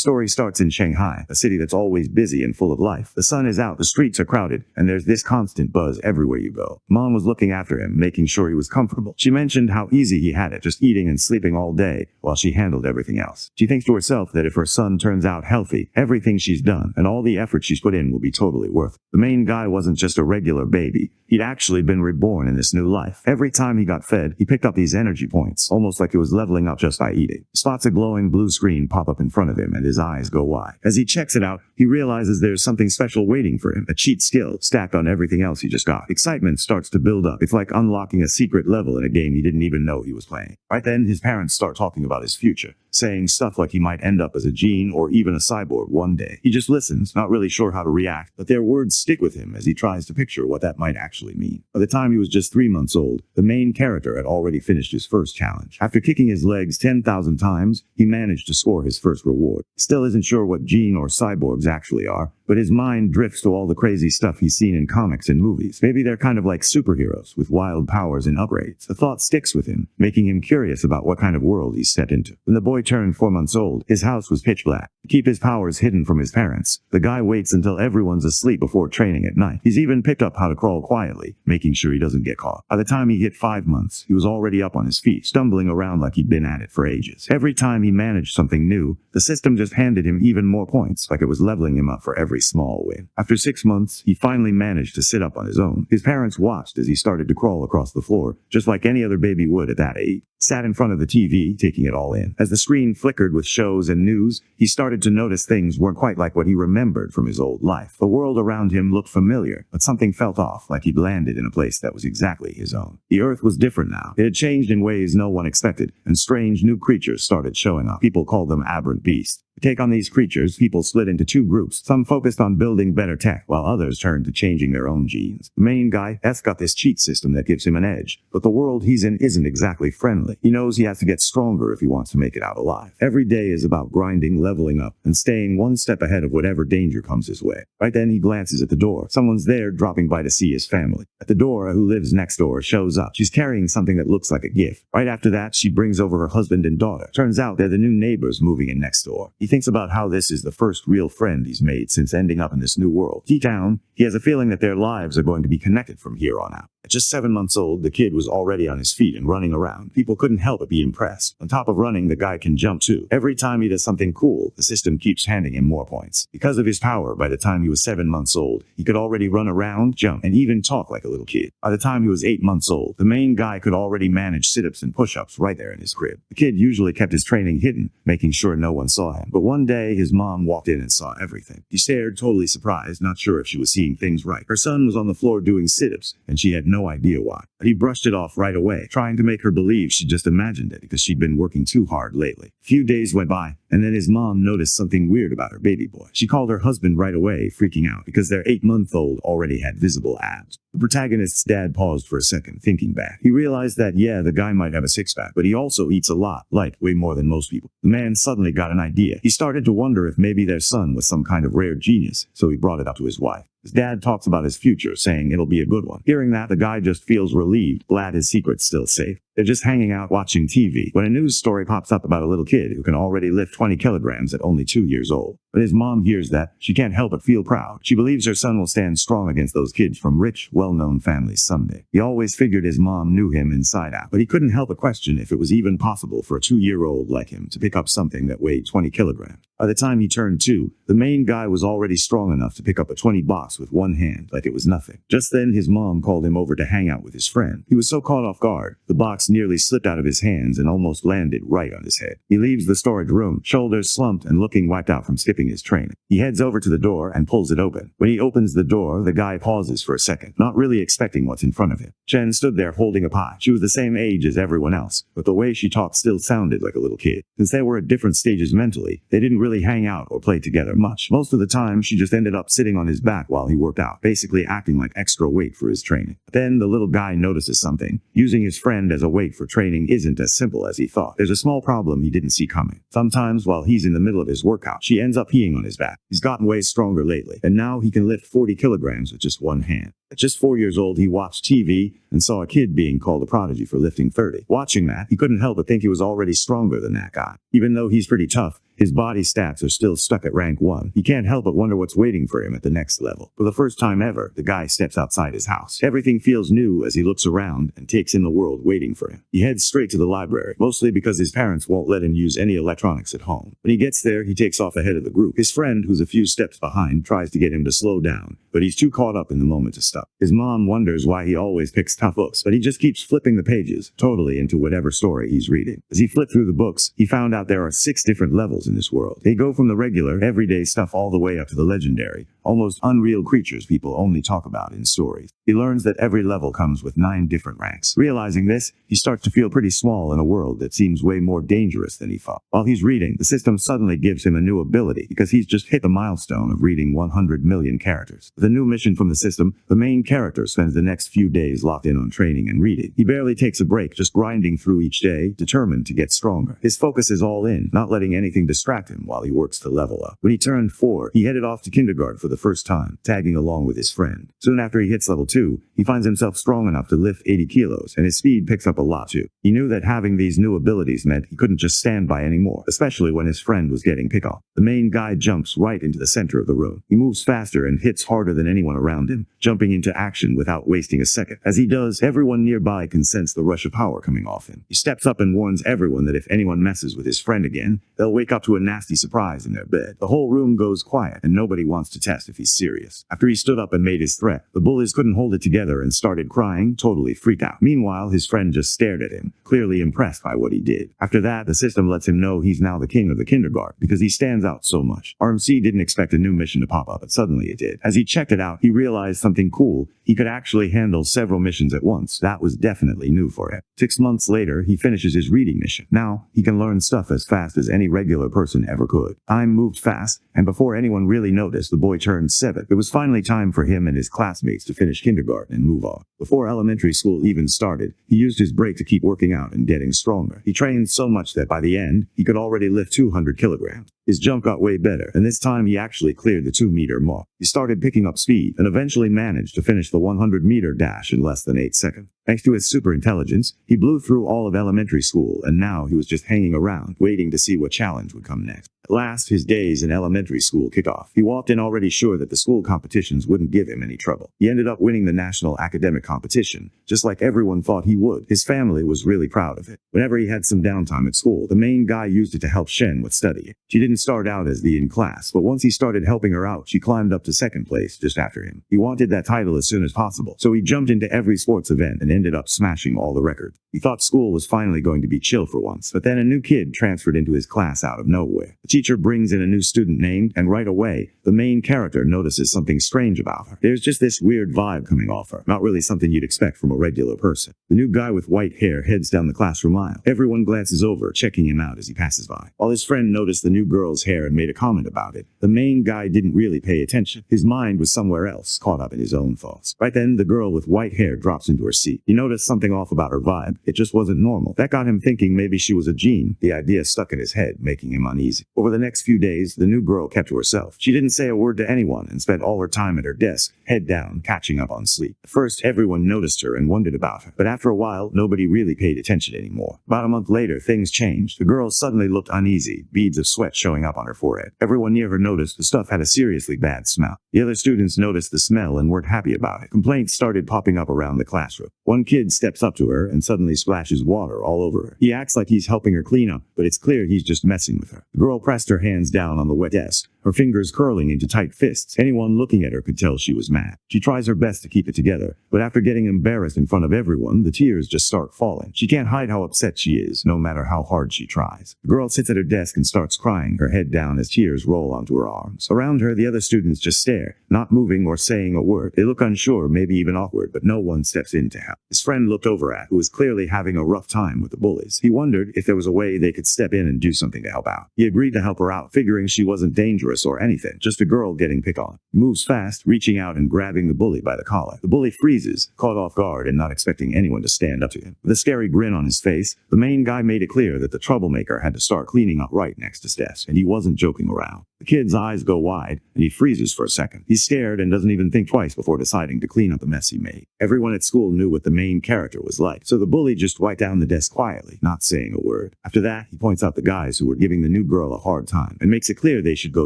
story starts in Shanghai, a city that's always busy and full of life. The sun is out, the streets are crowded, and there's this constant buzz everywhere you go. Mom was looking after him, making sure he was comfortable. She mentioned how easy he had it, just eating and sleeping all day, while she handled everything else. She thinks to herself that if her son turns out healthy, everything she's done and all the effort she's put in will be totally worth it. The main guy wasn't just a regular baby. He'd actually been reborn in this new life. Every time he got fed, he picked up these energy points, almost like he was leveling up just by eating. Spots a glowing blue screen pop up in front of him and his eyes go wide. As he checks it out, he realizes there's something special waiting for him, a cheat skill stacked on everything else he just got. Excitement starts to build up. It's like unlocking a secret level in a game he didn't even know he was playing. Right then, his parents start talking about his future, saying stuff like he might end up as a gene or even a cyborg one day. He just listens, not really sure how to react, but their words stick with him as he tries to picture what that might actually mean. By the time he was just 3 months old, the main character had already finished his first challenge. After kicking his legs 10,000 times, he managed to score his first reward. Still isn't sure what gene or cyborgs actually are, but his mind drifts to all the crazy stuff he's seen in comics and movies. Maybe they're kind of like superheroes with wild powers and upgrades. The thought sticks with him, making him curious about what kind of world he's stepped into. When the boy turned 4 months old, his house was pitch black. To keep his powers hidden from his parents, the guy waits until everyone's asleep before training at night. He's even picked up how to crawl quietly, making sure he doesn't get caught. By the time he hit 5 months, he was already up on his feet, stumbling around like he'd been at it for ages. Every time he managed something new, the system just handed him even more points, like it was leveling him up for every small win. After 6 months, he finally managed to sit up on his own. His parents watched as he started to crawl across the floor, just like any other baby would at that age. Sat in front of the TV, taking it all in. As the screen flickered with shows and news, he started to notice things weren't quite like what he remembered from his old life. The world around him looked familiar, but something felt off, like he'd landed in a place that was exactly his own. The Earth was different now. It had changed in ways no one expected, and strange new creatures started showing up. People called them aberrant beasts. To take on these creatures, people split into two groups. Some focused on building better tech, while others turned to changing their own genes. The main guy, has got this cheat system that gives him an edge, but the world he's in isn't exactly friendly. He knows he has to get stronger if he wants to make it out alive. Every day is about grinding, leveling up, and staying one step ahead of whatever danger comes his way. Right then, he glances at the door. Someone's there, dropping by to see his family. At the door, who lives next door, shows up. She's carrying something that looks like a gift. Right after that, she brings over her husband and daughter. Turns out they're the new neighbors moving in next door. He thinks about how this is the first real friend he's made since ending up in this new world. Deep down, he has a feeling that their lives are going to be connected from here on out. At just 7 months old, the kid was already on his feet and running around. People couldn't help but be impressed. On top of running, the guy can jump too. Every time he does something cool, the system keeps handing him more points. Because of his power, by the time he was 7 months old, he could already run around, jump, and even talk like a little kid. By the time he was 8 months old, the main guy could already manage sit-ups and push-ups right there in his crib. The kid usually kept his training hidden, making sure no one saw him. But one day, his mom walked in and saw everything. He stared, totally surprised, not sure if she was seeing things right. Her son was on the floor doing sit-ups, and she had no idea why. But he brushed it off right away, trying to make her believe she just imagined it because she'd been working too hard lately. A few days went by, and then his mom noticed something weird about her baby boy. She called her husband right away, freaking out, because their 8-month-old already had visible abs. The protagonist's dad paused for a second, thinking back. He realized that, yeah, the guy might have a six-pack, but he also eats a lot, like way more than most people. The man suddenly got an idea. He started to wonder if maybe their son was some kind of rare genius, so he brought it up to his wife. His dad talks about his future, saying it'll be a good one. Hearing that, the guy just feels relieved, glad his secret's still safe. They're just hanging out watching TV when a news story pops up about a little kid who can already lift 20 kilograms at only 2 years old. But his mom hears that, she can't help but feel proud. She believes her son will stand strong against those kids from rich, well-known families someday. He always figured his mom knew him inside out, but he couldn't help but question if it was even possible for a 2-year-old like him to pick up something that weighed 20 kilograms. By the time he turned 2, the main guy was already strong enough to pick up a 20 box with one hand, like it was nothing. Just then, his mom called him over to hang out with his friend. He was so caught off guard, the box nearly slipped out of his hands and almost landed right on his head. He leaves the storage room, shoulders slumped and looking wiped out from skipping his training. He heads over to the door and pulls it open. When he opens the door, the guy pauses for a second, not really expecting what's in front of him. Chen stood there holding a pie. She was the same age as everyone else, but the way she talked still sounded like a little kid. Since they were at different stages mentally, they didn't really hang out or play together much. Most of the time, she just ended up sitting on his back while he worked out, basically acting like extra weight for his training. Then the little guy notices something. Using his friend as a weight for training isn't as simple as he thought. There's a small problem he didn't see coming. Sometimes while he's in the middle of his workout, she ends up peeing on his back. He's gotten way stronger lately, and now he can lift 40 kilograms with just one hand. At just 4 years old, he watched TV and saw a kid being called a prodigy for lifting 30. Watching that, he couldn't help but think he was already stronger than that guy. Even though he's pretty tough, His body stats are still stuck at rank 1. He can't help but wonder what's waiting for him at the next level. For the first time ever, the guy steps outside his house. Everything feels new as he looks around and takes in the world waiting for him. He heads straight to the library, mostly because his parents won't let him use any electronics at home. When he gets there, he takes off ahead of the group. His friend, who's a few steps behind, tries to get him to slow down, but he's too caught up in the moment to stop. His mom wonders why he always picks tough books, but he just keeps flipping the pages, totally into whatever story he's reading. As he flipped through the books, he found out there are 6 different levels in this world. They go from the regular, everyday stuff all the way up to the legendary, almost unreal creatures people only talk about in stories. He learns that every level comes with 9 different ranks. Realizing this, he starts to feel pretty small in a world that seems way more dangerous than he thought. While he's reading, the system suddenly gives him a new ability because he's just hit the milestone of reading 100 million characters. With a new mission from the system, the main character spends the next few days locked in on training and reading. He barely takes a break, just grinding through each day, determined to get stronger. His focus is all in, not letting anything distract him while he works to level up. When he turned 4, he headed off to kindergarten for the first time, tagging along with his friend. Soon after he hits level 2, he finds himself strong enough to lift 80 kilos, and his speed picks up a lot too. He knew that having these new abilities meant he couldn't just stand by anymore, especially when his friend was getting picked on. The main guy jumps right into the center of the room. He moves faster and hits harder than anyone around him, jumping into action without wasting a second. As he does, everyone nearby can sense the rush of power coming off him. He steps up and warns everyone that if anyone messes with his friend again, they'll wake up to a nasty surprise in their bed. The whole room goes quiet, and nobody wants to test if he's serious. After he stood up and made his threat, the bullies couldn't hold it together and started crying, totally freaked out. Meanwhile, his friend just stared at him, clearly impressed by what he did. After that, the system lets him know he's now the king of the kindergarten because he stands out so much. RMC didn't expect a new mission to pop up, but suddenly it did. As he checked it out, he realized something cool. He could actually handle several missions at once. That was definitely new for him. 6 months later, he finishes his reading mission. Now, he can learn stuff as fast as any regular person ever could. Time moved fast, and before anyone really noticed, the boy turned 7. It was finally time for him and his classmates to finish kindergarten and move on. Before elementary school even started, he used his break to keep working out and getting stronger. He trained so much that by the end, he could already lift 200 kilograms. His jump got way better, and this time he actually cleared the 2-meter mark. He started picking up speed, and eventually managed to finish the 100-meter dash in less than 8 seconds. Thanks to his super intelligence, he blew through all of elementary school, and now he was just hanging around, waiting to see what challenge would come next. At last, his days in elementary school kicked off. He walked in already sure that the school competitions wouldn't give him any trouble. He ended up winning the national academic competition, just like everyone thought he would. His family was really proud of it. Whenever he had some downtime at school, the main guy used it to help Shen with studying. She didn't start out as the in class, but once he started helping her out, she climbed up to 2nd place just after him. He wanted that title as soon as possible, so he jumped into every sports event and ended up smashing all the records. He thought school was finally going to be chill for once, but then a new kid transferred into his class out of nowhere. The teacher brings in a new student named, and right away, the main character notices something strange about her. There's just this weird vibe coming off her, not really something you'd expect from a regular person. The new guy with white hair heads down the classroom aisle. Everyone glances over, checking him out as he passes by. While his friend noticed the new girl's hair and made a comment about it, the main guy didn't really pay attention. His mind was somewhere else, caught up in his own thoughts. Right then, the girl with white hair drops into her seat. He noticed something off about her vibe. It just wasn't normal. That got him thinking maybe she was a gene. The idea stuck in his head, making him uneasy. Over the next few days, the new girl kept to herself. She didn't say a word to anyone and spent all her time at her desk, head down, catching up on sleep. At first, everyone noticed her and wondered about her, but after a while, nobody really paid attention anymore. About a month later, things changed. The girl suddenly looked uneasy, beads of sweat showing up on her forehead. Everyone near her noticed the stuff had a seriously bad smell. The other students noticed the smell and weren't happy about it. Complaints started popping up around the classroom. One kid steps up to her and suddenly splashes water all over her. He acts like he's helping her clean up, but it's clear he's just messing with her. The girl pressed her hands down on the wet desk, her fingers curling into tight fists. Anyone looking at her could tell she was mad. She tries her best to keep it together, but after getting embarrassed in front of everyone, the tears just start falling. She can't hide how upset she is, no matter how hard she tries. The girl sits at her desk and starts crying, her head down as tears roll onto her arms. Around her, the other students just stare, not moving or saying a word. They look unsure, maybe even awkward, but no one steps in to help. His friend looked over at who was clearly having a rough time with the bullies. He wondered if there was a way they could step in and do something to help out. He agreed to help her out, figuring she wasn't dangerous or anything, just a girl getting picked on. He moves fast, reaching out and grabbing the bully by the collar. The bully freezes, caught off guard and not expecting anyone to stand up to him. With a scary grin on his face, the main guy made it clear that the troublemaker had to start cleaning up right next to his desk, and he wasn't joking around. The kid's eyes go wide, and he freezes for a second. He's scared and doesn't even think twice before deciding to clean up the mess he made. Everyone at school knew what the main character was like, so the bully just wiped down the desk quietly, not saying a word. After that, he points out the guys who were giving the new girl a hard time and makes it clear they should go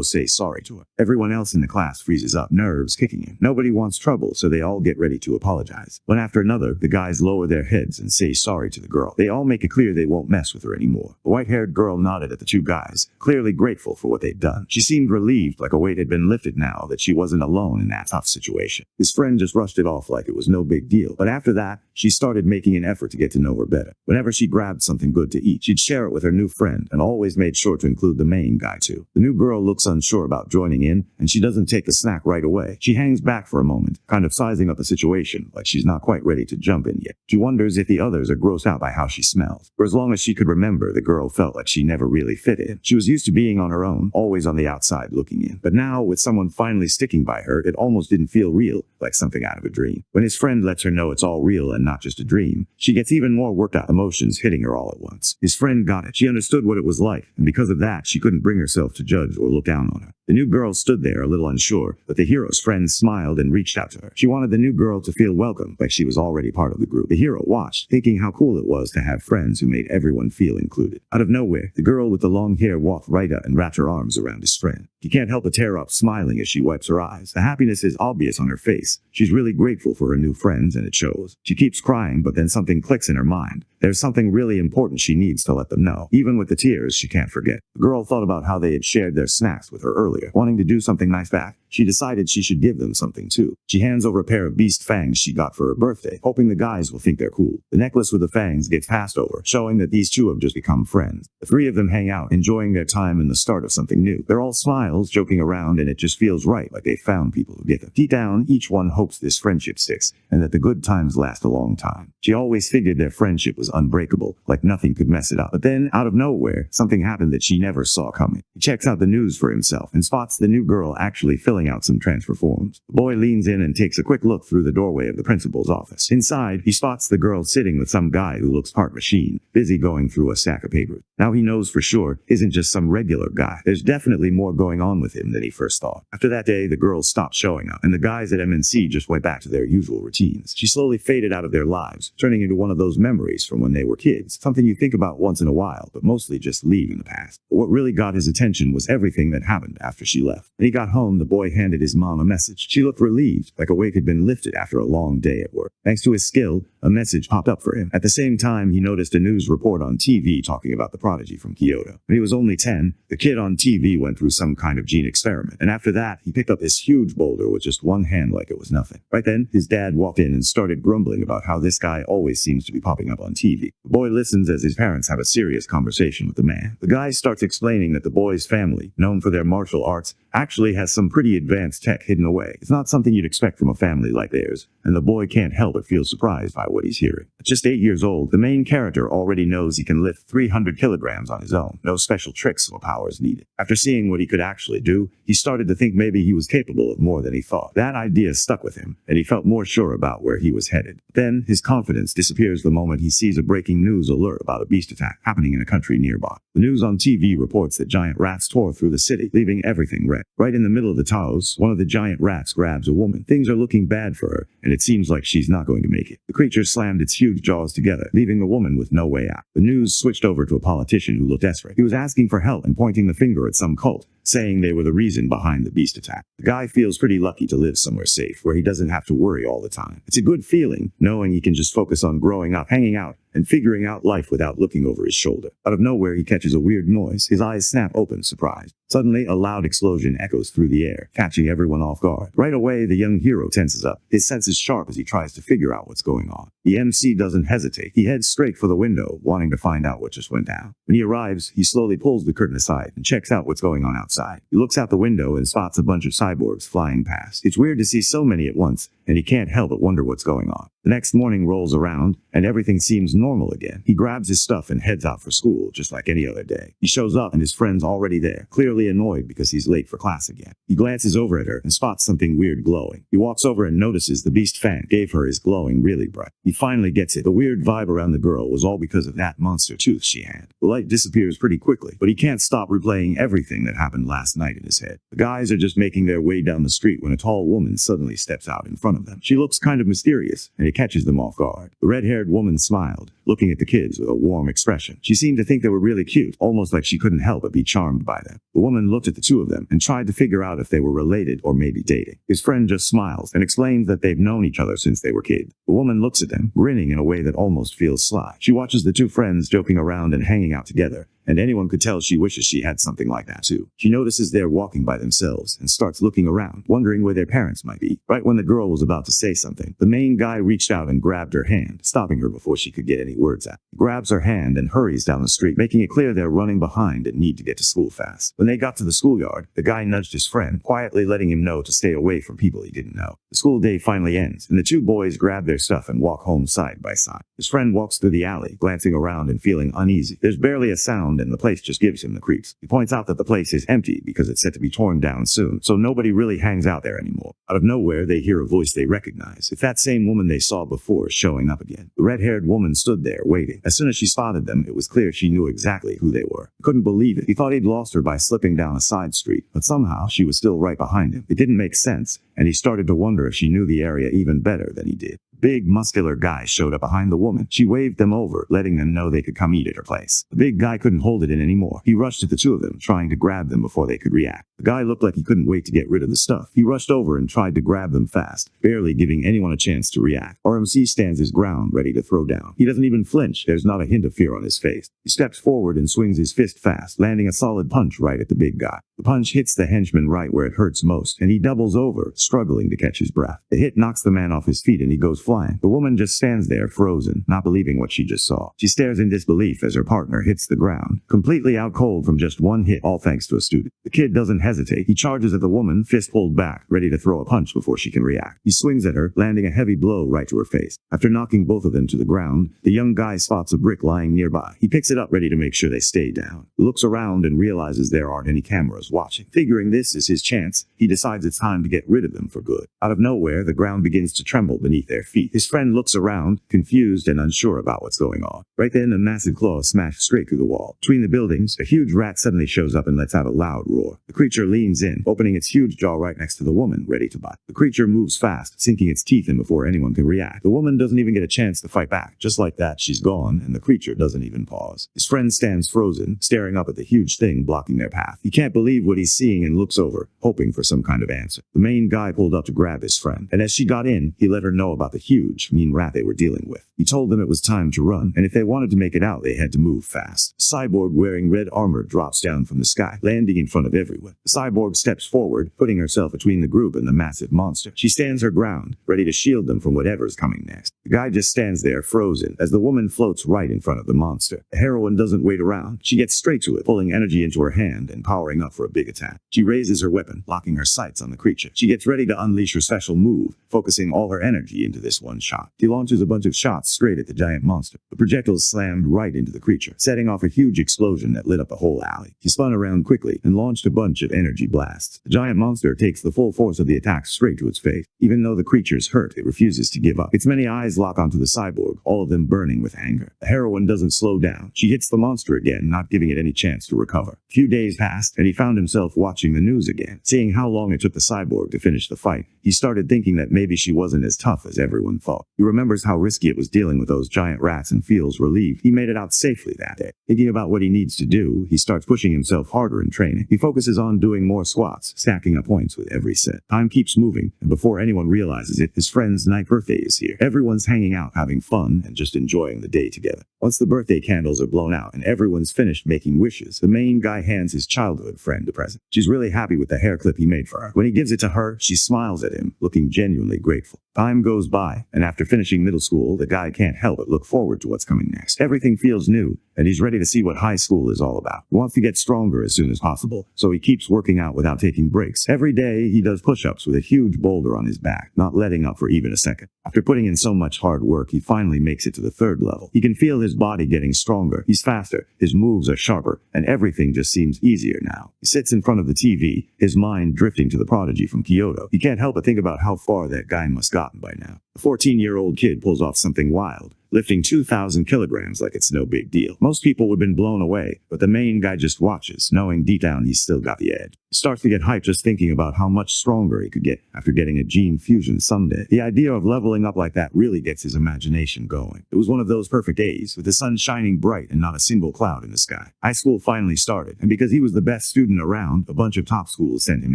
say sorry to her. Everyone else in the class freezes up, nerves kicking in. Nobody wants trouble, so they all get ready to apologize. One after another, the guys lower their heads and say sorry to the girl. They all make it clear they won't mess with her anymore. The white-haired girl nodded at the two guys, clearly grateful for what they'd done. She seemed relieved, like a weight had been lifted now that she wasn't alone in that tough situation. His friend just rushed it off like it was no big deal, but after that, she started making an effort to get to know her better. Whenever she grabbed something good to eat, she'd share it with her new friend and always made sure to include the main guy too. The new girl looks unsure about joining in, and she doesn't take the snack right away. She hangs back for a moment, kind of sizing up the situation, like she's not quite ready to jump in yet. She wonders if the others are grossed out by how she smells. For as long as she could remember, the girl felt like she never really fit in. She was used to being on her own, always on the outside looking in. But now, with someone finally sticking by her, it almost didn't feel real, like something out of a dream. When his friend lets her know it's all real and not just a dream, she gets even more worked up, emotions hitting her all at once. His friend got it. She understood what it was like, and because of that, she couldn't bring herself to judge or look down on her. The new girl stood there a little unsure, but the hero's friend smiled and reached out to her. She wanted the new girl to feel welcome, like she was already part of the group. The hero watched, thinking how cool it was to have friends who made everyone feel included. Out of nowhere, the girl with the long hair walked right up and wrapped her arms around his friend. He can't help but tear up, smiling as she wipes her eyes. The happiness is obvious on her face. She's really grateful for her new friends, and it shows. She keeps crying, but then something clicks in her mind. There's something really important she needs to let them know. Even with the tears, she can't forget. The girl thought about how they had shared their snacks with her earlier. Wanting to do something nice back, she decided she should give them something too. She hands over a pair of beast fangs she got for her birthday, hoping the guys will think they're cool. The necklace with the fangs gets passed over, showing that these two have just become friends. The three of them hang out, enjoying their time and the start of something new. They're all smiles, joking around, and it just feels right, like they found people who get them. Deep down, each one hopes this friendship sticks, and that the good times last a long time. She always figured their friendship was unbreakable, like nothing could mess it up. But then, out of nowhere, something happened that she never saw coming. He checks out the news for himself and spots the new girl actually filling out some transfer forms. The boy leans in and takes a quick look through the doorway of the principal's office. Inside, he spots the girl sitting with some guy who looks part machine, busy going through a stack of papers. Now he knows for sure isn't just some regular guy. There's definitely more going on with him than he first thought. After that day, the girls stopped showing up, and the guys at MNC just went back to their usual routines. She slowly faded out of their lives, turning into one of those memories from when they were kids. Something you think about once in a while, but mostly just leave in the past. But what really got his attention was everything that happened after she left. When he got home, the boy handed his mom a message. She looked relieved, like a weight had been lifted after a long day at work. Thanks to his skill, a message popped up for him. At the same time, he noticed a news report on TV talking about the prodigy from Kyoto. When he was only 10, the kid on TV went through some kind of gene experiment, and after that, he picked up this huge boulder with just one hand like it was nothing. Right then, his dad walked in and started grumbling about how this guy always seems to be popping up on TV. The boy listens as his parents have a serious conversation with the man. The guy starts explaining that the boy's family, known for their martial arts, actually has some pretty advanced tech hidden away. It's not something you'd expect from a family like theirs, and the boy can't help but feel surprised by what he's hearing. At just 8 years old, the main character already knows he can lift 300 kilograms on his own. No special tricks or powers needed. After seeing what he could actually do, he started to think maybe he was capable of more than he thought. That idea stuck with him, and he felt more sure about where he was headed. Then, his confidence disappears the moment he sees a breaking news alert about a beast attack happening in a country nearby. The news on TV reports that giant rats tore through the city, leaving everything red. Right in the middle of the Taos, one of the giant rats grabs a woman. Things are looking bad for her, and it seems like she's not going to make it. The creature slammed its huge jaws together, leaving the woman with no way out. The news switched over to a politician who looked desperate. He was asking for help and pointing the finger at some cult, saying they were the reason behind the beast attack. The guy feels pretty lucky to live somewhere safe, where he doesn't have to worry all the time. It's a good feeling, knowing he can just focus on growing up, hanging out, and figuring out life without looking over his shoulder. Out of nowhere, he catches a weird noise. His eyes snap open, surprised. Suddenly, a loud explosion echoes through the air, catching everyone off guard. Right away, the young hero tenses up, his senses sharp as he tries to figure out what's going on. The MC doesn't hesitate. He heads straight for the window, wanting to find out what just went down. When he arrives, he slowly pulls the curtain aside and checks out what's going on outside. He looks out the window and spots a bunch of cyborgs flying past. It's weird to see so many at once, and he can't help but wonder what's going on. The next morning rolls around, and everything seems normal again. He grabs his stuff and heads out for school, just like any other day. He shows up and his friend's already there, clearly annoyed because he's late for class again. He glances over at her and spots something weird glowing. He walks over and notices the beast fan gave her his glowing really bright. He finally gets it. The weird vibe around the girl was all because of that monster tooth she had. The light disappears pretty quickly, but he can't stop replaying everything that happened last night in his head. The guys are just making their way down the street when a tall woman suddenly steps out in front of them. She looks kind of mysterious, and it catches them off guard. The red-haired woman smiled, looking at the kids with a warm expression. She seemed to think they were really cute, almost like she couldn't help but be charmed by them. The woman looked at the two of them and tried to figure out if they were related or maybe dating. His friend just smiles and explains that they've known each other since they were kids. The woman looks at them, grinning in a way that almost feels sly. She watches the two friends joking around and hanging out together, and anyone could tell she wishes she had something like that too. She notices they're walking by themselves and starts looking around, wondering where their parents might be. Right when the girl was about to say something, the main guy reached out and grabbed her hand, stopping her before she could get any words out. He grabs her hand and hurries down the street, making it clear they're running behind and need to get to school fast. When they got to the schoolyard, the guy nudged his friend, quietly letting him know to stay away from people he didn't know. The school day finally ends, and the two boys grab their stuff and walk home side by side. His friend walks through the alley, glancing around and feeling uneasy. There's barely a sound, and the place just gives him the creeps. He points out that the place is empty because it's set to be torn down soon, so nobody really hangs out there anymore. Out of nowhere, they hear a voice they recognize. It's that same woman they saw before showing up again. The red-haired woman stood there, waiting. As soon as she spotted them, it was clear she knew exactly who they were. He couldn't believe it. He thought he'd lost her by slipping down a side street, but somehow she was still right behind him. It didn't make sense, and he started to wonder if she knew the area even better than he did. Big, muscular guy showed up behind the woman. She waved them over, letting them know they could come eat at her place. The big guy couldn't hold it in anymore. He rushed at the two of them, trying to grab them before they could react. The guy looked like he couldn't wait to get rid of the stuff. He rushed over and tried to grab them fast, barely giving anyone a chance to react. RMC stands his ground, ready to throw down. He doesn't even flinch. There's not a hint of fear on his face. He steps forward and swings his fist fast, landing a solid punch right at the big guy. The punch hits the henchman right where it hurts most, and he doubles over, struggling to catch his breath. The hit knocks the man off his feet and he goes flying. The woman just stands there, frozen, not believing what she just saw. She stares in disbelief as her partner hits the ground, completely out cold from just one hit, all thanks to a student. The kid doesn't hesitate. He charges at the woman, fist pulled back, ready to throw a punch before she can react. He swings at her, landing a heavy blow right to her face. After knocking both of them to the ground, the young guy spots a brick lying nearby. He picks it up, ready to make sure they stay down. He looks around and realizes there aren't any cameras watching. Figuring this is his chance, he decides it's time to get rid of them for good. Out of nowhere, the ground begins to tremble beneath their feet. His friend looks around, confused and unsure about what's going on. Right then, a massive claw smashed straight through the wall. Between the buildings, a huge rat suddenly shows up and lets out a loud roar. The creature leans in, opening its huge jaw right next to the woman, ready to bite. The creature moves fast, sinking its teeth in before anyone can react. The woman doesn't even get a chance to fight back. Just like that, she's gone, and the creature doesn't even pause. His friend stands frozen, staring up at the huge thing blocking their path. He can't believe what he's seeing and looks over, hoping for some kind of answer. The main guy pulled up to grab his friend, and as she got in, he let her know about the huge, mean rat they were dealing with. He told them it was time to run, and if they wanted to make it out, they had to move fast. A cyborg wearing red armor drops down from the sky, landing in front of everyone. The cyborg steps forward, putting herself between the group and the massive monster. She stands her ground, ready to shield them from whatever's coming next. The guy just stands there, frozen, as the woman floats right in front of the monster. The heroine doesn't wait around. She gets straight to it, pulling energy into her hand and powering up for a big attack. She raises her weapon, locking her sights on the creature. She gets ready to unleash her special move, focusing all her energy into this one shot. She launches a bunch of shots straight at the giant monster. The projectiles slammed right into the creature, setting off a huge explosion that lit up the whole alley. She spun around quickly and launched a bunch of energy blasts. The giant monster takes the full force of the attack straight to its face. Even though the creature's hurt, it refuses to give up. Its many eyes lock onto the cyborg, all of them burning with anger. The heroine doesn't slow down. She hits the monster again, not giving it any chance to recover. A few days passed, and he found himself watching the news again. Seeing how long it took the cyborg to finish the fight, he started thinking that maybe she wasn't as tough as everyone thought. He remembers how risky it was dealing with those giant rats and feels relieved he made it out safely that day. Thinking about what he needs to do, he starts pushing himself harder in training. He focuses on doing more squats, stacking up points with every set. Time keeps moving, and before anyone realizes it, his friend's ninth birthday is here. Everyone's hanging out, having fun, and just enjoying the day together. Once the birthday candles are blown out and everyone's finished making wishes, the main guy hands his childhood friend a present. She's really happy with the hair clip he made for her. When he gives it to her, she smiles at him, looking genuinely grateful. Time goes by, and after finishing middle school, the guy can't help but look forward to what's coming next. Everything feels new, and he's ready to see what high school is all about. He wants to get stronger as soon as possible, so he keeps working out without taking breaks. Every day, he does push-ups with a huge boulder on his back, not letting up for even a second. After putting in so much hard work, he finally makes it to the third level. He can feel his body getting stronger. He's faster, his moves are sharper, and everything just seems easier now. He sits in front of the TV, his mind drifting to the prodigy from Kyoto. He can't help but think about how far that guy must gotten by now. The 14-year-old kid pulls off something wild, lifting 2,000 kilograms like it's no big deal. Most people would have been blown away, but the main guy just watches, knowing deep down he's still got the edge. He starts to get hyped just thinking about how much stronger he could get after getting a gene fusion someday. The idea of leveling up like that really gets his imagination going. It was one of those perfect days, with the sun shining bright and not a single cloud in the sky. High school finally started, and because he was the best student around, a bunch of top schools sent him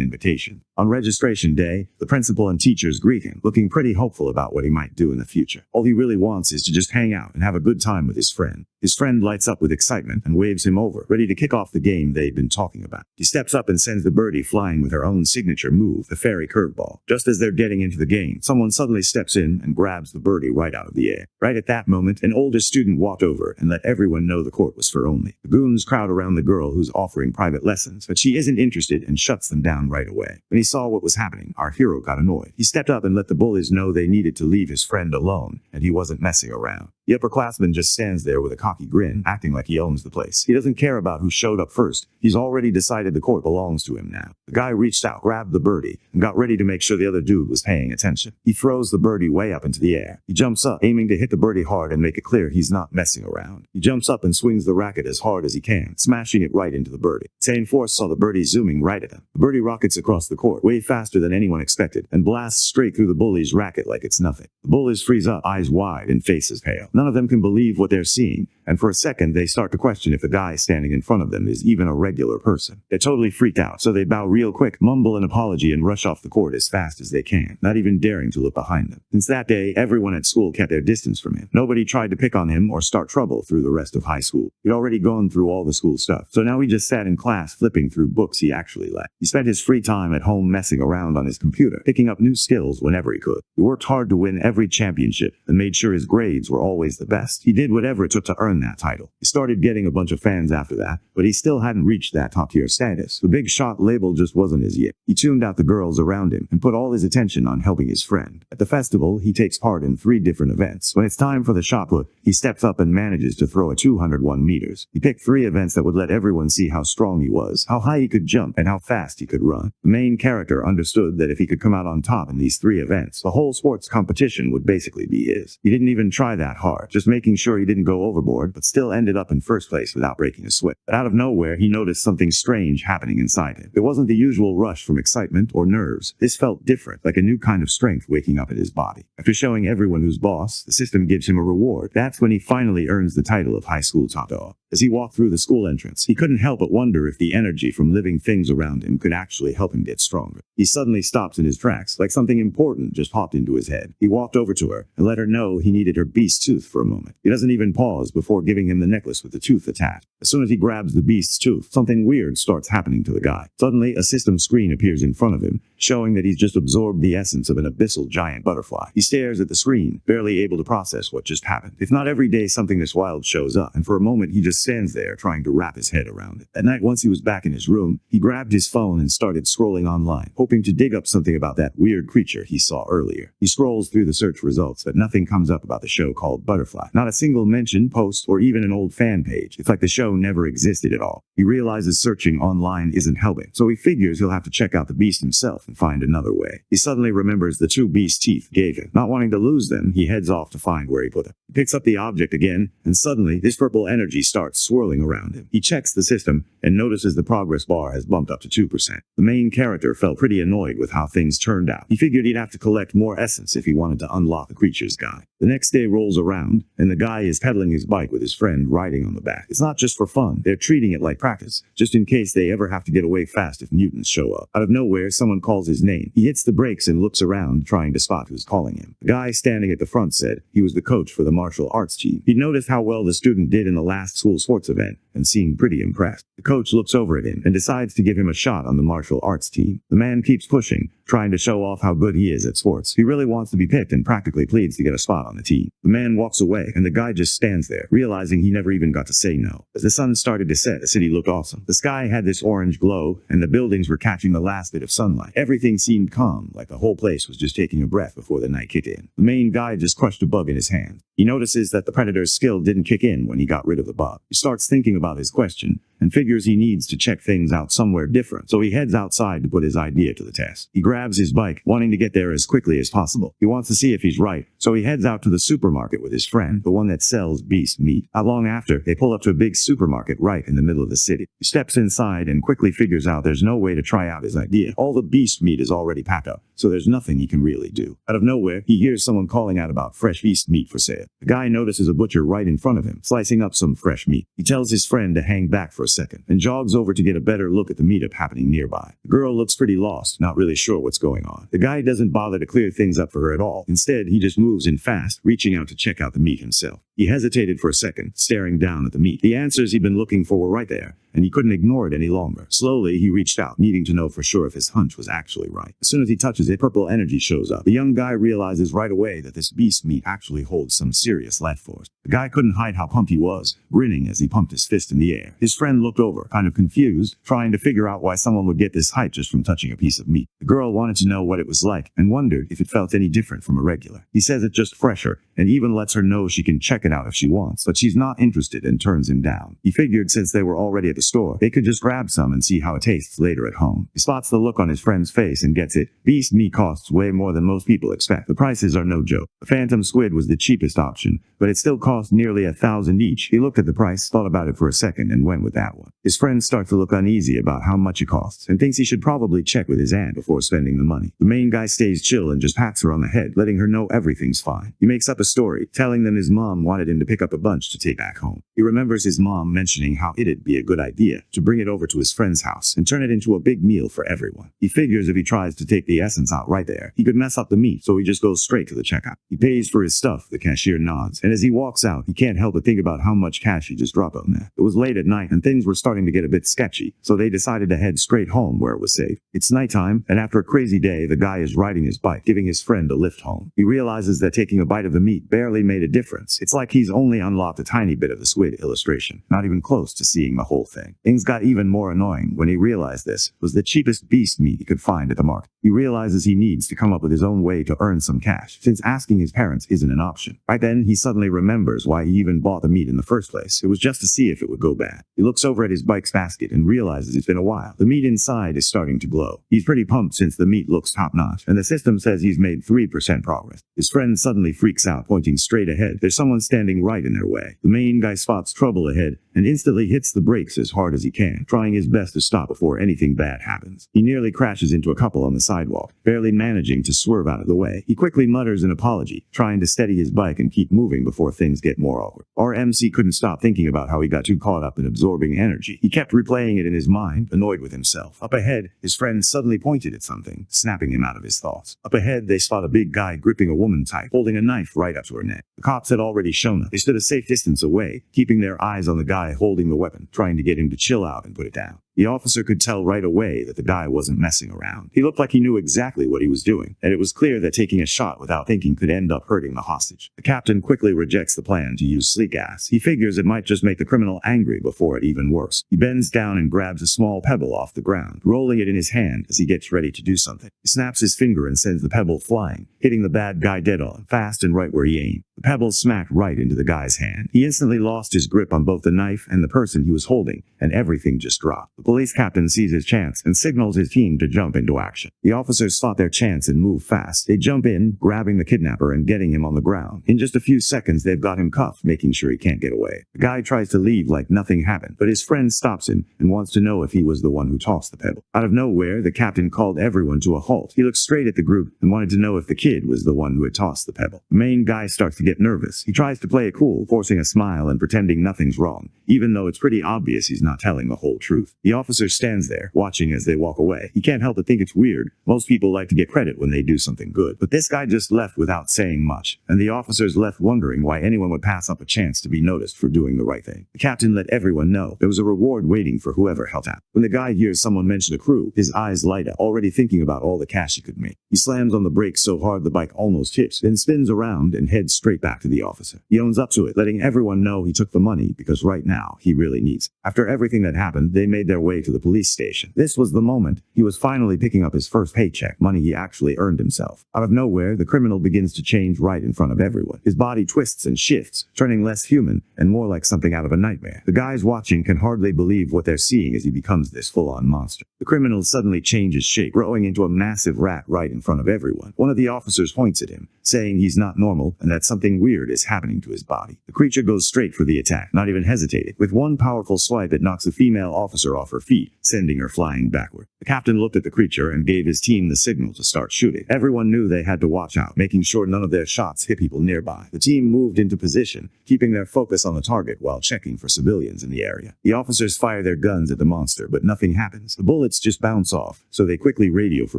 invitations. On registration day, the principal and teachers greet him, looking pretty hopeful about what he might do in the future. All he really wants is to just hang out and have a good time with his friend. His friend lights up with excitement and waves him over, ready to kick off the game they'd been talking about. He steps up and sends the birdie flying with her own signature move, the fairy curveball. Just as they're getting into the game, someone suddenly steps in and grabs the birdie right out of the air. Right at that moment, an older student walked over and let everyone know the court was for only. The goons crowd around the girl who's offering private lessons, but she isn't interested and shuts them down right away. When he saw what was happening, our hero got annoyed. He stepped up and let the bullies know they needed to leave his friend alone, and he wasn't messing around. The upperclassman just stands there with a cocky grin, acting like he owns the place. He doesn't care about who showed up first. He's already decided the court belongs to him now. The guy reached out, grabbed the birdie, and got ready to make sure the other dude was paying attention. He throws the birdie way up into the air. He jumps up, aiming to hit the birdie hard and make it clear he's not messing around. He jumps up and swings the racket as hard as he can, smashing it right into the birdie. Sane Force saw the birdie zooming right at him. The birdie rockets across the court, way faster than anyone expected, and blasts straight through the bully's racket like it's nothing. The bullies freeze up, eyes wide and faces pale. None of them can believe what they're seeing, and for a second they start to question if the guy standing in front of them is even a regular person. They're totally freaked out, so they bow real quick, mumble an apology, and rush off the court as fast as they can, not even daring to look behind them. Since that day, everyone at school kept their distance from him. Nobody tried to pick on him or start trouble through the rest of high school. He'd already gone through all the school stuff, so now he just sat in class flipping through books he actually liked. He spent his free time at home messing around on his computer, picking up new skills whenever he could. He worked hard to win every championship and made sure his grades were always the best. He did whatever it took to earn that title. He started getting a bunch of fans after that, but he still hadn't reached that top-tier status. The big shot label just wasn't his yet. He tuned out the girls around him and put all his attention on helping his friend. At the festival, he takes part in 3 different events. When it's time for the shot put, he steps up and manages to throw a 201 meters. He picked 3 events that would let everyone see how strong he was, how high he could jump, and how fast he could run. The main character understood that if he could come out on top in these 3 events, the whole sports competition would basically be his. He didn't even try that hard, just making sure he didn't go overboard, but still ended up in first place without breaking a sweat. But out of nowhere, he noticed something strange happening inside him. It wasn't the usual rush from excitement or nerves. This felt different, like a new kind of strength waking up in his body. After showing everyone who's boss, the system gives him a reward. That's when he finally earns the title of high school top dog. As he walked through the school entrance, he couldn't help but wonder if the energy from living things around him could actually help him get stronger. He suddenly stops in his tracks, like something important just popped into his head. He walked over to her and let her know he needed her beast's tooth for a moment. He doesn't even pause before giving him the necklace with the tooth attached. As soon as he grabs the beast's tooth, something weird starts happening to the guy. Suddenly, a system screen appears in front of him, showing that he's just absorbed the essence of an abyssal giant butterfly. He stares at the screen, barely able to process what just happened. It's not every day something this wild shows up, and for a moment he just stands there trying to wrap his head around it. At night, once he was back in his room, he grabbed his phone and started scrolling online, hoping to dig up something about that weird creature he saw earlier. He scrolls through the search results, but nothing comes up about the show called Butterfly. Not a single mention, post, or even an old fan page. It's like the show never existed at all. He realizes searching online isn't helping, so he figures he'll have to check out the beast himself and find another way. He suddenly remembers the 2 beast teeth gave him. Not wanting to lose them, he heads off to find where he put them. He picks up the object again, and suddenly this purple energy starts swirling around him. He checks the system and notices the progress bar has bumped up to 2%. The main character felt pretty annoyed with how things turned out. He figured he'd have to collect more essence if he wanted to unlock the creature's guide. The next day rolls around, and the guy is pedaling his bike with his friend riding on the back. It's not just for fun. They're treating it like practice, just in case they ever have to get away fast if mutants show up. Out of nowhere, someone calls his name. He hits the brakes and looks around, trying to spot who's calling him. The guy standing at the front said he was the coach for the martial arts team. He'd noticed how well the student did in the last school sports event and seemed pretty impressed. The coach looks over at him and decides to give him a shot on the martial arts team. The man keeps pushing, trying to show off how good he is at sports. He really wants to be picked and practically pleads to get a spot on the team. The man walks away, and the guy just stands there, realizing he never even got to say no. As the sun started to set, the city looked awesome. The sky had this orange glow, and the buildings were catching the last bit of sunlight. Everything seemed calm, like the whole place was just taking a breath before the night kicked in. The main guy just crushed a bug in his hand. He notices that the predator's skill didn't kick in when he got rid of the bug. He starts thinking about his question, and figures he needs to check things out somewhere different, so he heads outside to put his idea to the test. He grabs his bike, wanting to get there as quickly as possible. He wants to see if he's right, so he heads out to the supermarket with his friend, the one that sells beast meat. Not long after, they pull up to a big supermarket right in the middle of the city. He steps inside and quickly figures out there's no way to try out his idea. All the beast meat is already packed up, so there's nothing he can really do. Out of nowhere, he hears someone calling out about fresh beast meat for sale. The guy notices a butcher right in front of him, slicing up some fresh meat. He tells his friend to hang back for a second, and jogs over to get a better look at the meetup happening nearby. The girl looks pretty lost, not really sure what's going on. The guy doesn't bother to clear things up for her at all. Instead, he just moves in fast, reaching out to check out the meat himself. He hesitated for a second, staring down at the meat. The answers he'd been looking for were right there, and he couldn't ignore it any longer. Slowly, he reached out, needing to know for sure if his hunch was actually right. As soon as he touches it, purple energy shows up. The young guy realizes right away that this beast meat actually holds some serious life force. The guy couldn't hide how pumped he was, grinning as he pumped his fist in the air. His friend looked over, kind of confused, trying to figure out why someone would get this hype just from touching a piece of meat. The girl wanted to know what it was like, and wondered if it felt any different from a regular. He says it's just fresher, and even lets her know she can check it out if she wants, but she's not interested and turns him down. He figured since they were already at the store, they could just grab some and see how it tastes later at home. He spots the look on his friend's face and gets it. Beast meat costs way more than most people expect. The prices are no joke. The phantom squid was the cheapest option, but it still cost nearly $1,000 each. He looked at the price, thought about it for a second, and went with that one. His friend starts to look uneasy about how much it costs, and thinks he should probably check with his aunt before spending the money. The main guy stays chill and just pats her on the head, letting her know everything's fine. He makes up a story, telling them his mom wanted him to pick up a bunch to take back home. He remembers his mom mentioning how it'd be a good idea to bring it over to his friend's house and turn it into a big meal for everyone. He figures if he tries to take the essence out right there, he could mess up the meat, so he just goes straight to the checkout. He pays for his stuff, the cashier nods, and as he walks out, he can't help but think about how much cash he just dropped on that. It was late at night and things were starting to get a bit sketchy, so they decided to head straight home where it was safe. It's nighttime, and after a crazy day, the guy is riding his bike, giving his friend a lift home. He realizes that taking a bite of the meat barely made a difference. It's like he's only unlocked a tiny bit of the squid illustration, not even close to seeing the whole thing. Things got even more annoying when he realized this was the cheapest beast meat he could find at the market. He realizes he needs to come up with his own way to earn some cash, since asking his parents isn't an option. Right then, he suddenly remembers why he even bought the meat in the first place. It was just to see if it would go bad. He looks over at his bike's basket and realizes it's been a while. The meat inside is starting to glow. He's pretty pumped since the meat looks top-notch, and the system says he's made 3% progress. His friend suddenly freaks out, pointing straight ahead. There's someone standing right in their way. The main guy spots trouble ahead and instantly hits the brakes as hard as he can, trying his best to stop before anything bad happens. He nearly crashes into a couple on the sidewalk, barely managing to swerve out of the way. He quickly mutters an apology, trying to steady his bike and keep moving before things get more awkward. Our MC couldn't stop thinking about how he got too caught up in absorbing energy. He kept replaying it in his mind, annoyed with himself. Up ahead, his friend suddenly pointed at something, snapping him out of his thoughts. Up ahead, they spot a big guy gripping a woman tight, holding a knife right up to her neck. The cops had already shown up. They stood a safe distance away, keeping their eyes on the guy holding the weapon, trying to get him to chill out and put it down. The officer could tell right away that the guy wasn't messing around. He looked like he knew exactly what he was doing, and it was clear that taking a shot without thinking could end up hurting the hostage. The captain quickly rejects the plan to use sleek gas. He figures it might just make the criminal angry before it even works. He bends down and grabs a small pebble off the ground, rolling it in his hand as he gets ready to do something. He snaps his finger and sends the pebble flying, hitting the bad guy dead on, fast and right where he aimed. The pebble smacked right into the guy's hand. He instantly lost his grip on both the knife and the person he was holding, and everything just dropped. The police captain sees his chance and signals his team to jump into action. The officers spot their chance and move fast. They jump in, grabbing the kidnapper and getting him on the ground. In just a few seconds, they've got him cuffed, making sure he can't get away. The guy tries to leave like nothing happened, but his friend stops him and wants to know if he was the one who tossed the pebble. Out of nowhere, the captain called everyone to a halt. He looked straight at the group and wanted to know if the kid was the one who had tossed the pebble. The main guy starts to get nervous. He tries to play it cool, forcing a smile and pretending nothing's wrong, even though it's pretty obvious he's not telling the whole truth. The The officer stands there, watching as they walk away. He can't help but think it's weird. Most people like to get credit when they do something good, but this guy just left without saying much, and the officers left wondering why anyone would pass up a chance to be noticed for doing the right thing. The captain let everyone know there was a reward waiting for whoever helped out. When the guy hears someone mention a crew, his eyes light up, already thinking about all the cash he could make. He slams on the brakes so hard the bike almost hits, then spins around and heads straight back to the officer. He owns up to it, letting everyone know he took the money because right now he really needs it. After everything that happened, they made their way to the police station. This was the moment he was finally picking up his first paycheck, money he actually earned himself. Out of nowhere, the criminal begins to change right in front of everyone. His body twists and shifts, turning less human and more like something out of a nightmare. The guys watching can hardly believe what they're seeing as he becomes this full-on monster. The criminal suddenly changes shape, growing into a massive rat right in front of everyone. One of the officers points at him, saying he's not normal and that something weird is happening to his body. The creature goes straight for the attack, not even hesitating. With one powerful swipe, it knocks the female officer off her feet, sending her flying backward. The captain looked at the creature and gave his team the signal to start shooting. Everyone knew they had to watch out, making sure none of their shots hit people nearby. The team moved into position, keeping their focus on the target while checking for civilians in the area. The officers fire their guns at the monster, but nothing happens. The bullets just bounce off, so they quickly radio for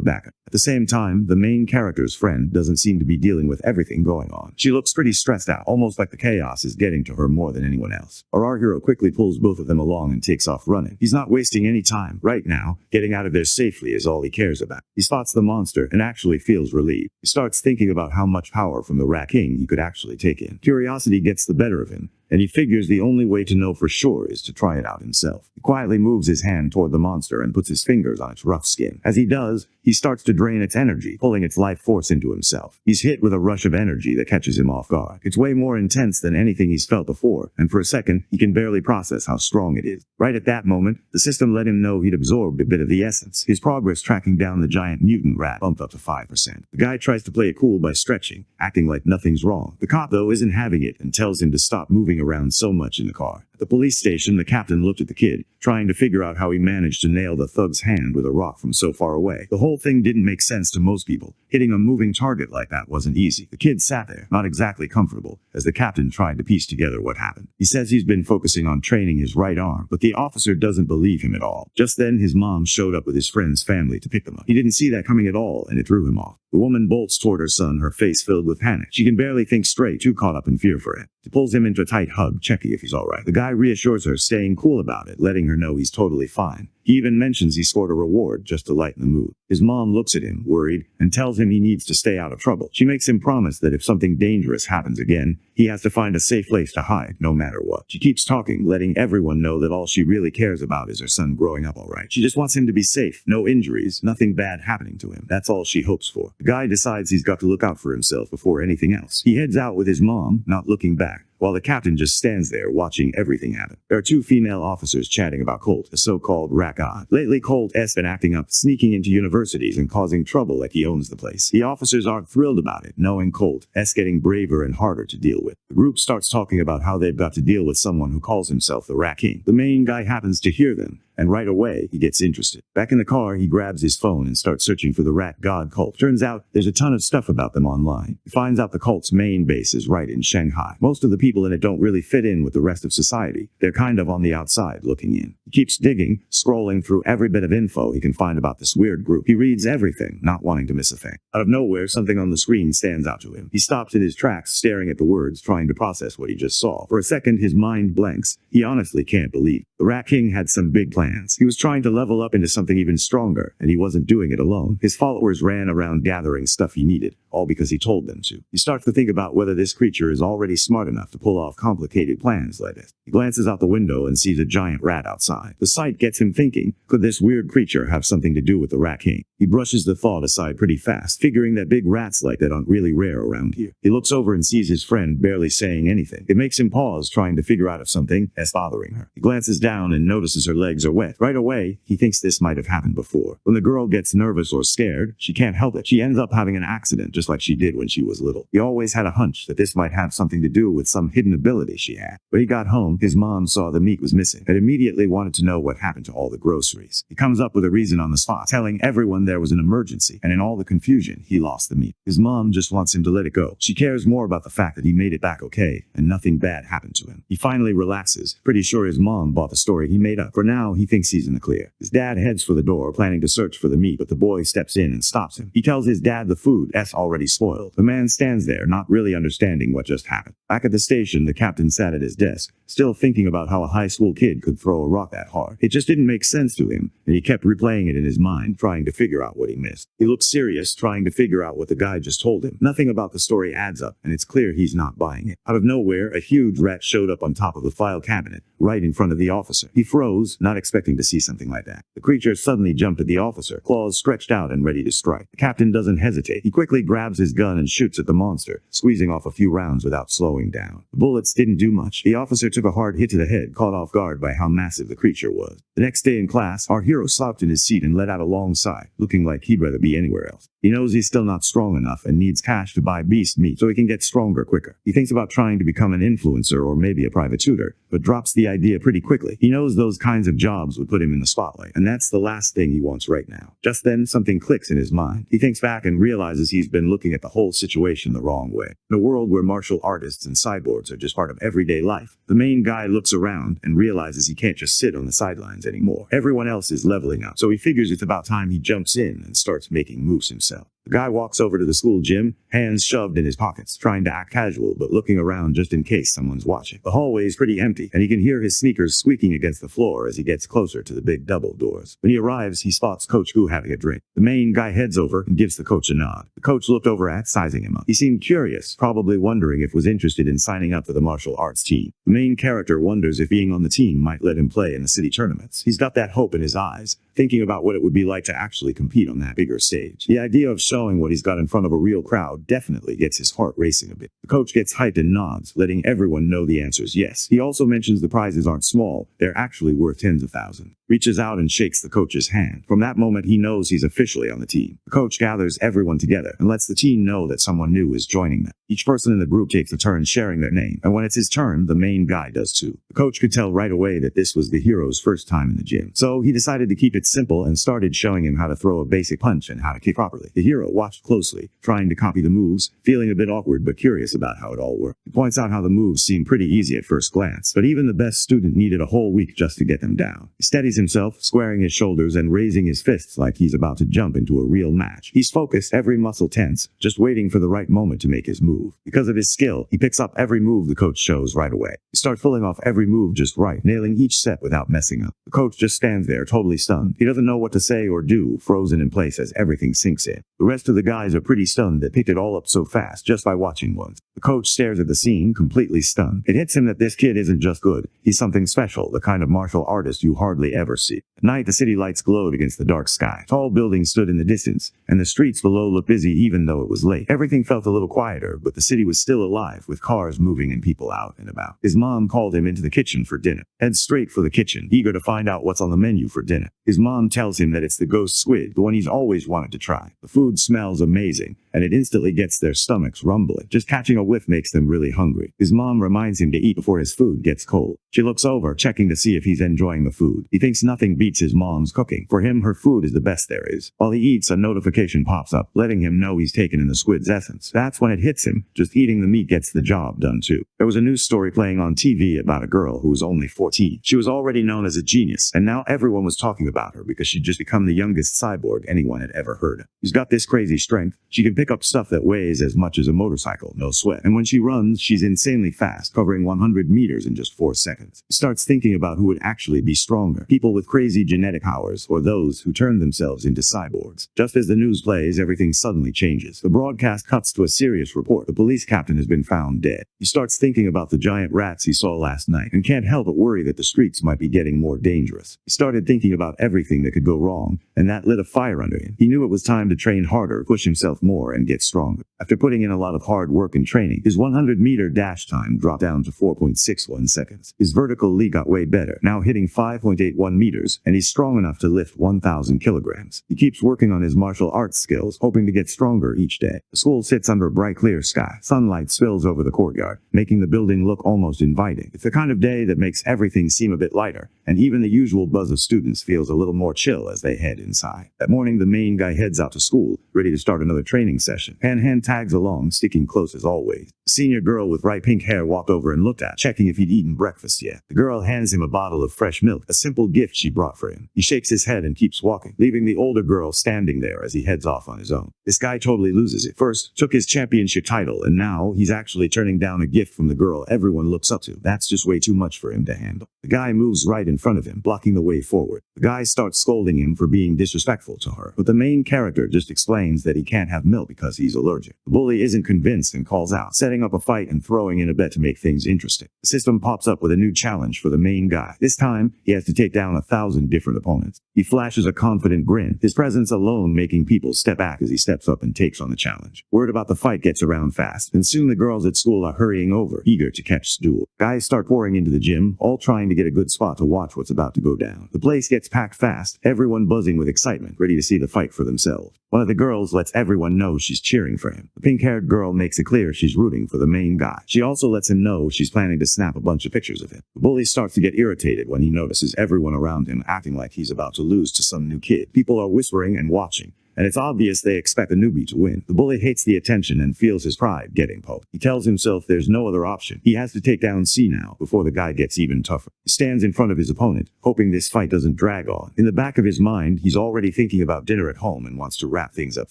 backup. At the same time, the main character's friend doesn't seem to be dealing with everything going on. She looks pretty stressed out, almost like the chaos is getting to her more than anyone else. Our hero quickly pulls both of them along and takes off running. He's not wasting any time. Right now, getting out of there safely is all he cares about. He spots the monster and actually feels relieved. He starts thinking about how much power from the Rat King he could actually take in. Curiosity gets the better of him, and he figures the only way to know for sure is to try it out himself. He quietly moves his hand toward the monster and puts his fingers on its rough skin. As he does, he starts to drain its energy, pulling its life force into himself. He's hit with a rush of energy that catches him off guard. It's way more intense than anything he's felt before, and for a second, he can barely process how strong it is. Right at that moment, the system let him know he'd absorbed a bit of the essence. His progress tracking down the giant mutant rat bumped up to 5%. The guy tries to play it cool by stretching, acting like nothing's wrong. The cop, though, isn't having it and tells him to stop moving around so much in the car. At the police station, the captain looked at the kid, trying to figure out how he managed to nail the thug's hand with a rock from so far away. The whole thing didn't make sense to most people. Hitting a moving target like that wasn't easy. The kid sat there, not exactly comfortable, as the captain tried to piece together what happened. He says he's been focusing on training his right arm, but the officer doesn't believe him at all. Just then, his mom showed up with his friend's family to pick them up. He didn't see that coming at all, and it threw him off. The woman bolts toward her son, her face filled with panic. She can barely think straight, too caught up in fear for it. She pulls him into a tight hug, checking if he's alright. The guy reassures her, staying cool about it, letting her know he's totally fine. He even mentions he scored a reward just to lighten the mood. His mom looks at him, worried, and tells him he needs to stay out of trouble. She makes him promise that if something dangerous happens again, he has to find a safe place to hide, no matter what. She keeps talking, letting everyone know that all she really cares about is her son growing up alright. She just wants him to be safe, no injuries, nothing bad happening to him. That's all she hopes for. The guy decides he's got to look out for himself before anything else. He heads out with his mom, not looking back, while the captain just stands there watching everything happen. There are two female officers chatting about Colt, a so-called rat god. Lately, Colt has been acting up, sneaking into universities and causing trouble like he owns the place. The officers aren't thrilled about it, knowing Colt is getting braver and harder to deal with. The group starts talking about how they've got to deal with someone who calls himself the Rat King. The main guy happens to hear them, and right away, he gets interested. Back in the car, he grabs his phone and starts searching for the rat god cult. Turns out, there's a ton of stuff about them online. He finds out the cult's main base is right in Shanghai. Most of the people in it don't really fit in with the rest of society. They're kind of on the outside looking in. He keeps digging, scrolling through every bit of info he can find about this weird group. He reads everything, not wanting to miss a thing. Out of nowhere, something on the screen stands out to him. He stops in his tracks, staring at the words, trying to process what he just saw. For a second, his mind blanks. He honestly can't believe it. The Rat King had some big plans. He was trying to level up into something even stronger, and he wasn't doing it alone. His followers ran around gathering stuff he needed, all because he told them to. He starts to think about whether this creature is already smart enough to pull off complicated plans like this. He glances out the window and sees a giant rat outside. The sight gets him thinking, could this weird creature have something to do with the Rat King? He brushes the thought aside pretty fast, figuring that big rats like that aren't really rare around here. He looks over and sees his friend barely saying anything. It makes him pause, trying to figure out if something is bothering her. He glances down and notices her legs are wet. Right away, he thinks this might have happened before. When the girl gets nervous or scared, she can't help it. She ends up having an accident just like she did when she was little. He always had a hunch that this might have something to do with some hidden ability she had. When he got home, his mom saw the meat was missing and immediately wanted to know what happened to all the groceries. He comes up with a reason on the spot, telling everyone there was an emergency, and in all the confusion, he lost the meat. His mom just wants him to let it go. She cares more about the fact that he made it back okay and nothing bad happened to him. He finally relaxes, pretty sure his mom bought the story he made up. For now, he he thinks he's in the clear. His dad heads for the door, planning to search for the meat, but the boy steps in and stops him. He tells his dad the food's already spoiled. The man stands there, not really understanding what just happened. Back at the station, the captain sat at his desk, still thinking about how a high school kid could throw a rock that hard. It just didn't make sense to him, and he kept replaying it in his mind, trying to figure out what he missed. He looked serious, trying to figure out what the guy just told him. Nothing about the story adds up, and it's clear he's not buying it. Out of nowhere, a huge rat showed up on top of the file cabinet, right in front of the officer. He froze, not expecting to see something like that. The creature suddenly jumped at the officer, claws stretched out and ready to strike. The captain doesn't hesitate. He quickly grabs his gun and shoots at the monster, squeezing off a few rounds without slowing down. The bullets didn't do much. The officer took a hard hit to the head, caught off guard by how massive the creature was. The next day in class, our hero slouched in his seat and let out a long sigh, looking like he'd rather be anywhere else. He knows he's still not strong enough and needs cash to buy beast meat so he can get stronger quicker. He thinks about trying to become an influencer or maybe a private tutor, but drops the idea pretty quickly. He knows those kinds of jobs would put him in the spotlight, and that's the last thing he wants right now. Just then, something clicks in his mind. He thinks back and realizes he's been looking at the whole situation the wrong way. In a world where martial artists and cyborgs are just part of everyday life, the main guy looks around and realizes he can't just sit on the sidelines anymore. Everyone else is leveling up, so he figures it's about time he jumps in and starts making moves himself. The guy walks over to the school gym, hands shoved in his pockets, trying to act casual but looking around just in case someone's watching. The hallway is pretty empty, and he can hear his sneakers squeaking against the floor as he gets closer to the big double doors. When he arrives, he spots Coach Gu having a drink. The main guy heads over and gives the coach a nod. The coach looked over at, sizing him up. He seemed curious, probably wondering if was interested in signing up for the martial arts team. The main character wonders if being on the team might let him play in the city tournaments. He's got that hope in his eyes, thinking about what it would be like to actually compete on that bigger stage. The idea of showing what he's got in front of a real crowd definitely gets his heart racing a bit. The coach gets hyped and nods, letting everyone know the answer is yes. He also mentions the prizes aren't small, they're actually worth tens of thousands. Reaches out and shakes the coach's hand. From that moment, he knows he's officially on the team. The coach gathers everyone together and lets the team know that someone new is joining them. Each person in the group takes a turn sharing their name, and when it's his turn, the main guy does too. The coach could tell right away that this was the hero's first time in the gym, so he decided to keep it simple and started showing him how to throw a basic punch and how to kick properly. The hero watched closely, trying to copy the moves, feeling a bit awkward but curious about how it all worked. He points out how the moves seem pretty easy at first glance, but even the best student needed a whole week just to get them down. He steadies himself, squaring his shoulders and raising his fists like he's about to jump into a real match. He's focused, every muscle tense, just waiting for the right moment to make his move. Because of his skill, he picks up every move the coach shows right away. He starts pulling off every move just right, nailing each set without messing up. The coach just stands there, totally stunned. He doesn't know what to say or do, frozen in place as everything sinks in. The rest of the guys are pretty stunned that picked it all up so fast just by watching once. The coach stares at the scene, completely stunned. It hits him that this kid isn't just good, he's something special, the kind of martial artist you hardly ever see. At night, the city lights glowed against the dark sky. Tall buildings stood in the distance, and the streets below looked busy even though it was late. Everything felt a little quieter, but the city was still alive, with cars moving and people out and about. His mom called him into the kitchen for dinner. Heads straight for the kitchen, eager to find out what's on the menu for dinner. His mom tells him that it's the ghost squid, the one he's always wanted to try. The food smells amazing, and it instantly gets their stomachs rumbling. Just catching a whiff makes them really hungry. His mom reminds him to eat before his food gets cold. She looks over, checking to see if he's enjoying the food. He thinks nothing beats his mom's cooking. For him, her food is the best there is. While he eats, a notification pops up, letting him know he's taken in the squid's essence. That's when it hits him. Just eating the meat gets the job done too. There was a news story playing on TV about a girl who was only 14. She was already known as a genius, and now everyone was talking about her because she'd just become the youngest cyborg anyone had ever heard of. She's got this crazy strength. She can pick up stuff that weighs as much as a motorcycle, no sweat. And when she runs, she's insanely fast, covering 100 meters in just 4 seconds. He starts thinking about who would actually be stronger, people with crazy genetic powers or those who turn themselves into cyborgs. Just as the news plays, everything suddenly changes. The broadcast cuts to a serious report. The police captain has been found dead. He starts thinking about the giant rats he saw last night and can't help but worry that the streets might be getting more dangerous. He started thinking about everything that could go wrong, and that lit a fire under him. He knew it was time to train harder, push himself more, and get stronger. After putting in a lot of hard work and training, his 100-meter dash time dropped down to 4.61 seconds. His vertical leap got way better, now hitting 5.81 meters, and he's strong enough to lift 1,000 kilograms. He keeps working on his martial arts skills, hoping to get stronger each day. The school sits under a bright clear sky. Sunlight spills over the courtyard, making the building look almost inviting. It's the kind of day that makes everything seem a bit lighter, and even the usual buzz of students feels a little more chill as they head inside. That morning, the main guy heads out to school, ready to start another training session. Hand tags along, sticking close as always. The senior girl with bright pink hair walked over and looked at, checking if he'd eaten breakfast yet. The girl hands him a bottle of fresh milk, a simple gift gift she brought for him. He shakes his head and keeps walking, leaving the older girl standing there as he heads off on his own. This guy totally loses it. First, took his championship title, and now he's actually turning down a gift from the girl everyone looks up to. That's just way too much for him to handle. The guy moves right in front of him, blocking the way forward. The guy starts scolding him for being disrespectful to her, but the main character just explains that he can't have milk because he's allergic. The bully isn't convinced and calls out, setting up a fight and throwing in a bet to make things interesting. The system pops up with a new challenge for the main guy. This time, he has to take down 1,000 different opponents. He flashes a confident grin, his presence alone making people step back as he steps up and takes on the challenge. Word about the fight gets around fast, and soon the girls at school are hurrying over, eager to catch the duel. Guys start pouring into the gym, all trying to get a good spot to watch what's about to go down. The place gets packed fast, everyone buzzing with excitement, ready to see the fight for themselves. One of the girls lets everyone know she's cheering for him. The pink-haired girl makes it clear she's rooting for the main guy. She also lets him know she's planning to snap a bunch of pictures of him. The bully starts to get irritated when he notices everyone around him acting like he's about to lose to some new kid. People are whispering and watching, and it's obvious they expect the newbie to win. The bully hates the attention and feels his pride getting poked. He tells himself there's no other option. He has to take down C now before the guy gets even tougher. He stands in front of his opponent, hoping this fight doesn't drag on. In the back of his mind, he's already thinking about dinner at home and wants to wrap things up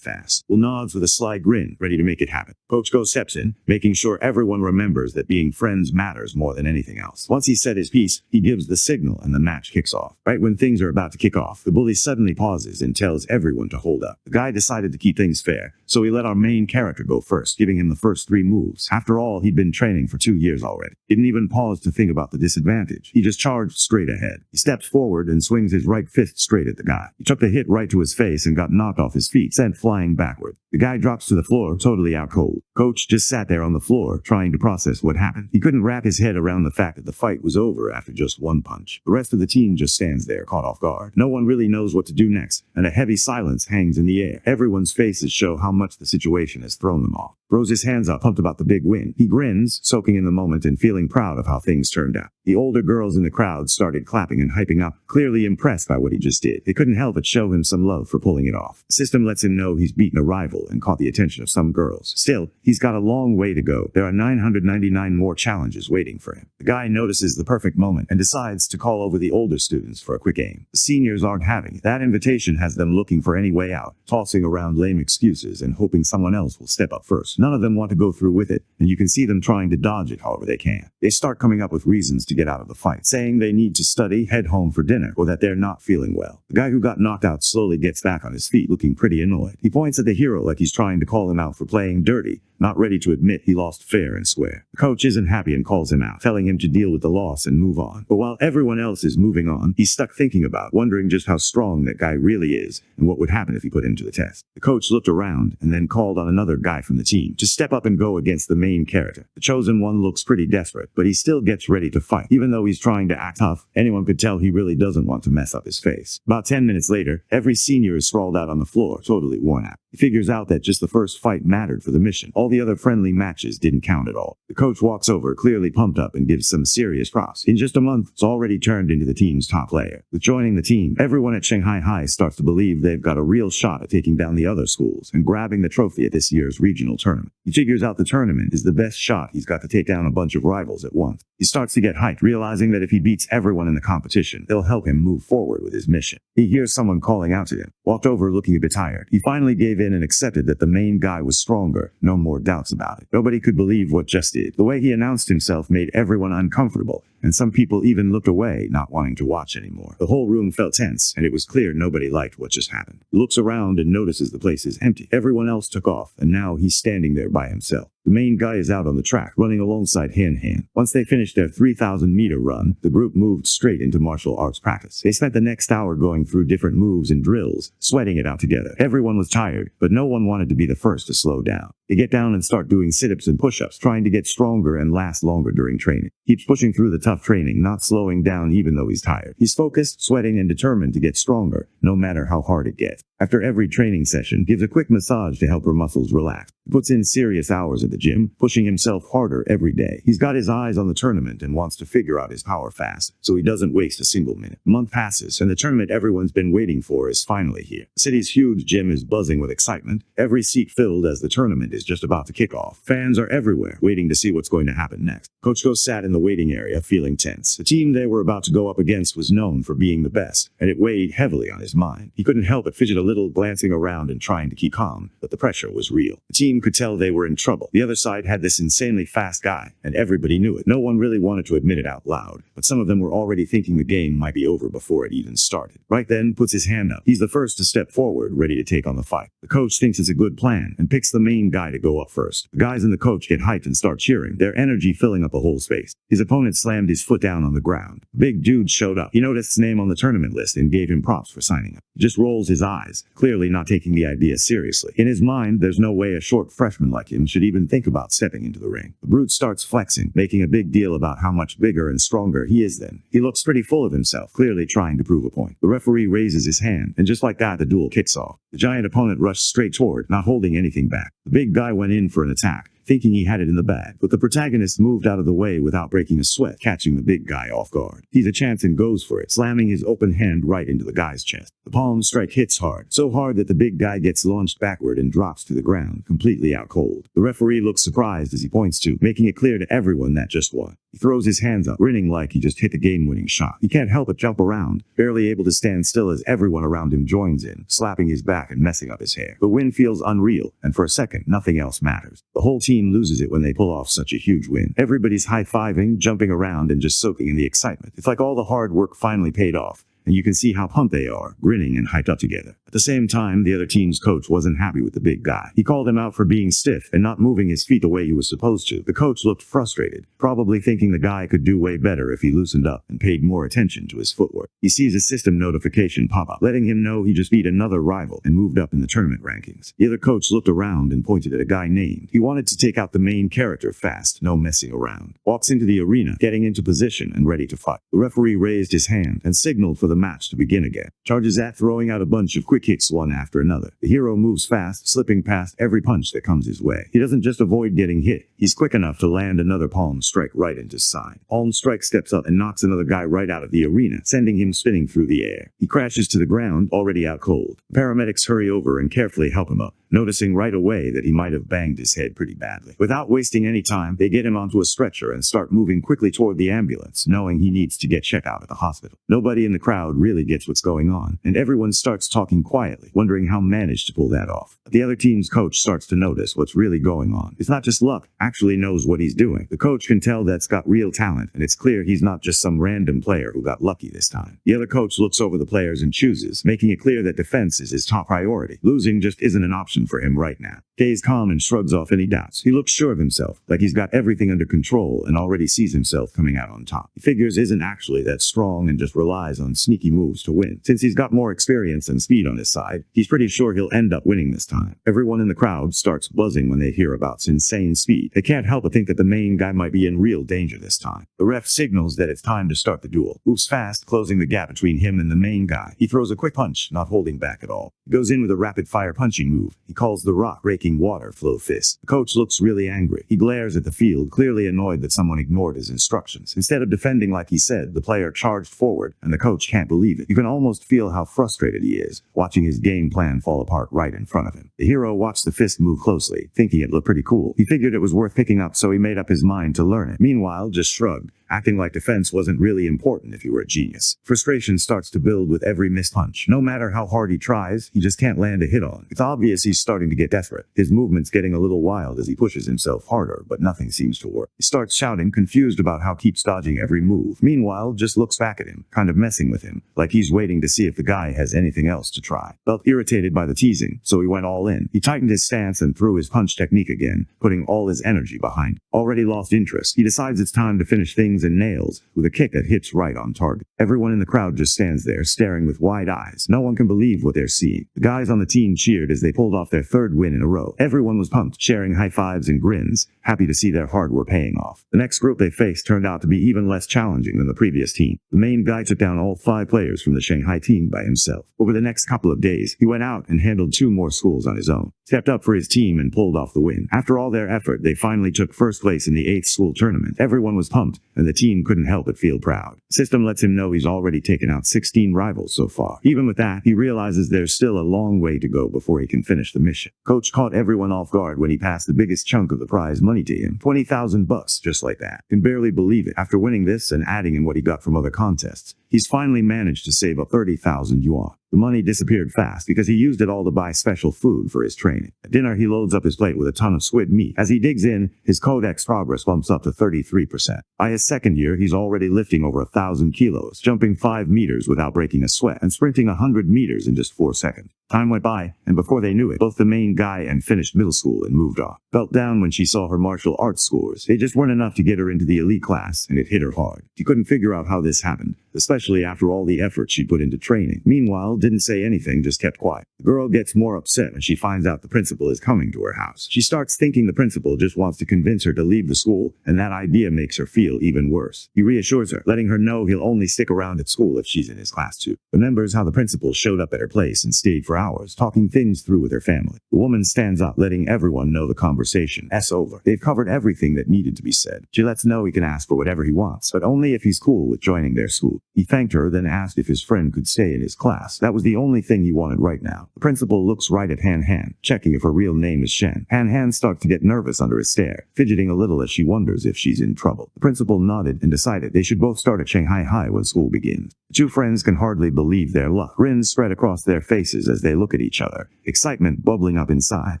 fast. Will nods with a sly grin, ready to make it happen. Coach Go steps in, making sure everyone remembers that being friends matters more than anything else. Once he's said his piece, he gives the signal and the match kicks off. Right when things are about to kick off, the bully suddenly pauses and tells everyone to hold up. The guy decided to keep things fair, so he let our main character go first, giving him the first 3 moves. After all, he'd been training for 2 years already. Didn't even pause to think about the disadvantage. He just charged straight ahead. He steps forward and swings his right fist straight at the guy. He took the hit right to his face and got knocked off his feet, sent flying backward. The guy drops to the floor, totally out cold. Coach just sat there on the floor, trying to process what happened. He couldn't wrap his head around the fact that the fight was over after just 1 punch. The rest of the team just stands there, caught off guard. No one really knows what to do next, and a heavy silence hangs in the air. Everyone's faces show how much the situation has thrown them off. Throws his hands up, pumped about the big win. He grins, soaking in the moment and feeling proud of how things turned out. The older girls in the crowd started clapping and hyping up, clearly impressed by what he just did. They couldn't help but show him some love for pulling it off. The system lets him know he's beaten a rival and caught the attention of some girls. Still, he's got a long way to go. There are 999 more challenges waiting for him. The guy notices the perfect moment and decides to call over the older students for a quick game. The seniors aren't having it. That invitation has them looking for any way out, tossing around lame excuses and hoping someone else will step up first. None of them want to go through with it, and you can see them trying to dodge it however they can. They start coming up with reasons to get out of the fight, saying they need to study, head home for dinner, or that they're not feeling well. The guy who got knocked out slowly gets back on his feet, looking pretty annoyed. He points at the hero like he's trying to call him out for playing dirty, not ready to admit he lost fair and square. The coach isn't happy and calls him out, telling him to deal with the loss and move on. But while everyone else is moving on, he's stuck thinking about, wondering just how strong that guy really is and what would happen if he put him to the test. The coach looked around and then called on another guy from the team to step up and go against the main character. The chosen one looks pretty desperate, but he still gets ready to fight. Even though he's trying to act tough, anyone could tell he really doesn't want to mess up his face. About 10 minutes later, every senior is sprawled out on the floor, totally worn out. He figures out that just the first fight mattered for the mission. All the other friendly matches didn't count at all. The coach walks over, clearly pumped up, and gives some serious props. In just a month, it's already turned into the team's top player. With joining the team, everyone at Shanghai High starts to believe they've got a real shot at taking down the other schools and grabbing the trophy at this year's regional tournament. He figures out the tournament is the best shot he's got to take down a bunch of rivals at once. He starts to get hyped, realizing that if he beats everyone in the competition, they'll help him move forward with his mission. He hears someone calling out to him, walked over looking a bit tired. He finally gave in and accepted that the main guy was stronger, no more doubts about it. Nobody could believe what just did. The way he announced himself made everyone uncomfortable, and some people even looked away, not wanting to watch anymore. The whole room felt tense, and it was clear nobody liked what just happened. He looks around and notices the place is empty. Everyone else took off, and now he's standing there by himself. The main guy is out on the track, running alongside Han. Once they finished their 3,000-meter run, the group moved straight into martial arts practice. They spent the next hour going through different moves and drills, sweating it out together. Everyone was tired, but no one wanted to be the first to slow down. They get down and start doing sit-ups and push-ups, trying to get stronger and last longer during training. Keeps pushing through the tough training, not slowing down even though he's tired. He's focused, sweating, and determined to get stronger, no matter how hard it gets. After every training session, gives a quick massage to help her muscles relax. He puts in serious hours at the gym, pushing himself harder every day. He's got his eyes on the tournament and wants to figure out his power fast, so he doesn't waste a single minute. A month passes, and the tournament everyone's been waiting for is finally here. The city's huge gym is buzzing with excitement, every seat filled as the tournament is just about to kick off. Fans are everywhere, waiting to see what's going to happen next. Coach Go sat in the waiting area, feeling tense. The team they were about to go up against was known for being the best, and it weighed heavily on his mind. He couldn't help but fidget a little, glancing around and trying to keep calm, but the pressure was real. The team could tell they were in trouble. The other side had this insanely fast guy, and everybody knew it. No one really wanted to admit it out loud, but some of them were already thinking the game might be over before it even started. Right then, puts his hand up. He's the first to step forward, ready to take on the fight. The coach thinks it's a good plan, and picks the main guy to go up first. The guys and the coach get hyped and start cheering, their energy filling up the whole space. His opponent slammed his foot down on the ground. The big dude showed up. He noticed his name on the tournament list and gave him props for signing up. He just rolls his eyes, clearly not taking the idea seriously. In his mind, there's no way a short freshman like him should even think about stepping into the ring. The brute starts flexing, making a big deal about how much bigger and stronger he is than. He looks pretty full of himself, clearly trying to prove a point. The referee raises his hand, and just like that, the duel kicks off. The giant opponent rushed straight toward, not holding anything back. The big guy went in for an attack, thinking he had it in the bag, but the protagonist moved out of the way without breaking a sweat, catching the big guy off guard. He's a chance and goes for it, slamming his open hand right into the guy's chest. The palm strike hits hard, so hard that the big guy gets launched backward and drops to the ground, completely out cold. The referee looks surprised as he points to, making it clear to everyone that just won. He throws his hands up, grinning like he just hit the game-winning shot. He can't help but jump around, barely able to stand still as everyone around him joins in, slapping his back and messing up his hair. The win feels unreal, and for a second, nothing else matters. The whole team loses it when they pull off such a huge win. Everybody's high-fiving, jumping around, and just soaking in the excitement. It's like all the hard work finally paid off, and you can see how pumped they are, grinning and hyped up together. At the same time, the other team's coach wasn't happy with the big guy. He called him out for being stiff and not moving his feet the way he was supposed to. The coach looked frustrated, probably thinking the guy could do way better if he loosened up and paid more attention to his footwork. He sees a system notification pop up, letting him know he just beat another rival and moved up in the tournament rankings. The other coach looked around and pointed at a guy named. He wanted to take out the main character fast, no messing around. Walks into the arena, getting into position and ready to fight. The referee raised his hand and signaled for the match to begin again. Charges at throwing out a bunch of quick hits one after another. The hero moves fast, slipping past every punch that comes his way. He doesn't just avoid getting hit, he's quick enough to land another palm strike right into his side. Palm strike steps up and knocks another guy right out of the arena, sending him spinning through the air. He crashes to the ground, already out cold. The paramedics hurry over and carefully help him up, noticing right away that he might have banged his head pretty badly. Without wasting any time, they get him onto a stretcher and start moving quickly toward the ambulance, knowing he needs to get checked out at the hospital. Nobody in the crowd really gets what's going on, and everyone starts talking quietly, wondering how managed to pull that off. The other team's coach starts to notice what's really going on. It's not just luck, actually knows what he's doing. The coach can tell that's got real talent, and it's clear he's not just some random player who got lucky this time. The other coach looks over the players and chooses, making it clear that defense is his top priority. Losing just isn't an option for him right now. Stays calm and shrugs off any doubts. He looks sure of himself, like he's got everything under control and already sees himself coming out on top. He figures isn't actually that strong and just relies on sneaky moves to win. Since he's got more experience and speed on his side, he's pretty sure he'll end up winning this time. Everyone in the crowd starts buzzing when they hear about his insane speed. They can't help but think that the main guy might be in real danger this time. The ref signals that it's time to start the duel. Moves fast, closing the gap between him and the main guy. He throws a quick punch, not holding back at all. He goes in with a rapid-fire punching move. He calls the rock-breaking water flow fist. The coach looks really angry. He glares at the field, clearly annoyed that someone ignored his instructions. Instead of defending like he said, the player charged forward, and the coach can't believe it. You can almost feel how frustrated he is, watching his game plan fall apart right in front of him. The hero watched the fist move closely, thinking it looked pretty cool. He figured it was worth picking up, so he made up his mind to learn it. Meanwhile, just shrugged, acting like defense wasn't really important if you were a genius. Frustration starts to build with every missed punch. No matter how hard he tries, he just can't land a hit on. It's obvious he's starting to get desperate. His movement's getting a little wild as he pushes himself harder, but nothing seems to work. He starts shouting, confused about how keeps dodging every move. Meanwhile, just looks back at him, kind of messing with him, like he's waiting to see if the guy has anything else to try. Felt irritated by the teasing, so he went all in. He tightened his stance and threw his punch technique again, putting all his energy behind it. Already lost interest, he decides it's time to finish things and nails, with a kick that hits right on target. Everyone in the crowd just stands there, staring with wide eyes. No one can believe what they're seeing. The guys on the team cheered as they pulled off their third win in a row. Everyone was pumped, sharing high fives and grins, happy to see their hard work paying off. The next group they faced turned out to be even less challenging than the previous team. The main guy took down all 5 players from the Shanghai team by himself. Over the next couple of days, he went out and handled 2 more schools on his own. stepped up for his team and pulled off the win. After all their effort, they finally took first place in the 8th school tournament. Everyone was pumped, and the team couldn't help but feel proud. The system lets him know he's already taken out 16 rivals so far. Even with that, he realizes there's still a long way to go before he can finish the mission. Coach caught everyone off guard when he passed the biggest chunk of the prize money to him. 20,000 bucks, just like that. Can barely believe it. After winning this and adding in what he got from other contests, he's finally managed to save up 30,000 yuan. The money disappeared fast because he used it all to buy special food for his training. At dinner, he loads up his plate with a ton of squid meat. As he digs in, his codex progress bumps up to 33%. By his second year, he's already lifting over 1,000 kilos, jumping 5 meters without breaking a sweat, and sprinting 100 meters in just 4 seconds. Time went by, and before they knew it, both the main guy and finished middle school and moved off. Felt down when she saw her martial arts scores. They just weren't enough to get her into the elite class, and it hit her hard. She couldn't figure out how this happened, especially after all the effort she put into training. Meanwhile, didn't say anything, just kept quiet. The girl gets more upset when she finds out the principal is coming to her house. She starts thinking the principal just wants to convince her to leave the school, and that idea makes her feel even worse. He reassures her, letting her know he'll only stick around at school if she's in his class too. Remembers how the principal showed up at her place and stayed for hours, talking things through with her family. The woman stands up, letting everyone know the conversation's over. They've covered everything that needed to be said. She lets know he can ask for whatever he wants, but only if he's cool with joining their school. He thanked her, then asked if his friend could stay in his class. That was the only thing he wanted right now. The principal looks right at Han, checking if her real name is Shen. Han starts to get nervous under his stare, fidgeting a little as she wonders if she's in trouble. The principal nodded and decided they should both start at Shanghai High when school begins. The two friends can hardly believe their luck. Grins spread across their faces as they look at each other, excitement bubbling up inside.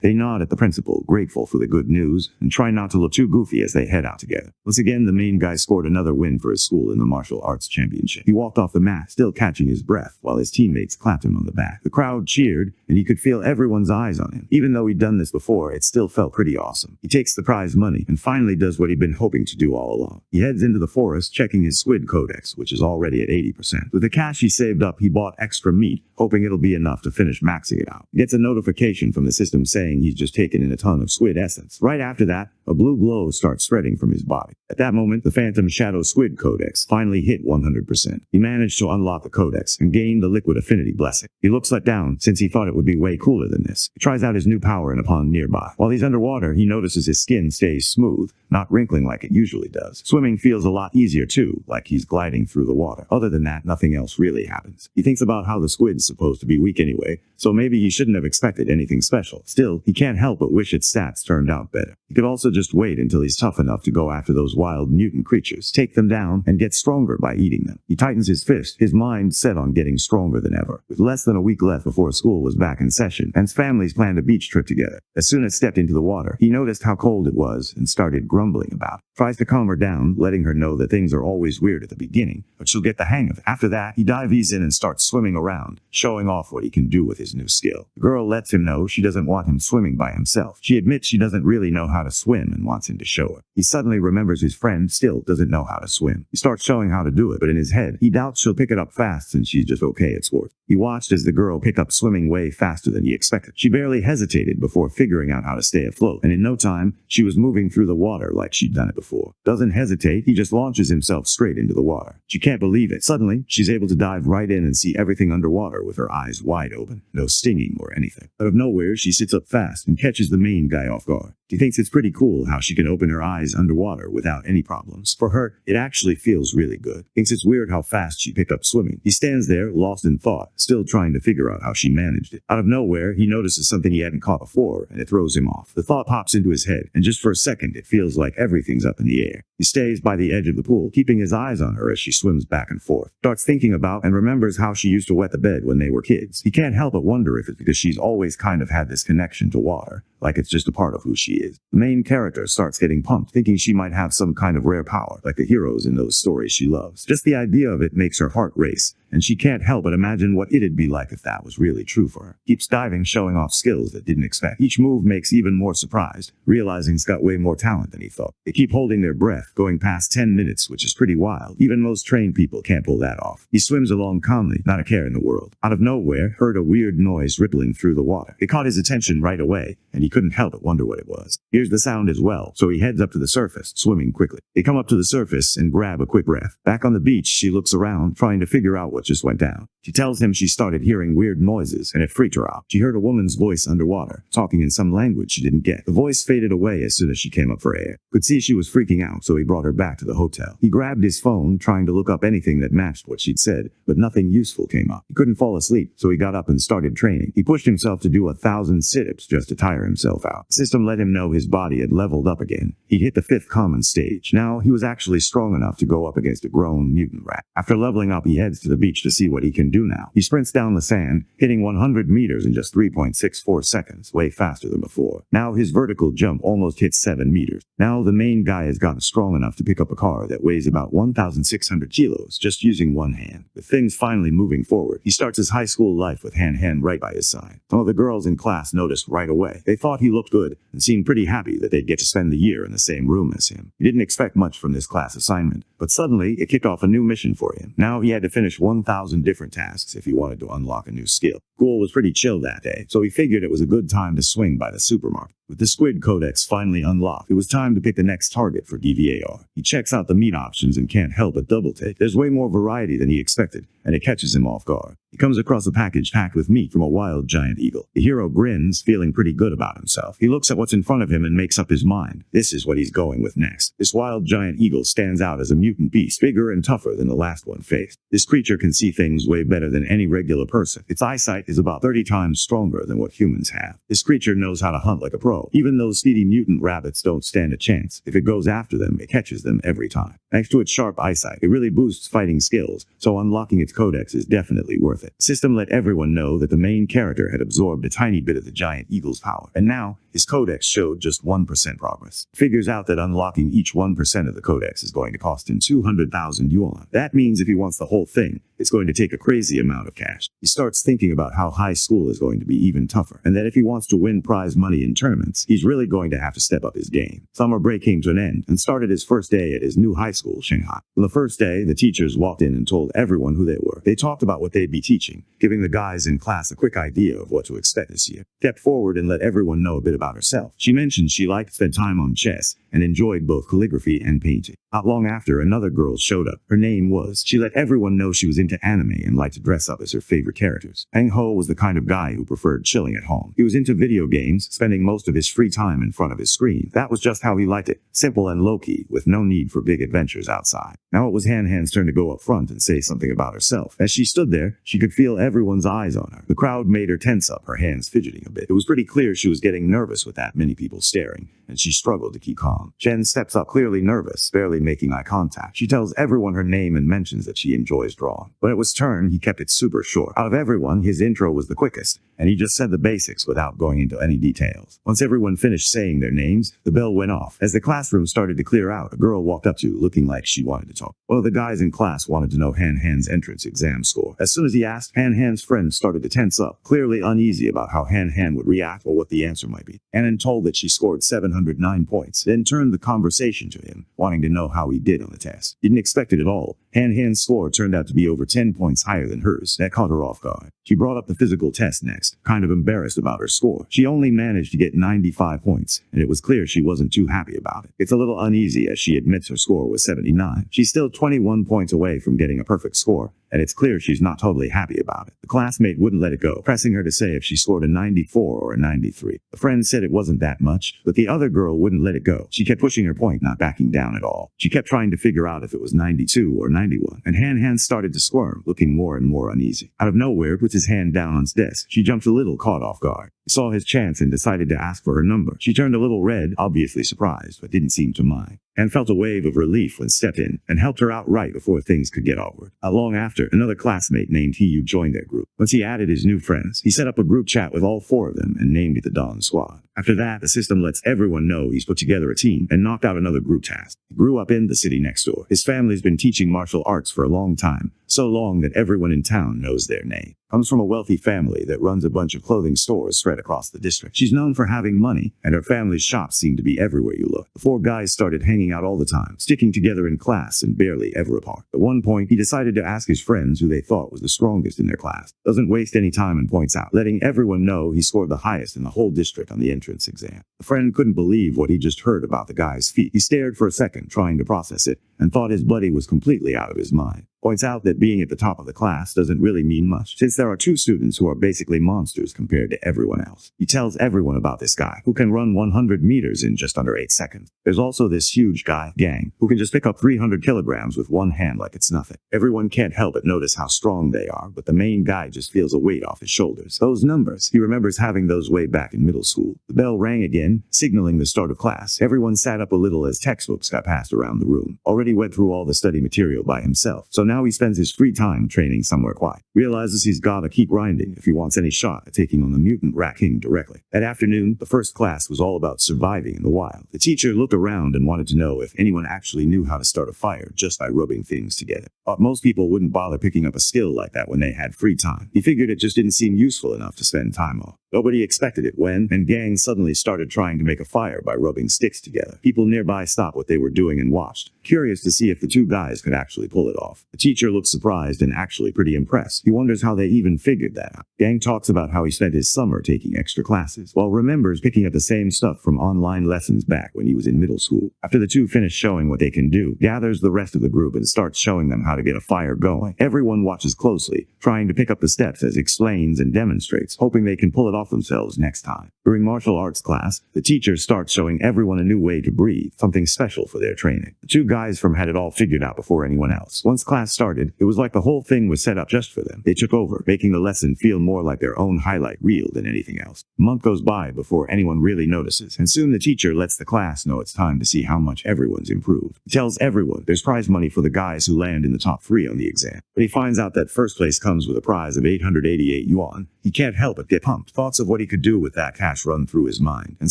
They nod at the principal, grateful for the good news, and try not to look too goofy as they head out together. Once again, the main guy scored another win for his school in the martial arts championship. He walked off the mat, still catching his breath, while his teammates clapped him on the back. The crowd cheered, and he could feel everyone's eyes on him. Even though he'd done this before, it still felt pretty awesome. He takes the prize money, and finally does what he'd been hoping to do all along. He heads into the forest, checking his squid codex, which is already at 80%. With the cash he saved up, he bought extra meat, hoping it'll be enough to finish maxing it out. He gets a notification from the system saying he's just taken in a ton of squid essence. Right after that, a blue glow starts spreading from his body. At that moment, the Phantom Shadow Squid Codex finally hit 100%. He managed to unlock the codex and gain the Liquid Affinity blessing. He looks let down since he thought it would be way cooler than this. He tries out his new power in a pond nearby. While he's underwater, he notices his skin stays smooth, not wrinkling like it usually does. Swimming feels a lot easier too, like he's gliding through the water. Other than that, nothing else really happens. He thinks about how the squid's supposed to be weak anyway, so maybe he shouldn't have expected anything special. Still, he can't help but wish its stats turned out better. He could also just wait until he's tough enough to go after those wild mutant creatures, take them down, and get stronger by eating them. He tightens his fist, his mind set on getting stronger than ever. With less than a week left before school was back in session, and his families planned a beach trip together. As soon as stepped into the water, he noticed how cold it was and started grumbling about it. Tries to calm her down, letting her know that things are always weird at the beginning, but she'll get the hang of it. After that, he dives in and starts swimming around, showing off what he can do with his new skill. The girl lets him know she doesn't want him swimming by himself. She admits she doesn't really know how to swim and wants him to show her. He suddenly remembers his friend still doesn't know how to swim. He starts showing how to do it, but in his head, he doubts she'll pick it up fast since she's just okay at sports. He watched as the girl picked up swimming way faster than he expected. She barely hesitated before figuring out how to stay afloat, and in no time, she was moving through the water like she'd done it before. Doesn't hesitate, he just launches himself straight into the water. She can't believe it. Suddenly, she's able to dive right in and see everything underwater with her eyes wide open. No stinging or anything. Out of nowhere, she sits up fast and catches the main guy off guard. She thinks it's pretty cool how she can open her eyes underwater without any problems. For her, it actually feels really good. Thinks it's weird how fast she picked up swimming. He stands there, lost in thought, still trying to figure out how she managed it. Out of nowhere, he notices something he hadn't caught before, and it throws him off. The thought pops into his head, and just for a second, it feels like everything's up in the air. He stays by the edge of the pool, keeping his eyes on her as she swims back and forth. Starts thinking about and remembers how she used to wet the bed when they were kids. He can't help but wonder if it's because she's always kind of had this connection to water, like it's just a part of who she is. The main character starts getting pumped, thinking she might have some kind of rare power, like the heroes in those stories she loves. Just the idea of it makes her heart race, and she can't help but imagine what it'd be like if that was really true for her. Keeps diving, showing off skills that didn't expect. Each move makes even more surprised, realizing he's got way more talent than he thought. They keep holding their breath, going past 10 minutes, which is pretty wild. Even most trained people can't pull that off. He swims along calmly, not a care in the world. Out of nowhere, heard a weird noise rippling through the water. It caught his attention right away, and he couldn't help but wonder what it was. Hears the sound as well, so he heads up to the surface, swimming quickly. They come up to the surface and grab a quick breath. Back on the beach, she looks around, trying to figure out what just went down. She tells him she started hearing weird noises, and it freaked her out. She heard a woman's voice underwater, talking in some language she didn't get. The voice faded away as soon as she came up for air. Could see she was freaking out, so he brought her back to the hotel. He grabbed his phone, trying to look up anything that matched what she'd said, but nothing useful came up. He couldn't fall asleep, so he got up and started training. He pushed himself to do 1,000 sit-ups just to tire himself out. The system let him know his body had leveled up again. He'd hit the 5th common stage. Now he was actually strong enough to go up against a grown mutant rat. After leveling up, he heads to the beach to see what he can do now. He sprints down the sand, hitting 100 meters in just 3.64 seconds, way faster than before. Now his vertical jump almost hits 7 meters. Now the main guy has gotten strong enough to pick up a car that weighs about 1,600 kilos, just using one hand. With things finally moving forward, he starts his high school life with Han right by his side. Some of the girls in class noticed right away. They thought he looked good and seemed pretty happy that they'd get to spend the year in the same room as him. He didn't expect much from this class assignment, but suddenly it kicked off a new mission for him. Now he had to finish 1,000 different tasks if he wanted to unlock a new skill. School was pretty chill that day, so he figured it was a good time to swing by the supermarket. With the Squid Codex finally unlocked, it was time to pick the next target for DVAR. He checks out the meat options and can't help but double-take. There's way more variety than he expected, and it catches him off guard. He comes across a package packed with meat from a wild giant eagle. The hero grins, feeling pretty good about himself. He looks at what's in front of him and makes up his mind. This is what he's going with next. This wild giant eagle stands out as a mutant beast, bigger and tougher than the last one faced. This creature can see things way better than any regular person. Its eyesight is about 30 times stronger than what humans have. This creature knows how to hunt like a pro. Even those speedy mutant rabbits don't stand a chance. If it goes after them, it catches them every time. Thanks to its sharp eyesight, it really boosts fighting skills, so unlocking its codex is definitely worth it. The system let everyone know that the main character had absorbed a tiny bit of the giant eagle's power, and now his codex showed just 1% progress. Figures out that unlocking each 1% of the codex is going to cost him 200,000 yuan. That means if he wants the whole thing, it's going to take a crazy amount of cash. He starts thinking about how high school is going to be even tougher, and that if he wants to win prize money in tournaments, he's really going to have to step up his game. Summer break came to an end, and started his first day at his new high school, Shanghai. On the first day, the teachers walked in and told everyone who they were. They talked about what they'd be teaching, giving the guys in class a quick idea of what to expect this year. Stepped forward and let everyone know a bit about herself. She mentioned she liked to spend time on chess, and enjoyed both calligraphy and painting. Not long after, another girl showed up. Her name was. She let everyone know she was into anime and liked to dress up as her favorite characters. Peng Ho was the kind of guy who preferred chilling at home. He was into video games, spending most of his free time in front of his screen. That was just how he liked it. Simple and low-key, with no need for big adventures outside. Now it was Han's turn to go up front and say something about herself. As she stood there, she could feel everyone's eyes on her. The crowd made her tense up, her hands fidgeting a bit. It was pretty clear she was getting nervous with that many people staring, and she struggled to keep calm. Jen steps up, clearly nervous, barely making eye contact. She tells everyone her name and mentions that she enjoys drawing. When it was turn, he kept it super short. Out of everyone, his intro was the quickest, and he just said the basics without going into any details. Once everyone finished saying their names, the bell went off. As the classroom started to clear out, a girl walked up to, looking like she wanted to talk. One of the guys in class wanted to know Han's entrance exam score. As soon as he asked, Han's friend started to tense up, clearly uneasy about how Han would react or what the answer might be. Han told that she scored 709 points, then turned the conversation to him, wanting to know how he did on the test. Didn't expect it at all. Han's score turned out to be over 10 points higher than hers. That caught her off guard. She brought up the physical test next, kind of embarrassed about her score. She only managed to get 95 points, and it was clear she wasn't too happy about it. It's a little uneasy as she admits her score was 79. She's still 21 points away from getting a perfect score, and it's clear she's not totally happy about it. The classmate wouldn't let it go, pressing her to say if she scored a 94 or a 93. A friend said it wasn't that much, but the other girl wouldn't let it go. She kept pushing her point, not backing down at all. She kept trying to figure out if it was 92 or 91, and Han started to squirm, looking more and more uneasy. Out of nowhere, puts his hand down on his desk. She jumped a little, caught off guard. He saw his chance and decided to ask for her number. She turned a little red, obviously surprised, but didn't seem to mind. And felt a wave of relief when stepped in and helped her out right before things could get awkward. Not long after, another classmate named Hiyu joined their group. Once he added his new friends, he set up a group chat with all 4 of them and named it the Dawn Squad. After that, the system lets everyone know he's put together a team and knocked out another group task. He grew up in the city next door. His family's been teaching martial arts for a long time, so long that everyone in town knows their name. Comes from a wealthy family that runs a bunch of clothing stores spread across the district. She's known for having money, and her family's shops seem to be everywhere you look. The 4 guys started hanging out all the time, sticking together in class and barely ever apart. At one point, he decided to ask his friends who they thought was the strongest in their class. Doesn't waste any time and points out, letting everyone know he scored the highest in the whole district on the entrance exam. The friend couldn't believe what he just heard about the guy's feat. He stared for a second, trying to process it, and thought his buddy was completely out of his mind. points out that being at the top of the class doesn't really mean much, since there are two students who are basically monsters compared to everyone else. He tells everyone about this guy, who can run 100 meters in just under 8 seconds. There's also this huge guy, Gang, who can just pick up 300 kilograms with one hand like it's nothing. Everyone can't help but notice how strong they are, but the main guy just feels a weight off his shoulders. Those numbers, he remembers having those way back in middle school. The bell rang again, signaling the start of class. Everyone sat up a little as textbooks got passed around the room. Already went through all the study material by himself, so now he spends his free time training somewhere quiet. Realizes he's gotta keep grinding if he wants any shot at taking on the mutant Rat King directly. That afternoon, the first class was all about surviving in the wild. The teacher looked around and wanted to know if anyone actually knew how to start a fire just by rubbing things together. But most people wouldn't bother picking up a skill like that when they had free time. He figured it just didn't seem useful enough to spend time on. Nobody expected it when Gang suddenly started trying to make a fire by rubbing sticks together. People nearby stopped what they were doing and watched, curious to see if the two guys could actually pull it off. The teacher looks surprised and actually pretty impressed. He wonders how they even figured that out. Gang talks about how he spent his summer taking extra classes, while remembers picking up the same stuff from online lessons back when he was in middle school. After the two finish showing what they can do, gathers the rest of the group and starts showing them how to get a fire going. Everyone watches closely, trying to pick up the steps as he explains and demonstrates, hoping they can pull it off themselves next time. During martial arts class, the teacher starts showing everyone a new way to breathe, something special for their training. The two guys from had it all figured out before anyone else. Once class started, it was like the whole thing was set up just for them. They took over, making the lesson feel more like their own highlight reel than anything else. A month goes by before anyone really notices, and soon the teacher lets the class know it's time to see how much everyone's improved. He tells everyone there's prize money for the guys who land in the top 3 on the exam. But he finds out that first place comes with a prize of 888 yuan. He can't help but get pumped. Thoughts of what he could do with that cash run through his mind, and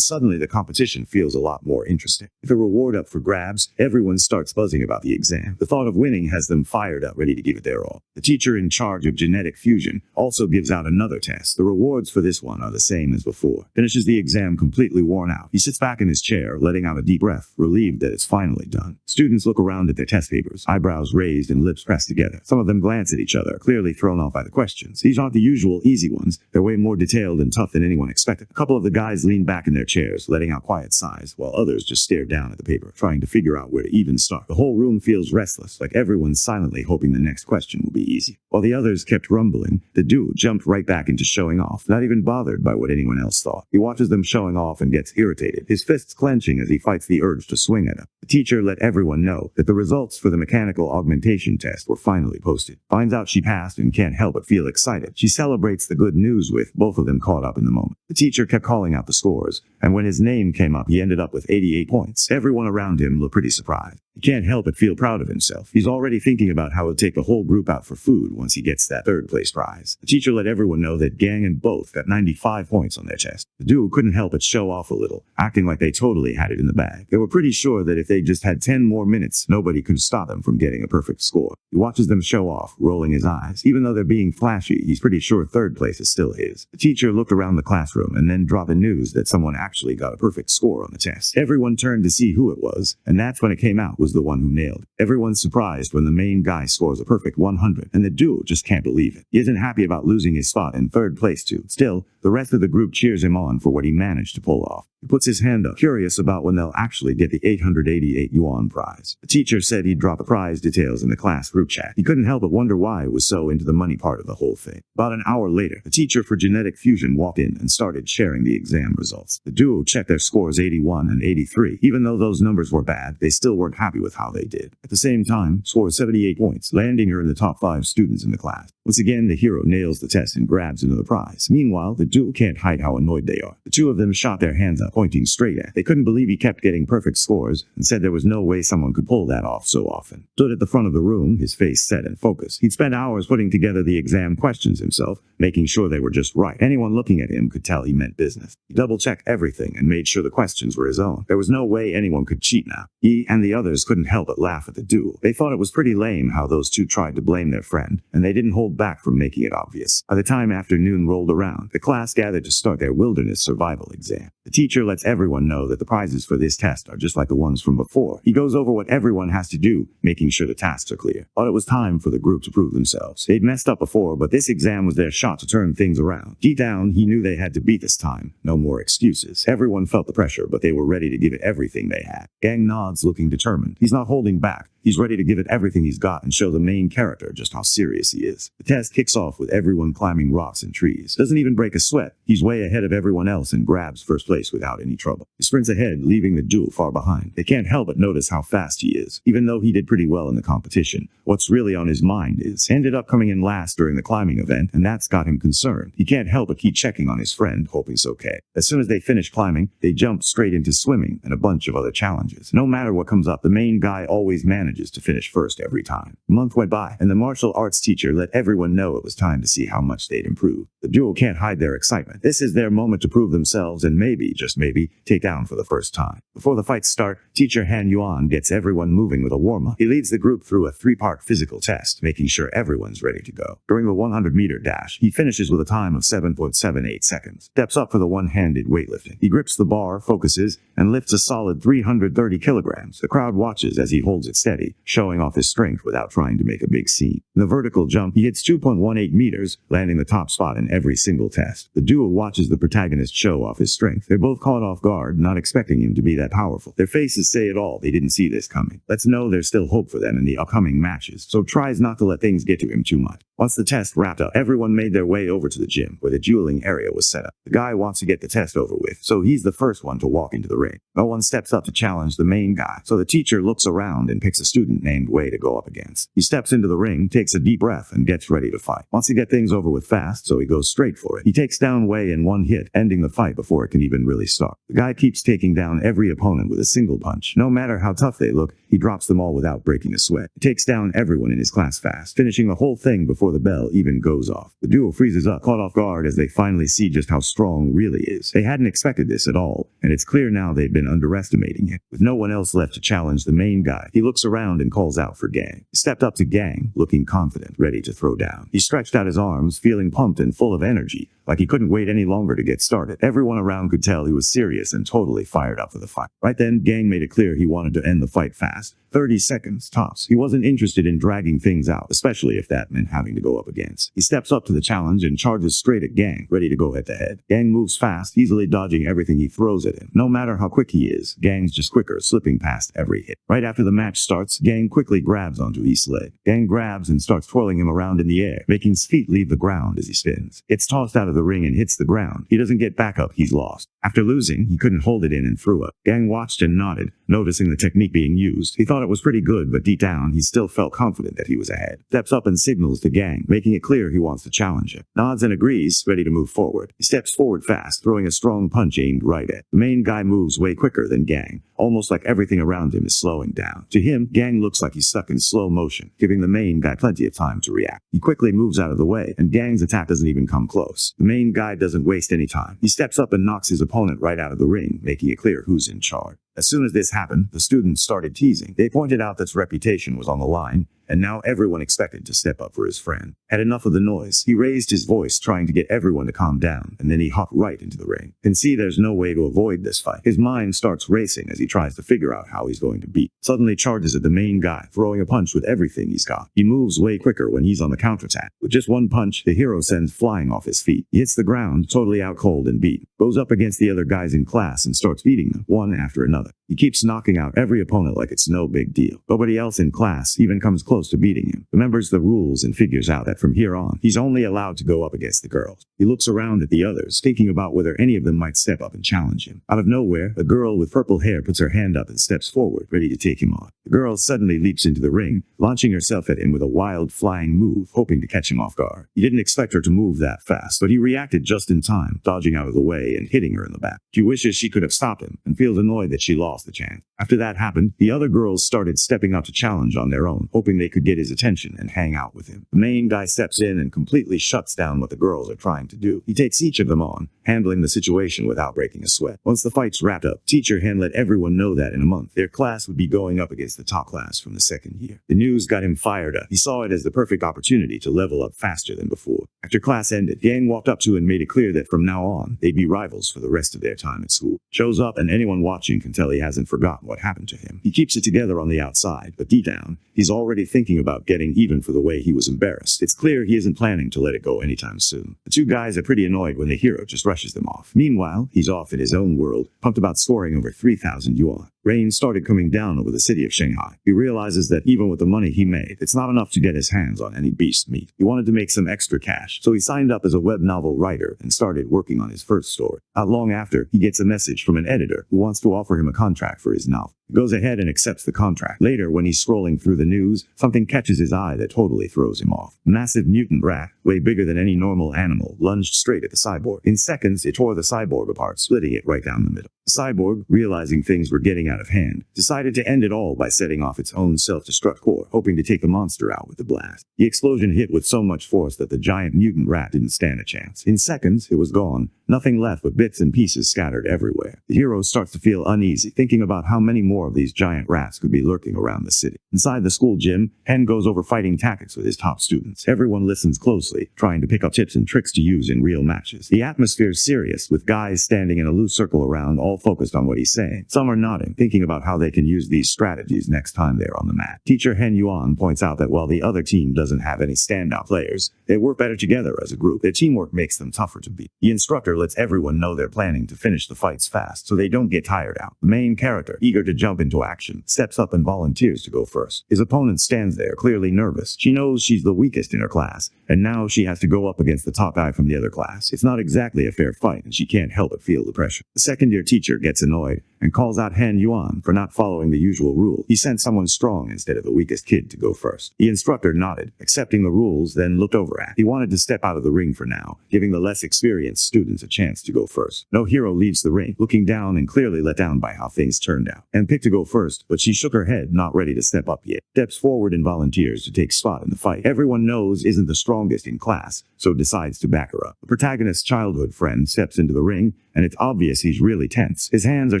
suddenly the competition feels a lot more interesting. With a reward up for grabs, everyone starts buzzing about the exam. The thought of winning has them fired up, ready to give it their all. The teacher in charge of genetic fusion also gives out another test. The rewards for this one are the same as before. Finishes the exam completely worn out. He sits back in his chair, letting out a deep breath, relieved that it's finally done. Students look around at their test papers, eyebrows raised and lips pressed together. Some of them glance at each other, clearly thrown off by the questions. These aren't the usual easy ones. They're way more detailed and tough than anyone expected. A couple of the guys lean back in their chairs, letting out quiet sighs, while others just stare down at the paper, trying to figure out where to even start. The whole room feels restless, like everyone's silently hoping the next question will be easy. While the others kept rumbling, the dude jumped right back into showing off, not even bothered by what anyone else thought. He watches them showing off and gets irritated, his fists clenching as he fights the urge to swing at them. The teacher let everyone know that the results for the mechanical augmentation test were finally posted. Finds out she passed and can't help but feel excited. She celebrates the good news with both of them caught up in the moment. The teacher kept calling out the scores, and when his name came up, he ended up with 88 points. Everyone around him looked pretty surprised. He can't help but feel proud of himself. He's already thinking about how he'll take the whole group out for food once he gets that third place prize. The teacher let everyone know that Gang and both got 95 points on their chest. The duo couldn't help but show off a little, acting like they totally had it in the bag. They were pretty sure that if they just had 10 more minutes, nobody could stop them from getting a perfect score. He watches them show off, rolling his eyes. Even though they're being flashy, he's pretty sure third place is still his. The teacher looked around the classroom and then dropped the news that someone actually got a perfect score on the test. Everyone turned to see who it was, and that's when it came out was the one who nailed it. Everyone's surprised when the main guy scores a perfect 100, and the duo just can't believe it. He isn't happy about losing his spot in third place too. Still, the rest of the group cheers him on for what he managed to pull off. He puts his hand up, curious about when they'll actually get the 888 yuan prize. The teacher said he'd drop the prize details in the class group chat. He couldn't help but wonder why it was so into the money part of the whole thing. About an hour later, the teacher for genetic fusion walked in and started sharing the exam results. The duo checked their scores 81 and 83. Even though those numbers were bad, they still weren't happy with how they did. At the same time, scored 78 points, landing her in the top 5 students in the class. Once again, the hero nails the test and grabs another prize. Meanwhile, the duo can't hide how annoyed they are. The two of them shot their hands up, pointing straight at. They couldn't believe he kept getting perfect scores and said there was no way someone could pull that off so often. Stood at the front of the room, his face set and focused. He'd spent hours putting together the exam questions himself, making sure they were just right. Anyone looking at him could tell he meant business. He double-checked everything and made sure the questions were his own. There was no way anyone could cheat now. He and the others couldn't help but laugh at the duo. They thought it was pretty lame how those two tried to blame their friend, and they didn't hold back from making it obvious. By the time afternoon rolled around, the class gathered to start their wilderness survival exam. The teacher lets everyone know that the prizes for this test are just like the ones from before. He goes over what everyone has to do, making sure the tasks are clear. Thought it was time for the group to prove themselves. They'd messed up before, but this exam was their shot to turn things around. Deep down, he knew they had to beat this time. No more excuses. Everyone felt the pressure, but they were ready to give it everything they had. Gang nods, looking determined. He's not holding back. He's ready to give it everything he's got and show the main character just how serious he is. The test kicks off with everyone climbing rocks and trees. Doesn't even break a sweat. He's way ahead of everyone else and grabs first place without any trouble. He sprints ahead, leaving the duo far behind. They can't help but notice how fast he is. Even though he did pretty well in the competition, what's really on his mind is ended up coming in last during the climbing event, and that's got him concerned. He can't help but keep checking on his friend, hoping he's okay. As soon as they finish climbing, they jump straight into swimming and a bunch of other challenges. No matter what comes up, the main guy always manages to finish first every time. A month went by, and the martial arts teacher let everyone know it was time to see how much they'd improved. The duo can't hide their excitement. This is their moment to prove themselves and maybe, just maybe, take down for the first time. Before the fights start, teacher Han Yuan gets everyone moving with a warm-up. He leads the group through a 3-part physical test, making sure everyone's ready to go. During the 100-meter dash, he finishes with a time of 7.78 seconds. Steps up for the one-handed weightlifting. He grips the bar, focuses, and lifts a solid 330 kilograms. The crowd watches as he holds it steady, showing off his strength without trying to make a big scene. In the vertical jump, he hits 2.18 meters, landing the top spot in every single test. The duo watches the protagonist show off his strength. They're both caught off guard, not expecting him to be that powerful. Their faces say it all. They didn't see this coming. Let's know there's still hope for them in the upcoming matches, so tries not to let things get to him too much. Once the test wrapped up, everyone made their way over to the gym, where the dueling area was set up. The guy wants to get the test over with, so he's the first one to walk into the ring. No one steps up to challenge the main guy, so the teacher looks around and picks a student named Wei to go up against. He steps into the ring, takes a deep breath, and gets ready to fight. Wants to get things over with fast, so he goes straight for it. He takes down Wei in one hit, ending the fight before it can even really start. The guy keeps taking down every opponent with a single punch. No matter how tough they look, he drops them all without breaking a sweat. He takes down everyone in his class fast, finishing the whole thing before the bell even goes off. The duo freezes up, caught off guard as they finally see just how strong really is. They hadn't expected this at all, and it's clear now they've been underestimating it. With no one else left to challenge the main guy, he looks around and calls out for Gang. He stepped up to Gang, looking confident, ready to throw down. He stretched out his arms, feeling pumped and full of energy, like he couldn't wait any longer to get started. Everyone around could tell he was serious and totally fired up for the fight. Right then, Gang made it clear he wanted to end the fight fast. 30 seconds, tops. He wasn't interested in dragging things out, especially if that meant having to go up against. He steps up to the challenge and charges straight at Gang, ready to go head-to-head. Gang moves fast, easily dodging everything he throws at him. No matter how quick he is, Gang's just quicker, slipping past every hit. Right after the match starts, Gang quickly grabs onto East's leg. Gang grabs and starts twirling him around in the air, making his feet leave the ground as he spins. Gets tossed out of the ring and hits the ground. He doesn't get back up, he's lost. After losing, he couldn't hold it in and threw up. Gang watched and nodded, noticing the technique being used. He thought it was pretty good, but deep down, he still felt confident that he was ahead. Steps up and signals to Gang, making it clear he wants to challenge him. Nods and agrees, ready to move forward. He steps forward fast, throwing a strong punch aimed right at. The main guy moves way quicker than Gang, almost like everything around him is slowing down. To him, Gang looks like he's stuck in slow motion, giving the main guy plenty of time to react. He quickly moves out of the way, and Gang's attack doesn't even come close. The main guy doesn't waste any time. He steps up and knocks his opponent right out of the ring, making it clear who's in charge. As soon as this happened, the students started teasing. They pointed out that his reputation was on the line, and now everyone expected to step up for his friend. Had enough of the noise, he raised his voice, trying to get everyone to calm down, and then he hopped right into the ring. Can see there's no way to avoid this fight. His mind starts racing as he tries to figure out how he's going to beat. Suddenly charges at the main guy, throwing a punch with everything he's got. He moves way quicker when he's on the counterattack. With just one punch, the hero sends flying off his feet. He hits the ground, totally out cold and beat. Goes up against the other guys in class and starts beating them, one after another. He keeps knocking out every opponent like it's no big deal. Nobody else in class even comes close to beating him. Remembers the rules and figures out that from here on, he's only allowed to go up against the girls. He looks around at the others, thinking about whether any of them might step up and challenge him. Out of nowhere, a girl with purple hair puts her hand up and steps forward, ready to take him on. The girl suddenly leaps into the ring, launching herself at him with a wild flying move, hoping to catch him off guard. He didn't expect her to move that fast, but he reacted just in time, dodging out of the way and hitting her in the back. She wishes she could have stopped him and feels annoyed that she lost the chance. After that happened, the other girls started stepping up to challenge on their own, hoping they could get his attention and hang out with him. The main guy steps in and completely shuts down what the girls are trying to do. He takes each of them on, handling the situation without breaking a sweat. Once the fight's wrapped up, Teacher Han let everyone know that in a month, their class would be going up against the top class from the second year. The news got him fired up. He saw it as the perfect opportunity to level up faster than before. After class ended, Gang walked up to and made it clear that from now on, they'd be rivals for the rest of their time at school. Shows up and anyone watching can tell he hasn't forgotten what happened to him. He keeps it together on the outside, but deep down, he's already thinking about getting even for the way he was embarrassed. It's clear he isn't planning to let it go anytime soon. The two guys are pretty annoyed when the hero just rushes them off. Meanwhile, he's off in his own world, pumped about scoring over 3,000 yuan. Rain started coming down over the city of Shanghai. He realizes that even with the money he made, it's not enough to get his hands on any beast meat. He wanted to make some extra cash, so he signed up as a web novel writer and started working on his first story. Not long after, he gets a message from an editor who wants to offer him a contract for his novel. He goes ahead and accepts the contract. Later, when he's scrolling through the news, something catches his eye that totally throws him off. A massive mutant rat, way bigger than any normal animal, lunged straight at the cyborg. In seconds, it tore the cyborg apart, splitting it right down the middle. The cyborg, realizing things were getting out of hand, decided to end it all by setting off its own self-destruct core, hoping to take the monster out with the blast. The explosion hit with so much force that the giant mutant rat didn't stand a chance. In seconds, it was gone, nothing left but bits and pieces scattered everywhere. The hero starts to feel uneasy, thinking about how many more of these giant rats could be lurking around the city. Inside the school gym, Hen goes over fighting tactics with his top students. Everyone listens closely, trying to pick up tips and tricks to use in real matches. The atmosphere's serious, with guys standing in a loose circle around, all focused on what he's saying. Some are nodding, thinking about how they can use these strategies next time they're on the mat. Teacher Hen Yuan points out that while the other team doesn't have any standout players, they work better together as a group. Their teamwork makes them tougher to beat. The instructor lets everyone know they're planning to finish the fights fast, so they don't get tired out. The main character, eager to jump into action, steps up and volunteers to go first. His opponent stands there, clearly nervous. She knows she's the weakest in her class, and now she has to go up against the top guy from the other class. It's not exactly a fair fight, and she can't help but feel the pressure. The second-year teacher gets annoyed and calls out Hen Yuan for not following the usual rule. He sent someone strong instead of the weakest kid to go first. The instructor nodded, accepting the rules, then looked over at. He wanted to step out of the ring for now, giving the less experienced students a chance to go first. No hero leaves the ring, looking down and clearly let down by how things turned out. And picked to go first, but she shook her head, not ready to step up yet. Steps forward and volunteers to take spot in the fight. Everyone knows isn't the strongest in class, so decides to back her up. The protagonist's childhood friend steps into the ring, and it's obvious he's really tense. His hands are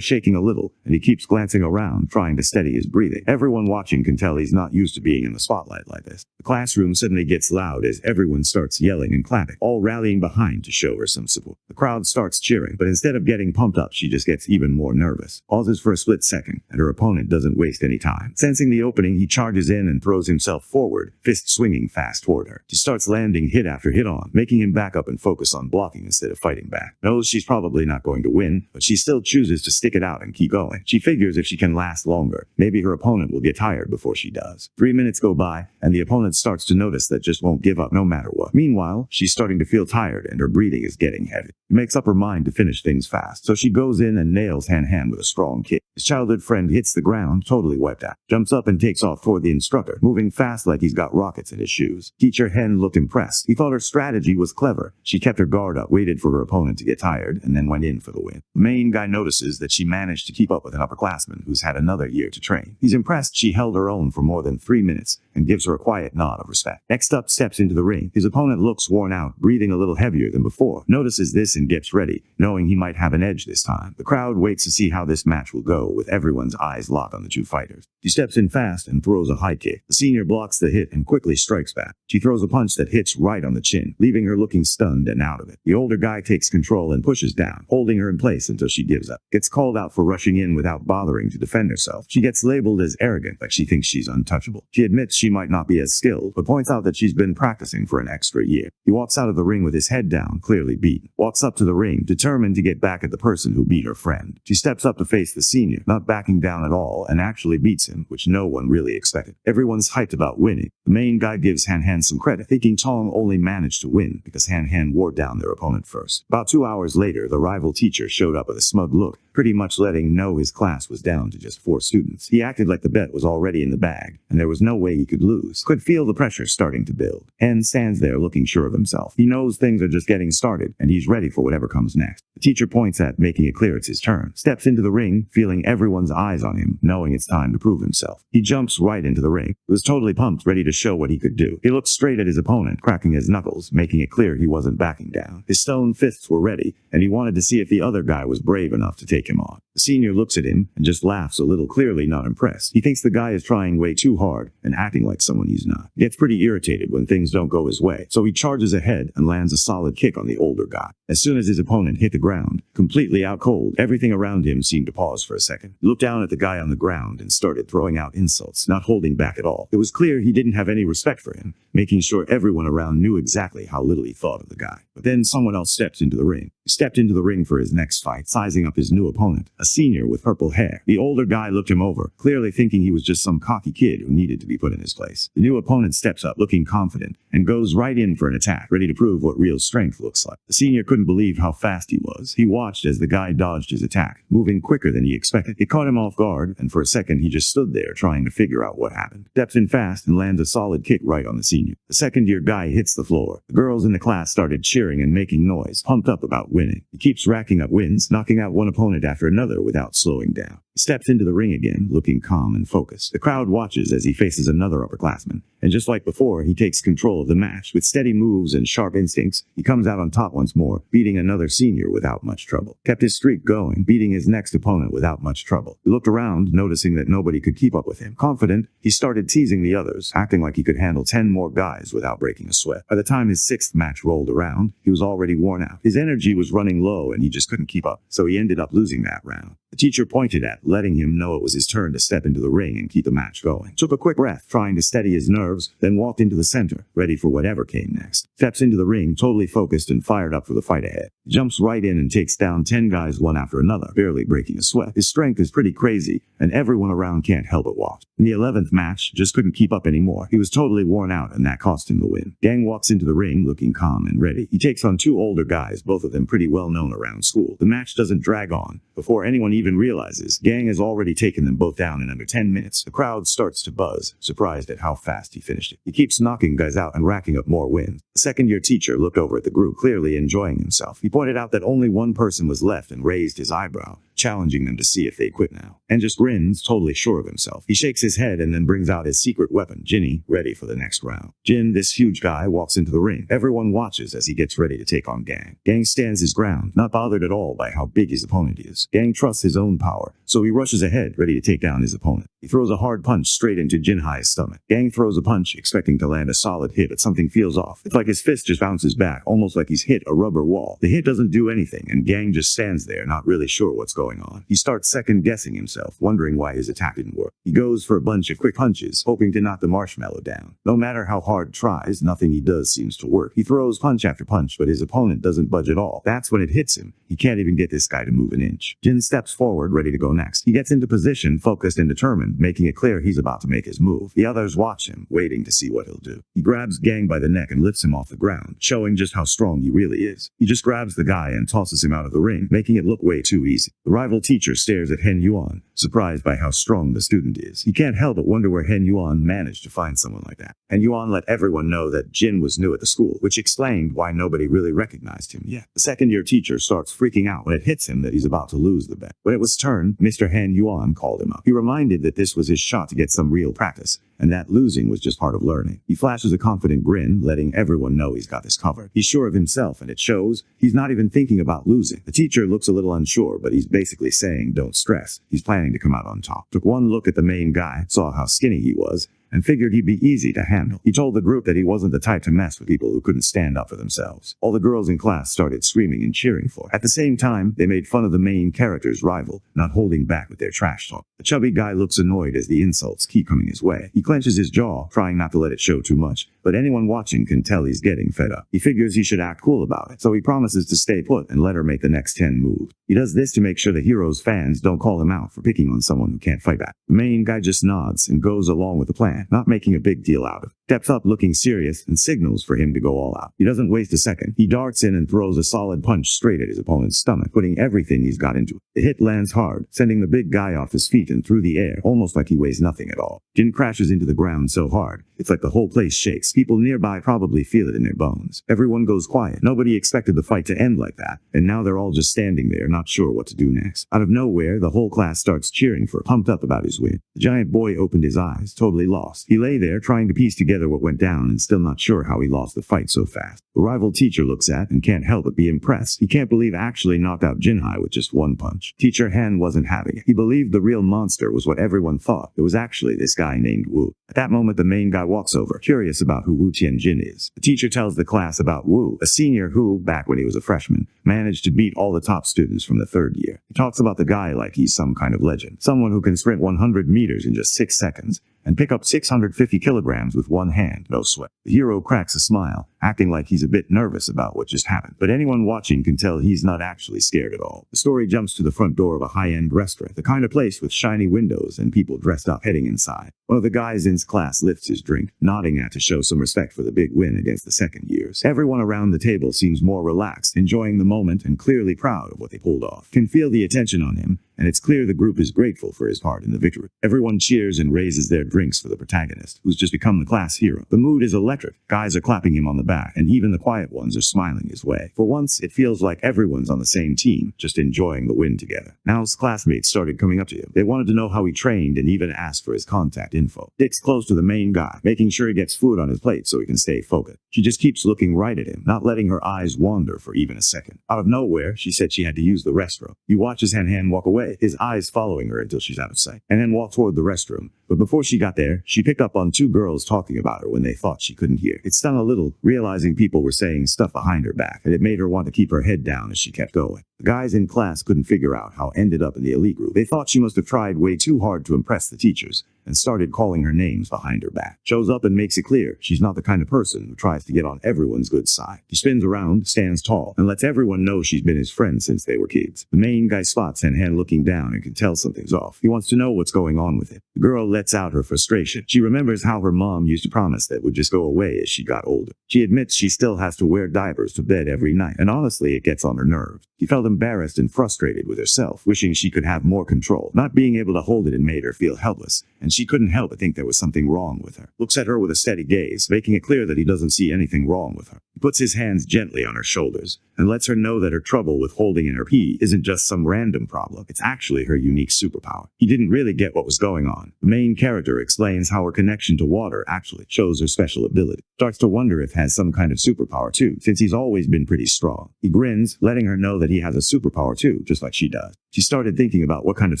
shaking a little, and he keeps glancing around, trying to steady his breathing. Everyone watching can tell he's not used to being in the spotlight like this. The classroom suddenly gets loud as everyone starts yelling and clapping, all rallying behind to show her some support. The crowd starts cheering, but instead of getting pumped up, she just gets even more nervous. Pauses for a split second, and her opponent doesn't waste any time. Sensing the opening, he charges in and throws himself forward, fist swinging fast toward her. She starts landing hit after hit on, making him back up and focus on blocking instead of fighting back. Knows she's probably not going to win, but she still chooses to stick it out and keep going. She figures if she can last longer, maybe her opponent will get tired before she does. 3 minutes go by, and the opponent starts to notice that just won't give up no matter what. Meanwhile, she's starting to feel tired and her breathing is getting heavy. She makes up her mind to finish things fast, so she goes in and nails Han with a strong kick. His childhood friend hits the ground, totally wiped out. Jumps up and takes off toward the instructor, moving fast like he's got rockets in his shoes. Teacher Hen looked impressed. He thought her strategy was clever. She kept her guard up, waited for her opponent to get tired, and then went in for the win. The main guy notices that she managed to keep up with an upperclassman who's had another year to train. He's impressed she held her own for more than 3 minutes and gives her a quiet nod of respect. Next up steps into the ring. His opponent looks worn out, breathing a little heavier than before. Notices this and gets ready, knowing he might have an edge this time. The crowd waits to see how this match will go, with everyone's eyes locked on the two fighters. She steps in fast and throws a high kick. The senior blocks the hit and quickly strikes back. She throws a punch that hits right on the chin, leaving her looking stunned and out of it. The older guy takes control and pushes down, holding her in place until she gives up. Gets called out for rushing in without bothering to defend herself. She gets labeled as arrogant, like she thinks she's untouchable. She admits she might not be as skilled, but points out that she's been practicing for an extra year. He walks out of the ring with his head down, clearly beaten. Walks up to the ring, determined to get back at the person who beat her friend. She steps up to face the senior, not backing down at all, and actually beats him, which no one really expected. Everyone's hyped about winning. The main guy gives Han some credit, thinking Tong only managed to win because Han wore down their opponent first. About 2 hours later, the rival teacher showed up with a smug look, pretty much letting know his class was down to just 4 students. He acted like the bet was already in the bag, and there was no way he could lose. Could feel the pressure starting to build. Han stands there looking sure of himself. He knows things are just getting started, and he's ready for whatever comes next. The teacher points at, making it clear it's his turn. Steps into the ring, feeling everyone's eyes on him, knowing it's time to prove himself. He jumps right into the ring. He was totally pumped, ready to show what he could do. He looked straight at his opponent, cracking his knuckles, making it clear he wasn't backing down. His stone fists were ready, and he wanted to see if the other guy was brave enough to take him on. The senior looks at him and just laughs a little, clearly not impressed. He thinks the guy is trying way too hard and acting like someone he's not. He gets pretty irritated when things don't go his way, so he charges ahead and lands a solid kick on the older guy. As soon as his opponent hit the ground, completely out cold, everything around him seemed to pause for a second. He looked down at the guy on the ground and started throwing out insults, not holding back at all. It was clear he didn't have any respect for him, making sure everyone around knew exactly how little he thought of the guy. But then someone else stepped into the ring. He stepped into the ring for his next fight, sizing up his new opponent, a senior with purple hair. The older guy looked him over, clearly thinking he was just some cocky kid who needed to be put in his place. The new opponent steps up, looking confident, and goes right in for an attack, ready to prove what real strength looks like. The senior couldn't believe how fast he was. He watched as the guy dodged his attack, moving quicker than he expected. It caught him off guard, and for a second he just stood there trying to figure out what happened. Steps in fast and lands a solid kick right on the senior. The second-year guy hits the floor. The girls in the class started cheering and making noise, pumped up about winning. He keeps racking up wins, knocking out one opponent after another without slowing down. He steps into the ring again, looking calm and focused. The crowd watches as he faces another upperclassman, and just like before, he takes control of the match. With steady moves and sharp instincts, he comes out on top once more, beating another senior without much trouble. Kept his streak going, beating his next opponent without much trouble. He looked around, noticing that nobody could keep up with him. Confident, he started teasing the others, acting like he could handle 10 more guys without breaking a sweat. By the time his 6th match rolled around, he was already worn out. His energy was running low and he just couldn't keep up, so he ended up losing that round. The teacher pointed at, letting him know it was his turn to step into the ring and keep the match going. Took a quick breath, trying to steady his nerves, then walked into the center, ready for whatever came next. Steps into the ring, totally focused and fired up for the fight ahead. Jumps right in and takes down 10 guys one after another, barely breaking a sweat. His strength is pretty crazy, and everyone around can't help but watch. In the 11th match, just couldn't keep up anymore. He was totally worn out, and that cost him the win. Gang walks into the ring, looking calm and ready. He takes on 2 older guys, both of them pretty well known around school. The match doesn't drag on. Before anyone even realizes, Gang has already taken them both down in under 10 minutes. The crowd starts to buzz, surprised at how fast he finished it. He keeps knocking guys out and racking up more wins. The second-year teacher looked over at the group, clearly enjoying himself. He pointed out that only one person was left and raised his eyebrow, challenging them to see if they quit now. And just grins, totally sure of himself. He shakes his head and then brings out his secret weapon, Jinny, ready for the next round. Jin, this huge guy, walks into the ring. Everyone watches as he gets ready to take on Gang. Gang stands his ground, not bothered at all by how big his opponent is. Gang trusts his own power, so he rushes ahead, ready to take down his opponent. He throws a hard punch straight into Jinhai's stomach. Gang throws a punch, expecting to land a solid hit, but something feels off. It's like his fist just bounces back, almost like he's hit a rubber wall. The hit doesn't do anything, and Gang just stands there, not really sure what's going on. He starts second-guessing himself, wondering why his attack didn't work. He goes for a bunch of quick punches, hoping to knock the marshmallow down. No matter how hard he tries, nothing he does seems to work. He throws punch after punch, but his opponent doesn't budge at all. That's when it hits him. He can't even get this guy to move an inch. Jin steps forward, ready to go next. He gets into position, focused and determined, making it clear he's about to make his move. The others watch him, waiting to see what he'll do. He grabs Gang by the neck and lifts him off the ground, showing just how strong he really is. He just grabs the guy and tosses him out of the ring, making it look way too easy. The rival teacher stares at Hen Yuan, surprised by how strong the student is. He can't help but wonder where Hen Yuan managed to find someone like that. Hen Yuan let everyone know that Jin was new at the school, which explained why nobody really recognized him yet. The second-year teacher starts freaking out when it hits him that he's about to lose the bet. When it was turned, Mr. Hen Yuan called him up. He reminded that this was his shot to get some real practice, and that losing was just part of learning. He flashes a confident grin, letting everyone know he's got this covered. He's sure of himself, and it shows. He's not even thinking about losing. The teacher looks a little unsure, but he's basically saying, don't stress. He's planning to come out on top. Took one look at the main guy, saw how skinny he was, and figured he'd be easy to handle. He told the group that he wasn't the type to mess with people who couldn't stand up for themselves. All the girls in class started screaming and cheering for him. At the same time, they made fun of the main character's rival, not holding back with their trash talk. The chubby guy looks annoyed as the insults keep coming his way. He clenches his jaw, trying not to let it show too much, but anyone watching can tell he's getting fed up. He figures he should act cool about it, so he promises to stay put and let her make the next 10 moves. He does this to make sure the hero's fans don't call him out for picking on someone who can't fight back. The main guy just nods and goes along with the plan, not making a big deal out of it. Steps up looking serious and signals for him to go all out. He doesn't waste a second. He darts in and throws a solid punch straight at his opponent's stomach, putting everything he's got into it. The hit lands hard, sending the big guy off his feet and through the air, almost like he weighs nothing at all. Jin crashes into the ground so hard, it's like the whole place shakes. People nearby probably feel it in their bones. Everyone goes quiet. Nobody expected the fight to end like that, and now they're all just standing there, not sure what to do next. Out of nowhere, the whole class starts cheering for him, pumped up about his win. The giant boy opened his eyes, totally lost. He lay there, trying to piece together what went down and still not sure how he lost the fight so fast. The rival teacher looks at and can't help but be impressed. He can't believe actually knocked out Jinhai with just one punch. Teacher Han wasn't having it. He believed the real monster was what everyone thought. It was actually this guy named Wu. At that moment, the main guy walks over, curious about who Wu Tianjin is. The teacher tells the class about Wu, a senior who, back when he was a freshman, managed to beat all the top students from the third year. He talks about the guy like he's some kind of legend, someone who can sprint 100 meters in just 6 seconds, and pick up 650 kilograms with one hand, no sweat. The hero cracks a smile, acting like he's a bit nervous about what just happened, but anyone watching can tell he's not actually scared at all. The story jumps to the front door of a high-end restaurant, the kind of place with shiny windows and people dressed up heading inside. One of the guys in his class lifts his drink, nodding at to show some respect for the big win against the second years. Everyone around the table seems more relaxed, enjoying the moment and clearly proud of what they pulled off. Can feel the attention on him, and it's clear the group is grateful for his part in the victory. Everyone cheers and raises their drinks for the protagonist, who's just become the class hero. The mood is electric. Guys are clapping him on the back, and even the quiet ones are smiling his way. For once, it feels like everyone's on the same team, just enjoying the win together. Now his classmates started coming up to him. They wanted to know how he trained and even asked for his contact info. Dick's close to the main guy, making sure he gets food on his plate so he can stay focused. She just keeps looking right at him, not letting her eyes wander for even a second. Out of nowhere, she said she had to use the restroom. He watches Han walk away, his eyes following her until she's out of sight, and then walk toward the restroom. But before she got there, she picked up on two girls talking about her when they thought she couldn't hear. It stung a little, realizing people were saying stuff behind her back, and it made her want to keep her head down as she kept going. The guys in class couldn't figure out how ended up in the elite group. They thought she must have tried way too hard to impress the teachers, and started calling her names behind her back. Shows up and makes it clear she's not the kind of person who tries to get on everyone's good side. He spins around, stands tall, and lets everyone know she's been his friend since they were kids. The main guy spots Han looking down and can tell something's off. He wants to know what's going on with it. The girl lets out her frustration. She remembers how her mom used to promise that would just go away as she got older. She admits she still has to wear diapers to bed every night, and honestly, it gets on her nerves. She felt embarrassed and frustrated with herself, wishing she could have more control. Not being able to hold it and made her feel helpless, and she couldn't help but think there was something wrong with her. Looks at her with a steady gaze, making it clear that he doesn't see anything wrong with her. He puts his hands gently on her shoulders, and lets her know that her trouble with holding in her pee isn't just some random problem. It's actually her unique superpower. He didn't really get what was going on. The main character explains how her connection to water actually shows her special ability. Starts to wonder if has some kind of superpower too, since he's always been pretty strong. He grins, letting her know that he has a superpower too, just like she does. She started thinking about what kind of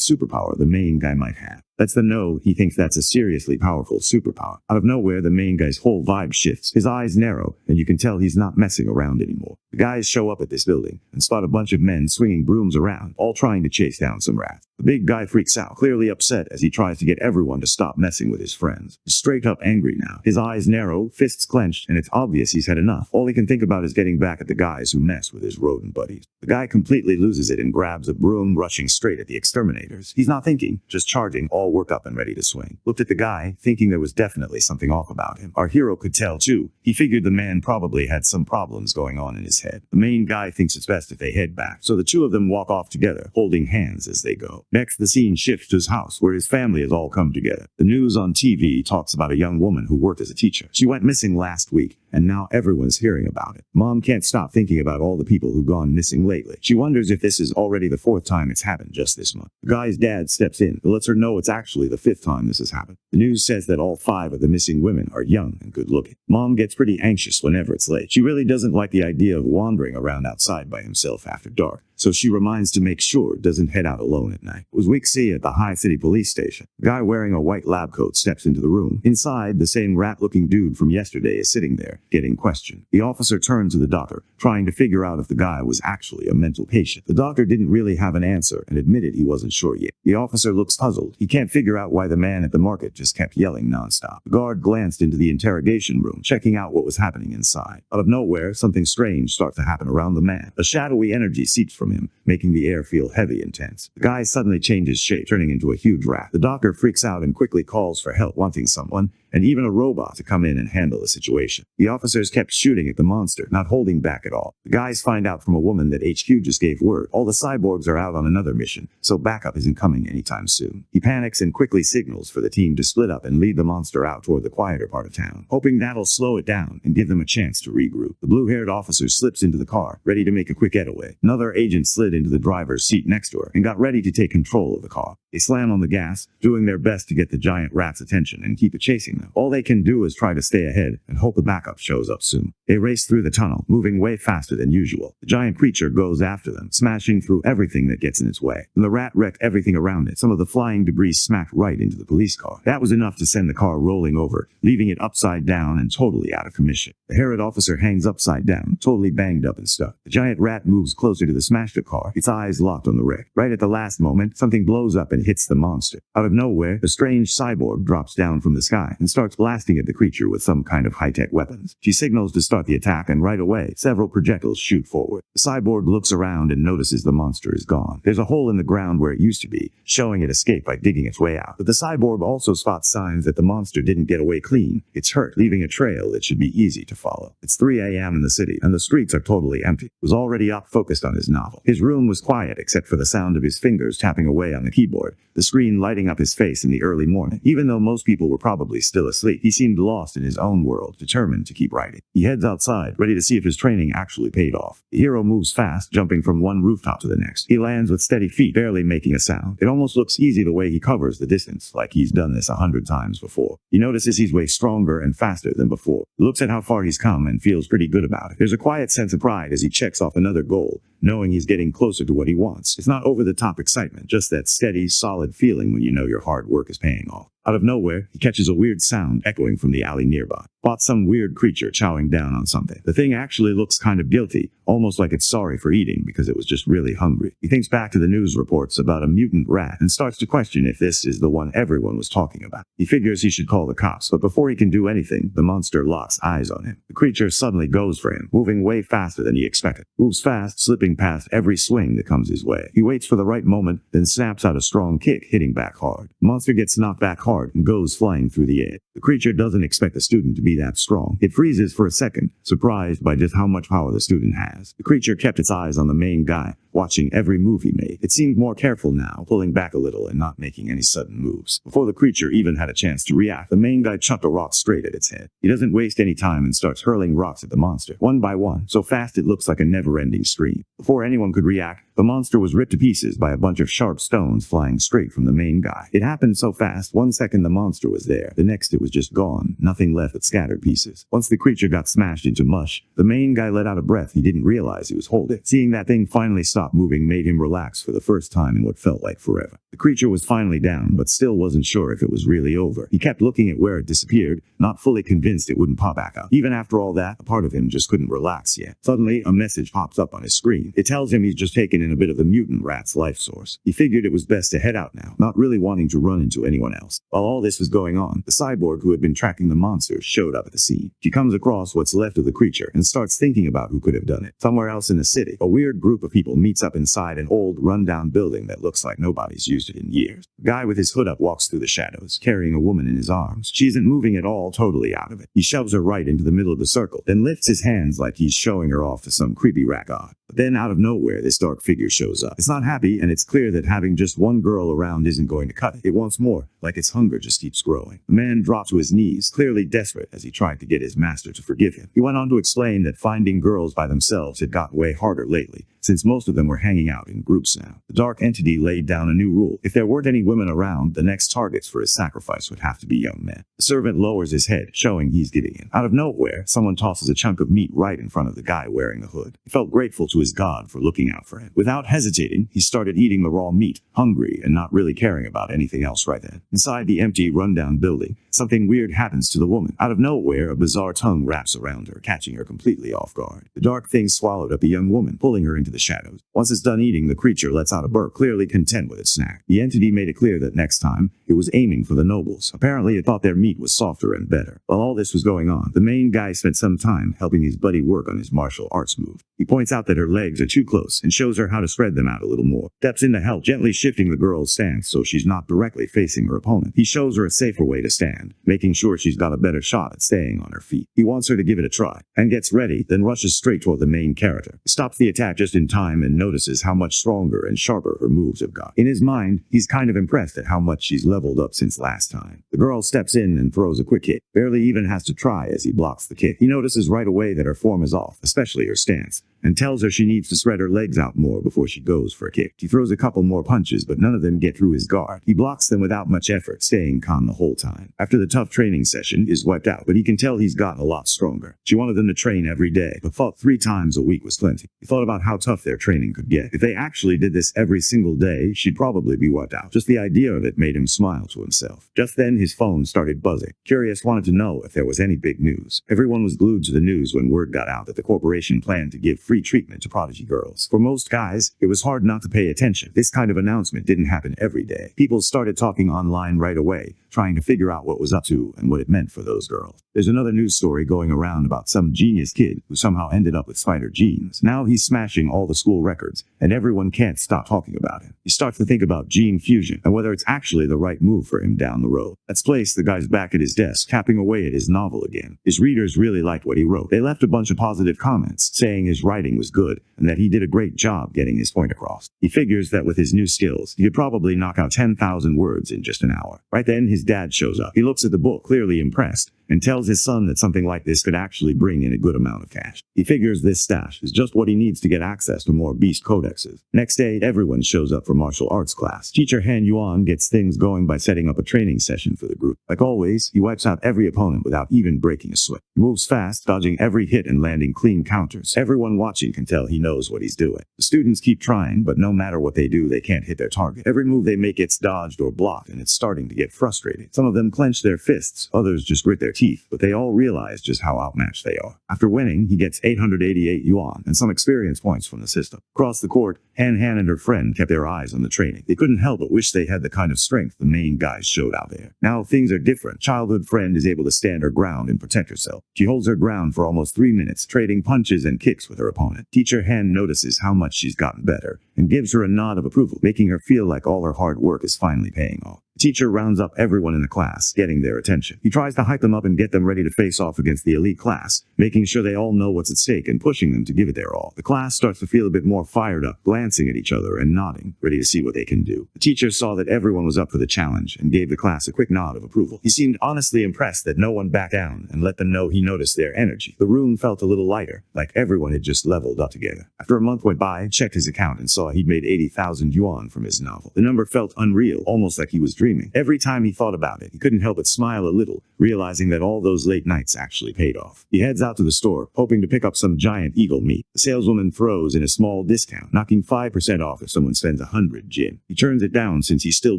superpower the main guy might have. Lets them know he thinks that's a seriously powerful superpower. Out of nowhere, the main guy's whole vibe shifts. His eyes narrow, and you can tell he's not messing around anymore. The guys show up at this building and spot a bunch of men swinging brooms around, all trying to chase down some rats. The big guy freaks out, clearly upset as he tries to get everyone to stop messing with his friends. He's straight up angry now. His eyes narrow, fists clenched, and it's obvious he's had enough. All he can think about is getting back at the guys who mess with his rodent buddies. The guy completely loses it and grabs a broom, rushing straight at the exterminators. He's not thinking, just charging, all worked up and ready to swing. Looked at the guy, thinking there was definitely something off about him. Our hero could tell too. He figured the man probably had some problems going on in his head. The main guy thinks it's best if they head back, so the two of them walk off together, holding hands as they go. Next, the scene shifts to his house, where his family has all come together. The news on TV talks about a young woman who worked as a teacher. She went missing last week, and now everyone's hearing about it. Mom can't stop thinking about all the people who've gone missing lately. She wonders if this is already the 4th time it's happened just this month. The guy's dad steps in and lets her know it's actually the 5th time this has happened. The news says that all 5 of the missing women are young and good looking. Mom gets pretty anxious whenever it's late. She really doesn't like the idea of wandering around outside by himself after dark, so she reminds to make sure doesn't head out alone at night. It was week C at the High City Police Station. The guy wearing a white lab coat steps into the room. Inside, the same rat-looking dude from yesterday is sitting there, getting questioned. The officer turned to the doctor, trying to figure out if the guy was actually a mental patient. The doctor didn't really have an answer and admitted he wasn't sure yet. The officer looks puzzled. He can't figure out why the man at the market just kept yelling nonstop. The guard glanced into the interrogation room, checking out what was happening inside. Out of nowhere, something strange starts to happen around the man. A shadowy energy seeps from him, making the air feel heavy and tense. The guy suddenly changes shape, turning into a huge rat. The doctor freaks out and quickly calls for help, wanting someone, and even a robot, to come in and handle the situation. The officers kept shooting at the monster, not holding back at all. The guys find out from a woman that HQ just gave word. All the cyborgs are out on another mission, so backup isn't coming anytime soon. He panics and quickly signals for the team to split up and lead the monster out toward the quieter part of town, hoping that'll slow it down and give them a chance to regroup. The blue-haired officer slips into the car, ready to make a quick getaway. Another agent slid into the driver's seat next to her and got ready to take control of the car. They slam on the gas, doing their best to get the giant rat's attention and keep it chasing them. All they can do is try to stay ahead and hope the backup shows up soon. They race through the tunnel, moving way faster than usual. The giant creature goes after them, smashing through everything that gets in its way. And the rat wrecked everything around it. Some of the flying debris smacked right into the police car. That was enough to send the car rolling over, leaving it upside down and totally out of commission. The Herod officer hangs upside down, totally banged up and stuck. The giant rat moves closer to the smashed-up car, its eyes locked on the wreck. Right at the last moment, something blows up and hits the monster. Out of nowhere, a strange cyborg drops down from the sky and starts blasting at the creature with some kind of high-tech weapons. She signals to start the attack, and right away, several projectiles shoot forward. The cyborg looks around and notices the monster is gone. There's a hole in the ground where it used to be, showing it escaped by digging its way out. But the cyborg also spots signs that the monster didn't get away clean. It's hurt, leaving a trail that should be easy to follow. It's 3 a.m. in the city, and the streets are totally empty. He was already up, focused on his novel. His room was quiet except for the sound of his fingers tapping away on the keyboard, the screen lighting up his face in the early morning. Even though most people were probably still asleep, he seemed lost in his own world, determined to keep writing. He heads outside, ready to see if his training actually paid off. The hero moves fast, jumping from one rooftop to the next. He lands with steady feet, barely making a sound. It almost looks easy the way he covers the distance, like he's done this 100 times before. He notices he's way stronger and faster than before. He looks at how far he's come and feels pretty good about it. There's a quiet sense of pride as he checks off another goal, knowing he's getting closer to what he wants. It's not over-the-top excitement, just that steady, solid feeling when you know your hard work is paying off. Out of nowhere, he catches a weird sound echoing from the alley nearby. Spots some weird creature chowing down on something. The thing actually looks kind of guilty, almost like it's sorry for eating because it was just really hungry. He thinks back to the news reports about a mutant rat and starts to question if this is the one everyone was talking about. He figures he should call the cops, but before he can do anything, the monster locks eyes on him. The creature suddenly goes for him, moving way faster than he expected. Moves fast, slipping past every swing that comes his way. He waits for the right moment, then snaps out a strong kick, hitting back hard. The monster gets knocked back hard and goes flying through the air. The creature doesn't expect the student to be that strong. It freezes for a second, surprised by just how much power the student has. The creature kept its eyes on the main guy, watching every move he made. It seemed more careful now, pulling back a little and not making any sudden moves. Before the creature even had a chance to react, the main guy chucked a rock straight at its head. He doesn't waste any time and starts hurling rocks at the monster, one by one, so fast it looks like a never-ending stream. Before anyone could react, the monster was ripped to pieces by a bunch of sharp stones flying straight from the main guy. It happened so fast, 1 second the monster was there, the next it was just gone, nothing left but scattered pieces. Once the creature got smashed into mush, the main guy let out a breath he didn't realize he was holding. Seeing that thing finally stop moving made him relax for the first time in what felt like forever. The creature was finally down, but still wasn't sure if it was really over. He kept looking at where it disappeared, not fully convinced it wouldn't pop back up. Even after all that, a part of him just couldn't relax yet. Suddenly, a message pops up on his screen. It tells him he's just taken in a bit of the mutant rat's life source. He figured it was best to head out now, not really wanting to run into anyone else. While all this was going on, the cyborg who had been tracking the monster showed up at the scene. She comes across what's left of the creature and starts thinking about who could have done it. Somewhere else in the city, a weird group of people meets up inside an old, rundown building that looks like nobody's used it in years. The guy with his hood up walks through the shadows, carrying a woman in his arms. She isn't moving at all, totally out of it. He shoves her right into the middle of the circle, then lifts his hands like he's showing her off to some creepy rat god. But then out of nowhere, this dark figure shows up. It's not happy, and it's clear that having just one girl around isn't going to cut it. It wants more, like its hunger just keeps growing. The man dropped to his knees, clearly desperate as he tried to get his master to forgive him. He went on to explain that finding girls by themselves had gotten way harder lately, since most of them were hanging out in groups now. The dark entity laid down a new rule. If there weren't any women around, the next targets for his sacrifice would have to be young men. The servant lowers his head, showing he's giving in. Out of nowhere, someone tosses a chunk of meat right in front of the guy wearing the hood. He felt grateful to his god for looking out for him. Without hesitating, he started eating the raw meat, hungry and not really caring about anything else right then. Inside the empty, rundown building, something weird happens to the woman. Out of nowhere, a bizarre tongue wraps around her, catching her completely off guard. The dark thing swallowed up a young woman, pulling her into the shadows. Once it's done eating, the creature lets out a burp, clearly content with its snack. The entity made it clear that next time, it was aiming for the nobles. Apparently, it thought their meat was softer and better. While all this was going on, the main guy spent some time helping his buddy work on his martial arts move. He points out that her legs are too close and shows her how to spread them out a little more. Steps in to help, gently shifting the girl's stance so she's not directly facing her opponent. He shows her a safer way to stand, making sure she's got a better shot at staying on her feet. He wants her to give it a try, and gets ready, then rushes straight toward the main character. He stops the attack just in time and notices how much stronger and sharper her moves have got. In his mind, he's kind of impressed at how much she's leveled up since last time. The girl steps in and throws a quick hit, barely even has to try as he blocks the kick. He notices right away that her form is off, especially her stance, and tells her she needs to spread her legs out more before she goes for a kick. He throws a couple more punches, but none of them get through his guard. He blocks them without much effort, staying calm the whole time. After the tough training session is wiped out, but he can tell he's gotten a lot stronger. She wanted them to train every day, but thought 3 times a week was plenty. He thought about how tough their training could get. If they actually did this every single day, she'd probably be wiped out. Just the idea of it made him smile to himself. Just then, his phone started buzzing. Curious wanted to know if there was any big news. Everyone was glued to the news when word got out that the corporation planned to give free free treatment to prodigy girls. For most guys, it was hard not to pay attention. This kind of announcement didn't happen every day. People started talking online right away, trying to figure out what was up to and what it meant for those girls. There's another news story going around about some genius kid who somehow ended up with spider genes. Now he's smashing all the school records, and everyone can't stop talking about him. He starts to think about gene fusion and whether it's actually the right move for him down the road. Let's place the guy's back at his desk, tapping away at his novel again. His readers really liked what he wrote. They left a bunch of positive comments, saying his writing was good and that he did a great job getting his point across. He figures that with his new skills, he could probably knock out 10,000 words in just an hour. Right then, his dad shows up. He looks at the book, clearly impressed, and tells his son that something like this could actually bring in a good amount of cash. He figures this stash is just what he needs to get access to more beast codexes. Next day, everyone shows up for martial arts class. Teacher Han Yuan gets things going by setting up a training session for the group. Like always, he wipes out every opponent without even breaking a sweat. He moves fast, dodging every hit and landing clean counters. Everyone watching can tell he knows what he's doing. The students keep trying, but no matter what they do, they can't hit their target. Every move they make gets dodged or blocked, and it's starting to get frustrating. Some of them clench their fists, others just grit their teeth, but they all realize just how outmatched they are. After winning, he gets 888 yuan and some experience points from the system. Across the court, Han and her friend kept their eyes on the training. They couldn't help but wish they had the kind of strength the main guys showed out there. Now things are different. Childhood friend is able to stand her ground and protect herself. She holds her ground for almost 3 minutes, trading punches and kicks with her opponent. Teacher Han notices how much she's gotten better and gives her a nod of approval, making her feel like all her hard work is finally paying off. The teacher rounds up everyone in the class, getting their attention. He tries to hype them up and get them ready to face off against the elite class, making sure they all know what's at stake and pushing them to give it their all. The class starts to feel a bit more fired up, glancing at each other and nodding, ready to see what they can do. The teacher saw that everyone was up for the challenge and gave the class a quick nod of approval. He seemed honestly impressed that no one backed down and let them know he noticed their energy. The room felt a little lighter, like everyone had just leveled up together. After a month went by, checked his account and saw he'd made 80,000 yuan from his novel. The number felt unreal, almost like he was dreaming. Every time he thought about it, he couldn't help but smile a little, realizing that all those late nights actually paid off. He heads out to the store, hoping to pick up some giant eagle meat. The saleswoman throws in a small discount, knocking 5% off if someone spends 100 jin. He turns it down since he still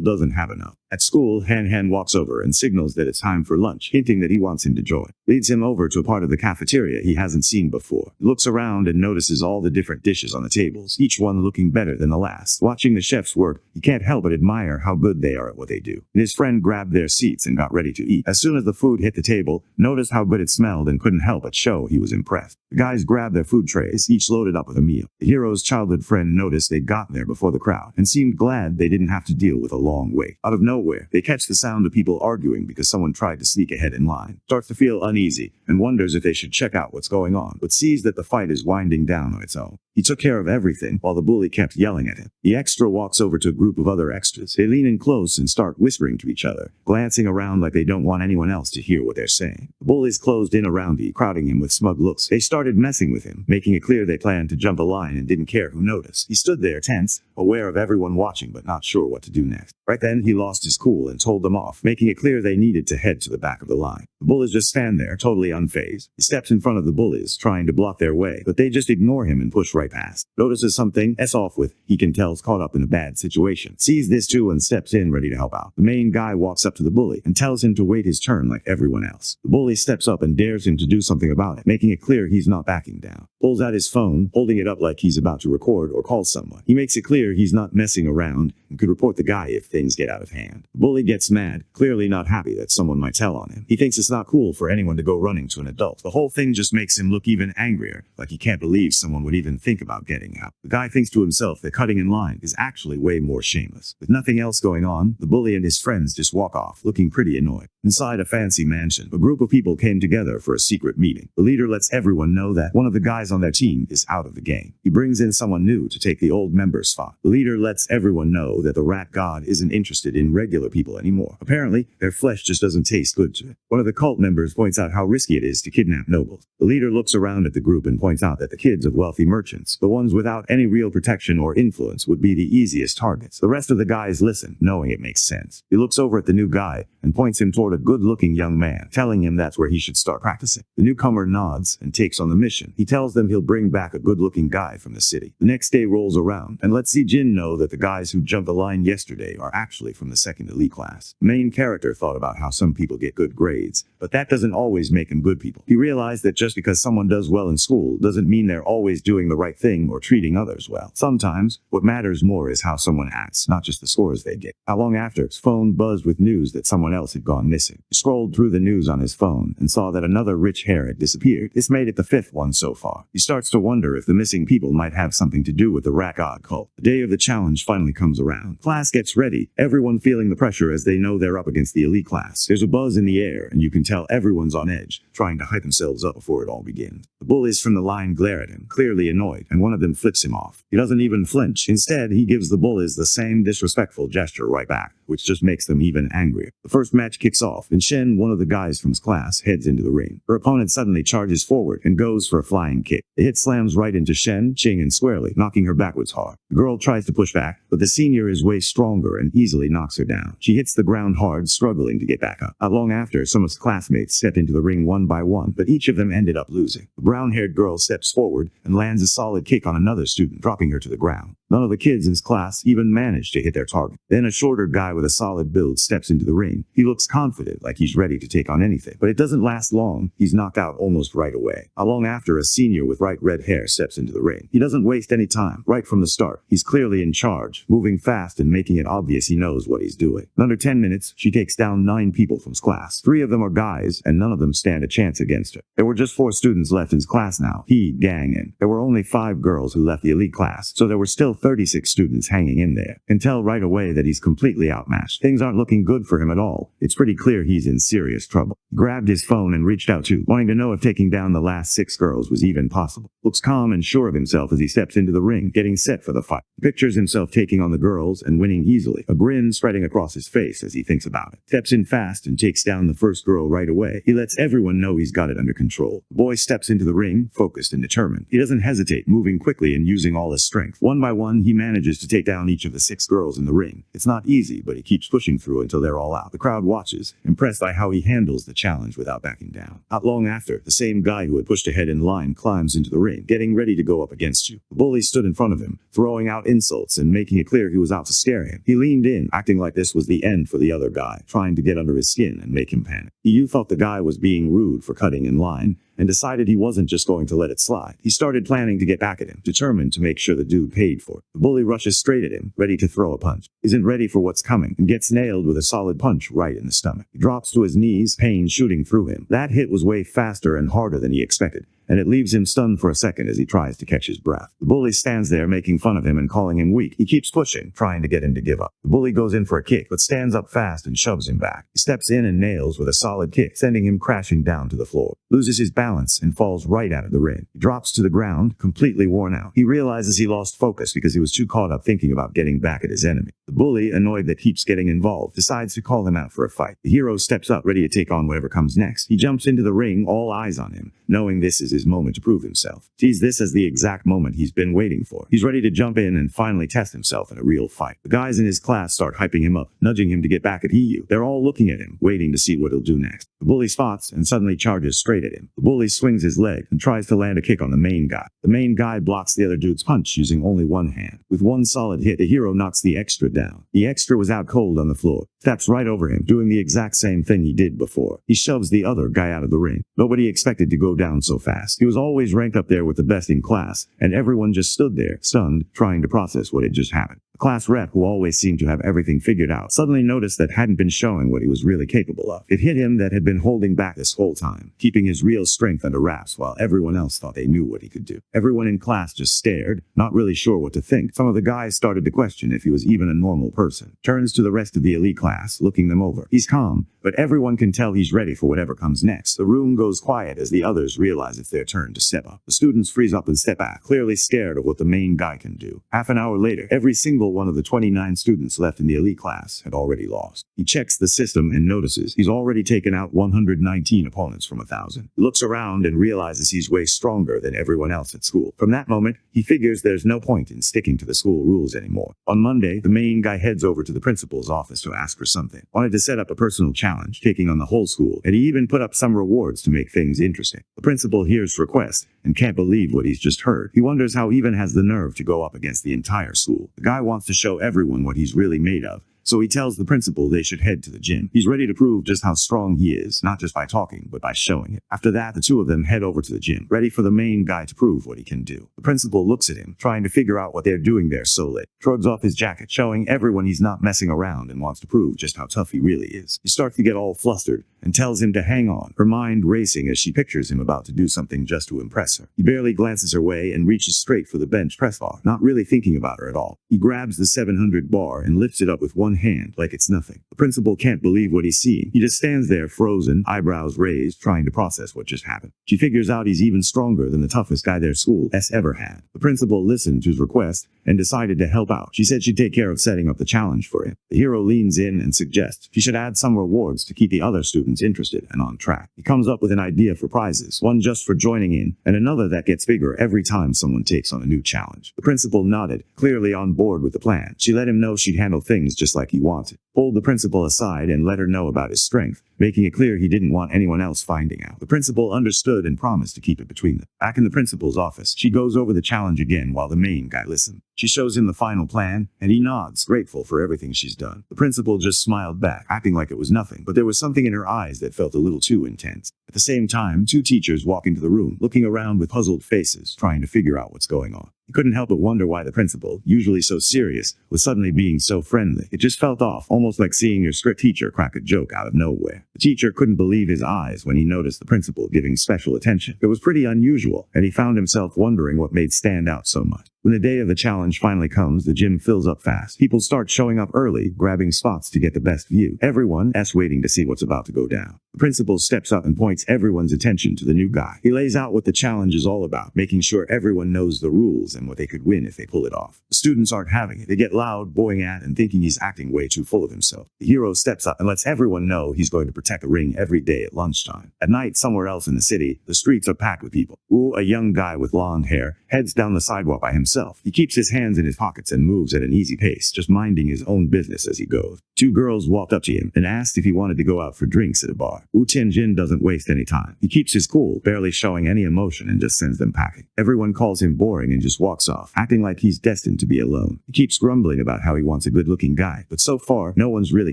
doesn't have enough. At school, Han walks over and signals that it's time for lunch, hinting that he wants him to join. Leads him over to a part of the cafeteria he hasn't seen before. He looks around and notices all the different dishes on the tables, each one looking better than the last. Watching the chefs work, he can't help but admire how good they are at what they do. And his friend grabbed their seats and got ready to eat. As soon as the food hit the table, noticed how good it smelled and couldn't help but show he was impressed. The guys grabbed their food trays, each loaded up with a meal. The hero's childhood friend noticed they'd gotten there before the crowd and seemed glad they didn't have to deal with a long wait. Out of nowhere, they catch the sound of people arguing because someone tried to sneak ahead in line. Starts to feel uneasy and wonders if they should check out what's going on, but sees that the fight is winding down on its own. He took care of everything while the bully kept yelling at him. The extra walks over to a group of other extras. They lean in close and start whispering to each other, glancing around like they don't want anyone else to hear what they're saying. The bullies closed in around him, crowding him with smug looks. They started messing with him, making it clear they planned to jump a line and didn't care who noticed. He stood there tense, aware of everyone watching but not sure what to do next. Right then, he lost his cool and told them off, making it clear they needed to head to the back of the line. The bullies just stand there, totally unfazed. He steps in front of the bullies, trying to block their way, but they just ignore him and push right past. Notices something, off with, he can tell's caught up in a bad situation. Sees this too and steps in ready to help out. The main guy walks up to the bully and tells him to wait his turn like everyone else. The bully steps up and dares him to do something about it, making it clear he's not backing down. Pulls out his phone, holding it up like he's about to record or call someone. He makes it clear he's not messing around and could report the guy if things get out of hand. The bully gets mad, clearly not happy that someone might tell on him. He thinks it's not cool for anyone to go running to an adult. The whole thing just makes him look even angrier, like he can't believe someone would even think about getting out. The guy thinks to himself that cutting in line is actually way more shameless. With nothing else going on, the bully and his friends just walk off, looking pretty annoyed. Inside a fancy mansion, a group of people came together for a secret meeting. The leader lets everyone know that one of the guys on their team is out of the game. He brings in someone new to take the old member's spot. The leader lets everyone know that the rat god isn't interested in regular people anymore. Apparently, their flesh just doesn't taste good to it. One of the cult members points out how risky it is to kidnap nobles. The leader looks around at the group and points out that the kids of wealthy merchants, the ones without any real protection or influence, would be the easiest targets. The rest of the guys listen, knowing it makes sense. He looks over at the new guy and points him toward a good-looking young man, telling him that's where he should start practicing. The newcomer nods and takes on the mission. He tells them he'll bring back a good-looking guy from the city. The next day rolls around and lets Jin know that the guys who jumped the line yesterday are actually from the second elite class. The main character thought about how some people get good grades, but that doesn't always make them good people. He realized that just because someone does well in school doesn't mean they're always doing the right thing or treating others well. Sometimes, what matters more is how someone acts, not just the scores they get. Not long after, his phone buzzed with news that someone else had gone missing. He scrolled through the news on his phone and saw that another rich heir had disappeared. This made it the fifth one so far. He starts to wonder if the missing people might have something to do with the Rat God cult. The day of the challenge finally comes around. Class gets ready, everyone feeling the pressure as they know they're up against the elite class. There's a buzz in the air, and you can tell everyone's on edge, trying to hype themselves up before it all begins. The bullies from the line glare at him, clearly annoyed, and one of them flips him off. He doesn't even flinch. Instead, he gives the bullies the same disrespectful gesture right back, which just makes them even angrier. The first match kicks off, and Shen, one of the guys from his class, heads into the ring. Her opponent suddenly charges forward and goes for a flying kick. The hit slams right into Shen, Ching, and squarely, knocking her backwards hard. The girl tries to push back, but the senior is way stronger and easily knocks her down. She hits the ground hard, struggling to get back up. Not long after, some of his classmates stepped into the ring one by one, but each of them ended up losing. The brown-haired girl steps forward and lands a solid kick on another student, dropping her to the ground. None of the kids in his class even managed to hit their target. Then a shorter guy with a solid build steps into the ring. He looks confident, like he's ready to take on anything. But it doesn't last long. He's knocked out almost right away. Not long after, a senior with bright red hair steps into the ring. He doesn't waste any time. Right from the start, he's clearly in charge, moving fast and making it obvious he knows what he's doing. In under 10 minutes, she takes down 9 people from his class. 3 of them are guys, and none of them stand a chance against her. There were just 4 students left in his class now. He, gang, and there were only 5 girls who left the elite class, so there were still 36 students hanging in there. Can tell right away that he's completely outmatched. Things aren't looking good for him at all. It's pretty clear he's in serious trouble. He grabbed his phone and reached out to, wanting to know if taking down the last 6 girls was even possible. Looks calm and sure of himself as he steps into the ring, getting set for the fight. He pictures himself taking on the girls and winning easily, a grin spreading across his face as he thinks about it. Steps in fast and takes down the first girl right away. He lets everyone know he's got it under control. The boy steps into the ring, focused and determined. He doesn't hesitate, moving quickly and using all his strength. One by one, he manages to take down each of the 6 girls in the ring. It's not easy, but he keeps pushing through until they're all out. The crowd watches, impressed by how he handles the challenge without backing down. Not long after, the same guy who had pushed ahead in line climbs into the ring, getting ready to go up against you. The bully stood in front of him, throwing out insults and making it clear he was out to scare him. He leaned in, acting like this was the end for the other guy, trying to get under his skin and make him panic. You thought the guy was being rude for cutting in line, and decided he wasn't just going to let it slide. He started planning to get back at him, determined to make sure the dude paid for it. The bully rushes straight at him, ready to throw a punch. Isn't ready for what's coming, and gets nailed with a solid punch right in the stomach. He drops to his knees, pain shooting through him. That hit was way faster and harder than he expected, and it leaves him stunned for a second as he tries to catch his breath. The bully stands there making fun of him and calling him weak. He keeps pushing, trying to get him to give up. The bully goes in for a kick, but stands up fast and shoves him back. He steps in and nails with a solid kick, sending him crashing down to the floor. Loses his balance and falls right out of the ring. He drops to the ground, completely worn out. He realizes he lost focus because he was too caught up thinking about getting back at his enemy. The bully, annoyed that keeps getting involved, decides to call him out for a fight. The hero steps up, ready to take on whatever comes next. He jumps into the ring, all eyes on him, knowing this is his moment to prove himself. Sees this as the exact moment he's been waiting for. He's ready to jump in and finally test himself in a real fight. The guys in his class start hyping him up, nudging him to get back at Hiyu. They're all looking at him, waiting to see what he'll do next. The bully spots and suddenly charges straight at him. The bully swings his leg and tries to land a kick on the main guy. The main guy blocks the other dude's punch using only one hand. With one solid hit, the hero knocks the extra down. The extra was out cold on the floor, steps right over him, doing the exact same thing he did before. He shoves the other guy out of the ring. Nobody expected to go down so fast. He was always ranked up there with the best in class, and everyone just stood there, stunned, trying to process what had just happened. The class rep, who always seemed to have everything figured out, suddenly noticed that hadn't been showing what he was really capable of. It hit him that had been holding back this whole time, keeping his real strength under wraps while everyone else thought they knew what he could do. Everyone in class just stared, not really sure what to think. Some of the guys started to question if he was even a normal person. Turns to the rest of the elite class, looking them over. He's calm, but everyone can tell he's ready for whatever comes next. The room goes quiet as the others realize it's their turn to step up. The students freeze up and step back, clearly scared of what the main guy can do. Half an hour later, every single one of the 29 students left in the elite class had already lost. He checks the system and notices he's already taken out 119 opponents from 1,000. He looks around and realizes he's way stronger than everyone else at school. From that moment, he figures there's no point in sticking to the school rules anymore. On Monday, the main guy heads over to the principal's office to ask for something. Wanted to set up a personal challenge, taking on the whole school, and he even put up some rewards to make things interesting. The principal hears requests and can't believe what he's just heard. He wonders how he even has the nerve to go up against the entire school. The guy wants to show everyone what he's really made of, so he tells the principal they should head to the gym. He's ready to prove just how strong he is, not just by talking, but by showing it. After that, the two of them head over to the gym, ready for the main guy to prove what he can do. The principal looks at him, trying to figure out what they're doing there so late. Shrugs off his jacket, showing everyone he's not messing around and wants to prove just how tough he really is. He starts to get all flustered and tells him to hang on, her mind racing as she pictures him about to do something just to impress her. He barely glances her way and reaches straight for the bench press bar, not really thinking about her at all. He grabs the 700 bar and lifts it up with one hand like it's nothing. The principal can't believe what he's seeing. He just stands there frozen, eyebrows raised, trying to process what just happened. She figures out he's even stronger than the toughest guy their school has ever had. The principal listened to his request and decided to help out. She said she'd take care of setting up the challenge for him. The hero leans in and suggests she should add some rewards to keep the other students interested and on track. He comes up with an idea for prizes, one just for joining in, and another that gets bigger every time someone takes on a new challenge. The principal nodded, clearly on board with the plan. She let him know she'd handle things just like he wanted, pulled the principal aside and let her know about his strength, making it clear he didn't want anyone else finding out. The principal understood and promised to keep it between them. Back in the principal's office, she goes over the challenge again while the main guy listens. She shows him the final plan, and he nods, grateful for everything she's done. The principal just smiled back, acting like it was nothing, but there was something in her eyes that felt a little too intense. At the same time, two teachers walk into the room, looking around with puzzled faces, trying to figure out what's going on. He couldn't help but wonder why the principal, usually so serious, was suddenly being so friendly. It just felt off, almost like seeing your strict teacher crack a joke out of nowhere. The teacher couldn't believe his eyes when he noticed the principal giving special attention. It was pretty unusual, and he found himself wondering what made stand out so much. When the day of the challenge finally comes, the gym fills up fast. People start showing up early, grabbing spots to get the best view. Everyone's waiting to see what's about to go down. The principal steps up and points everyone's attention to the new guy. He lays out what the challenge is all about, making sure everyone knows the rules and what they could win if they pull it off. The students aren't having it. They get loud, booing at and thinking he's acting way too full of himself. The hero steps up and lets everyone know he's going to protect the ring every day at lunchtime. At night, somewhere else in the city, the streets are packed with people. A young guy with blonde hair, heads down the sidewalk by himself. He keeps his hands in his pockets and moves at an easy pace, just minding his own business as he goes. Two girls walked up to him and asked if he wanted to go out for drinks at a bar. Tianjin doesn't waste any time. He keeps his cool, barely showing any emotion, and just sends them packing. Everyone calls him boring and just walks off, acting like he's destined to be alone. He keeps grumbling about how he wants a good-looking guy, but so far, no one's really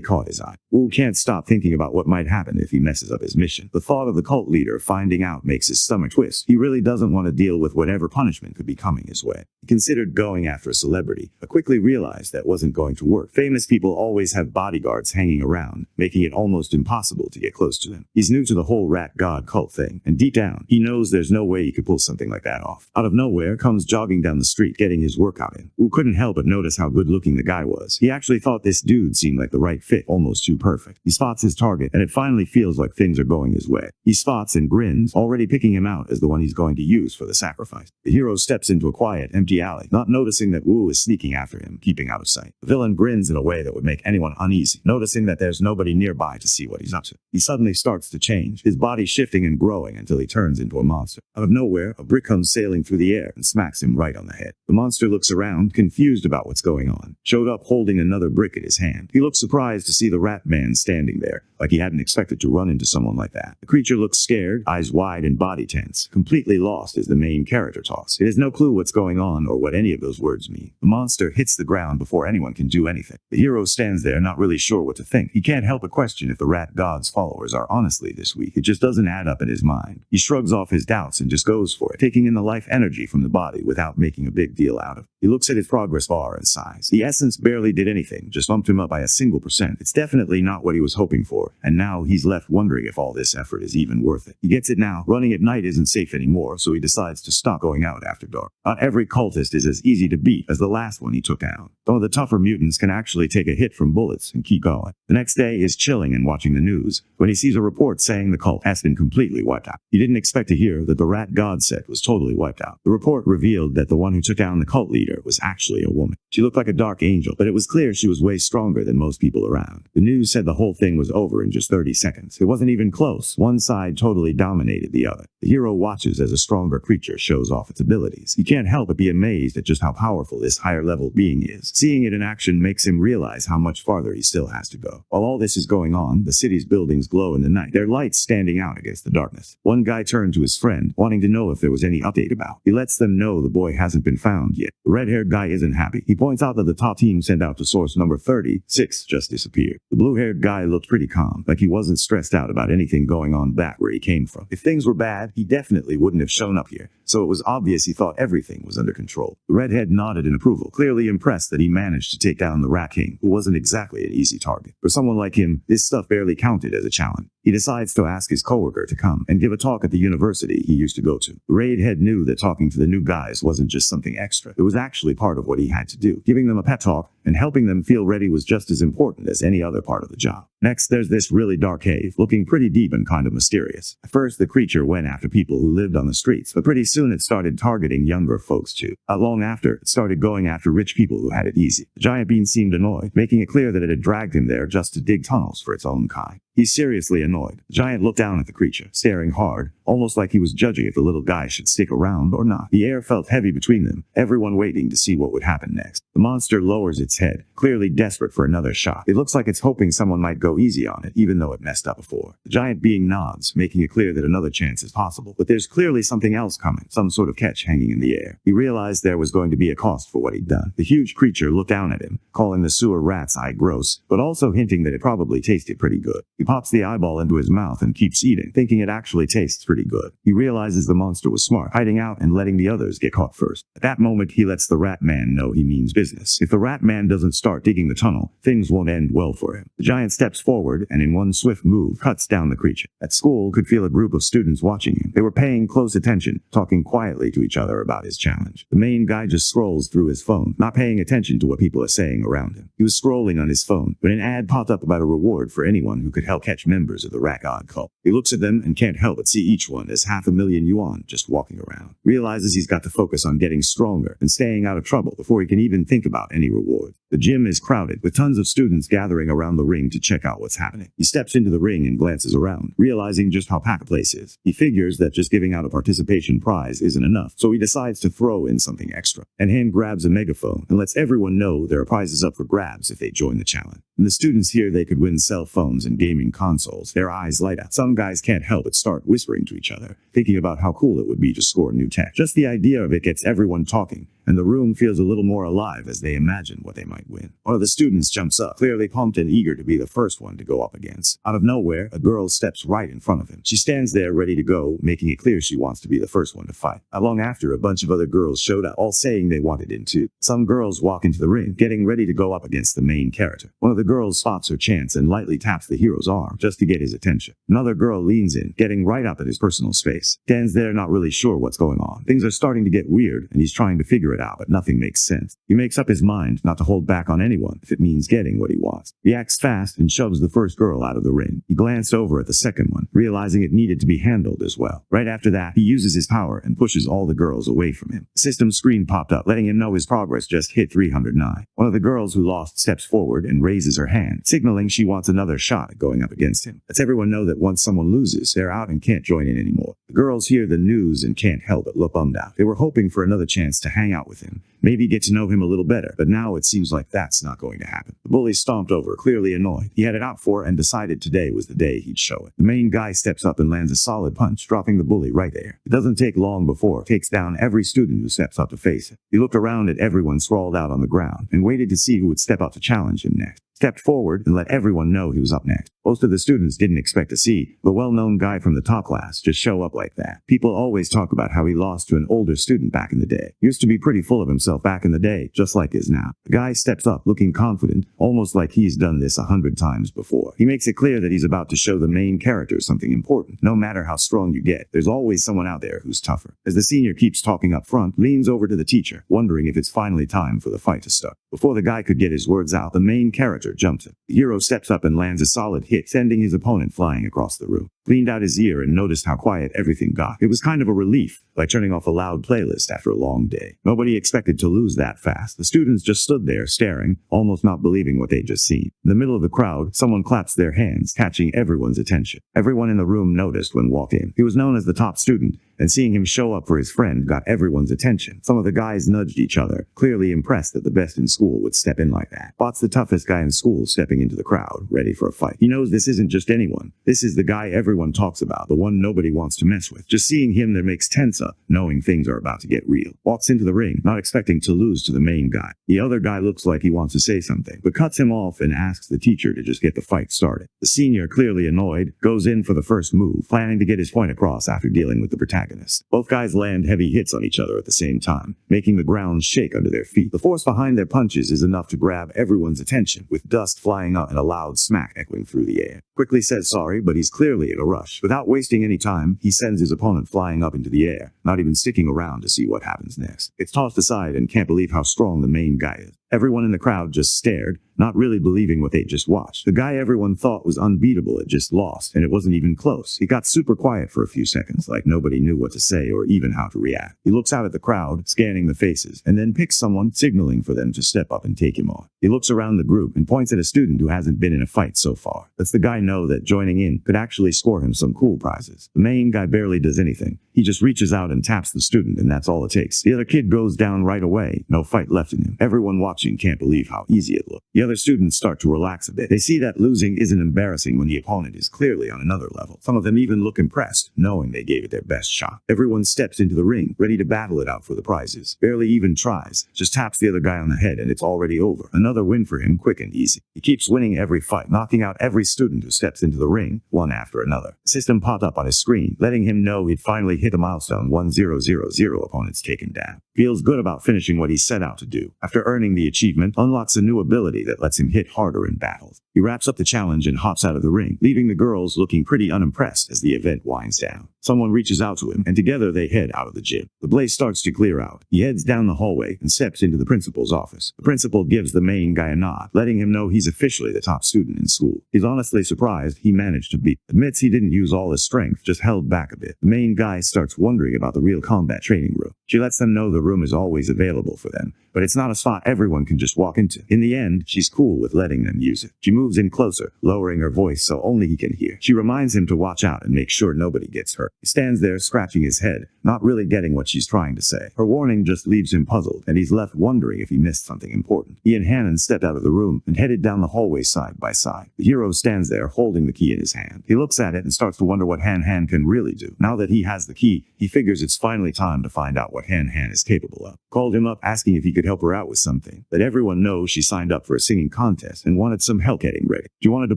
caught his eye. Can't stop thinking about what might happen if he messes up his mission. The thought of the cult leader finding out makes his stomach twist. He really doesn't want to deal with whatever punishment could be coming his way. He considered going after a celebrity, but quickly realized that wasn't going to work. Famous people always have bodyguards hanging around, making it almost impossible to get close to them. He's new to the whole rat god cult thing, and deep down, he knows there's no way he could pull something like that off. Out of nowhere comes jogging down the street, getting his workout in. Couldn't help but notice how good looking the guy was. He actually thought this dude seemed like the right fit, almost too perfect. He spots his target, and it finally feels like things are going his way. He spots and grins, already picking him out as the one he's going to use for the sacrifice. The hero steps into a quiet, empty alley, not noticing that Wu is sneaking after him, keeping out of sight. The villain grins in a way that would make anyone uneasy, noticing that there's nobody nearby to see what he's up to. He suddenly starts to change, his body shifting and growing until he turns into a monster. Out of nowhere, a brick comes sailing through the air and smacks him right on the head. The monster looks around, confused about what's going on, showed up holding another brick in his hand. He looks surprised to see the rat man standing there, like he hadn't expected to run into someone like that. The creature looks scared, eyes wide and body tense, completely lost as the main character talks. It has no clue what's going on or what any of those words mean. The monster hits the ground before anyone can do anything. The hero stands there not really sure what to think. He can't help but question if the rat god's followers are honestly this weak. It just doesn't add up in his mind. He shrugs off his doubts and just goes for it, taking in the life energy from the body without making a big deal out of it. He looks at his progress bar and sighs. The essence barely did anything, just bumped him up by a single %. It's definitely not what he was hoping for, and now he's left wondering if all this effort is even worth it. He gets it now. Running at night isn't safe anymore, so he decides to stop going out after dark. Not every cultist is as easy to beat as the last one he took down. Some of the tougher mutants can actually take a hit from bullets and keep going. The next day is chilling and watching the news when he sees a report saying the cult has been completely wiped out. He didn't expect to hear that the rat god set was totally wiped out. The report revealed that the one who took down the cult leader was actually a woman. She looked like a dark angel, but it was clear she was way stronger than most people around. The news said the whole thing was over in just 30 seconds. It wasn't even close. One side totally dominated the other. The hero watches as a stronger creature shows off its abilities. He can't help but be amazed at just how powerful this higher-level being is. Seeing it in action makes him realize how much farther he still has to go. While all this is going on, the city's buildings glow glow in the night, their lights standing out against the darkness. One guy turned to his friend, wanting to know if there was any update about. He lets them know the boy hasn't been found yet. The red-haired guy isn't happy. He points out that the top team sent out to source number 36 just disappeared. The blue-haired guy looked pretty calm, like he wasn't stressed out about anything going on back where he came from. If things were bad, he definitely wouldn't have shown up here, so it was obvious he thought everything was under control. The redhead nodded in approval, clearly impressed that he managed to take down the Rat King, who wasn't exactly an easy target. For someone like him, this stuff barely counted as a challenge. He decides to ask his coworker to come and give a talk at the university he used to go to. The raid head knew that talking to the new guys wasn't just something extra. It was actually part of what he had to do. Giving them a pep talk and helping them feel ready was just as important as any other part of the job. Next, there's this really dark cave, looking pretty deep and kind of mysterious. At first, the creature went after people who lived on the streets, but pretty soon it started targeting younger folks too. Not long after, it started going after rich people who had it easy. The giant bean seemed annoyed, making it clear that it had dragged him there just to dig tunnels for its own kind. He's seriously annoyed. The giant looked down at the creature, staring hard, almost like he was judging if the little guy should stick around or not. The air felt heavy between them, everyone waiting to see what would happen next. The monster lowers its head, clearly desperate for another shot. It looks like it's hoping someone might go easy on it, even though it messed up before. The giant being nods, making it clear that another chance is possible. But there's clearly something else coming, some sort of catch hanging in the air. He realized there was going to be a cost for what he'd done. The huge creature looked down at him, calling the sewer rat's eye gross, but also hinting that it probably tasted pretty good. He pops the eyeball into his mouth and keeps eating, thinking it actually tastes pretty good. He realizes the monster was smart, hiding out and letting the others get caught first. At that moment, he lets the rat man know he means business. If the rat man doesn't start digging the tunnel, things won't end well for him. The giant steps forward and in one swift move cuts down the creature. At school, could feel a group of students watching him. They were paying close attention, talking quietly to each other about his challenge. The main guy just scrolls through his phone, not paying attention to what people are saying around him. He was scrolling on his phone when an ad popped up about a reward for anyone who could help catch members of the rat god cult. He looks at them and can't help but see each one as 500,000 yuan just walking around. Realizes he's got to focus on getting stronger and staying out of trouble before he can even think about any reward. The gym is crowded, with tons of students gathering around the ring to check out what's happening. He steps into the ring and glances around, realizing just how packed the place is. He figures that just giving out a participation prize isn't enough, so he decides to throw in something extra. And hand grabs a megaphone and lets everyone know there are prizes up for grabs if they join the challenge. When the students hear they could win cell phones and gaming consoles, their eyes light up. Some guys can't help but start whispering to each other, thinking about how cool it would be to score new tech. Just the idea of it gets everyone talking, and the room feels a little more alive as they imagine what they might win. One of the students jumps up, clearly pumped and eager to be the first one to go up against. Out of nowhere, a girl steps right in front of him. She stands there ready to go, making it clear she wants to be the first one to fight. Not long after, a bunch of other girls showed up, all saying they wanted in too. Some girls walk into the ring, getting ready to go up against the main character. One of the girls spots her chance and lightly taps the hero's arm just to get his attention. Another girl leans in, getting right up at his personal space. Stands there not really sure what's going on. Things are starting to get weird, and he's trying to figure it out, but nothing makes sense. He makes up his mind not to hold back on anyone if it means getting what he wants. He acts fast and shoves the first girl out of the ring. He glanced over at the second one, realizing it needed to be handled as well. Right after that, he uses his power and pushes all the girls away from him. The system screen popped up, letting him know his progress just hit 309. One of the girls who lost steps forward and raises her hand, signaling she wants another shot at going up against him. Lets everyone know that once someone loses, they're out and can't join in anymore. The girls hear the news and can't help but look bummed out. They were hoping for another chance to hang out with him, maybe get to know him a little better, but now it seems like that's not going to happen. The bully stomped over, clearly annoyed. He had it out for and decided today was the day he'd show it. The main guy steps up and lands a solid punch, dropping the bully right there. It doesn't take long before it takes down every student who steps up to face him. He looked around at everyone sprawled out on the ground and waited to see who would step up to challenge him next. Stepped forward and let everyone know he was up next. Most of the students didn't expect to see the well-known guy from the top class just show up like that. People always talk about how he lost to an older student back in the day. He used to be pretty full of himself back in the day, just like is now. The guy steps up looking confident, almost like he's done this 100 times before. He makes it clear that he's about to show the main character something important. No matter how strong you get, there's always someone out there who's tougher. As the senior keeps talking up front, leans over to the teacher, wondering if it's finally time for the fight to start. Before the guy could get his words out, the main character jumps him. The hero steps up and lands a solid hit, sending his opponent flying across the room. Cleaned out his ear and noticed how quiet everything got. It was kind of a relief, like turning off a loud playlist after a long day. Nobody expected to lose that fast. The students just stood there staring, almost not believing what they'd just seen. In the middle of the crowd, someone claps their hands, catching everyone's attention. Everyone in the room noticed when walked in. He was known as the top student, and seeing him show up for his friend got everyone's attention. Some of the guys nudged each other, clearly impressed that the best in school would step in like that. Bot's the toughest guy in school stepping into the crowd, ready for a fight. He knows this isn't just anyone. This is the guy everyone talks about, the one nobody wants to mess with. Just seeing him there makes tensa, knowing things are about to get real. Walks into the ring, not expecting to lose to the main guy. The other guy looks like he wants to say something, but cuts him off and asks the teacher to just get the fight started. The senior, clearly annoyed, goes in for the first move, planning to get his point across after dealing with the protagonist. Both guys land heavy hits on each other at the same time, making the ground shake under their feet. The force behind their punches is enough to grab everyone's attention, with dust flying up and a loud smack echoing through the air. Quickly says sorry, but he's clearly in a rush. Without wasting any time, he sends his opponent flying up into the air, not even sticking around to see what happens next. It's tossed aside and can't believe how strong the main guy is. Everyone in the crowd just stared, not really believing what they just watched. The guy everyone thought was unbeatable had just lost, and it wasn't even close. He got super quiet for a few seconds, like nobody knew what to say or even how to react. He looks out at the crowd, scanning the faces, and then picks someone, signaling for them to step up and take him on. He looks around the group and points at a student who hasn't been in a fight so far. Lets the guy know that joining in could actually score him some cool prizes. The main guy barely does anything. He just reaches out and taps the student, and that's all it takes. The other kid goes down right away. No fight left in him. Everyone watching can't believe how easy it looked. The other students start to relax a bit. They see that losing isn't embarrassing when the opponent is clearly on another level. Some of them even look impressed, knowing they gave it their best shot. Everyone steps into the ring, ready to battle it out for the prizes. Barely even tries. Just taps the other guy on the head and it's already over. Another win for him, quick and easy. He keeps winning every fight, knocking out every student who steps into the ring, one after another. The system popped up on his screen, letting him know he'd finally hit a milestone. 1000 opponents taken down. Feels good about finishing what he set out to do. After earning the achievement, unlocks a new ability that lets him hit harder in battles. He wraps up the challenge and hops out of the ring, leaving the girls looking pretty unimpressed as the event winds down. Someone reaches out to him, and together they head out of the gym. The blaze starts to clear out. He heads down the hallway and steps into the principal's office. The principal gives the main guy a nod, letting him know he's officially the top student in school. He's honestly surprised he managed to beat. Admits he didn't use all his strength, just held back a bit. The main guy starts wondering about the real combat training room. She lets them know the room is always available for them, but it's not a spot everyone can just walk into. In the end, she's cool with letting them use it. She moves in closer, lowering her voice so only he can hear. She reminds him to watch out and make sure nobody gets hurt. He stands there scratching his head, not really getting what she's trying to say. Her warning just leaves him puzzled, and he's left wondering if he missed something important. He and Hannon stepped out of the room and headed down the hallway side by side. The hero stands there holding the key in his hand. He looks at it and starts to wonder what Han can really do. Now that he has the key, he figures it's finally time to find out what Han is capable of. Called him up asking if he could help her out with something. That everyone knows she signed up for a singing contest and wanted some help getting ready. She wanted to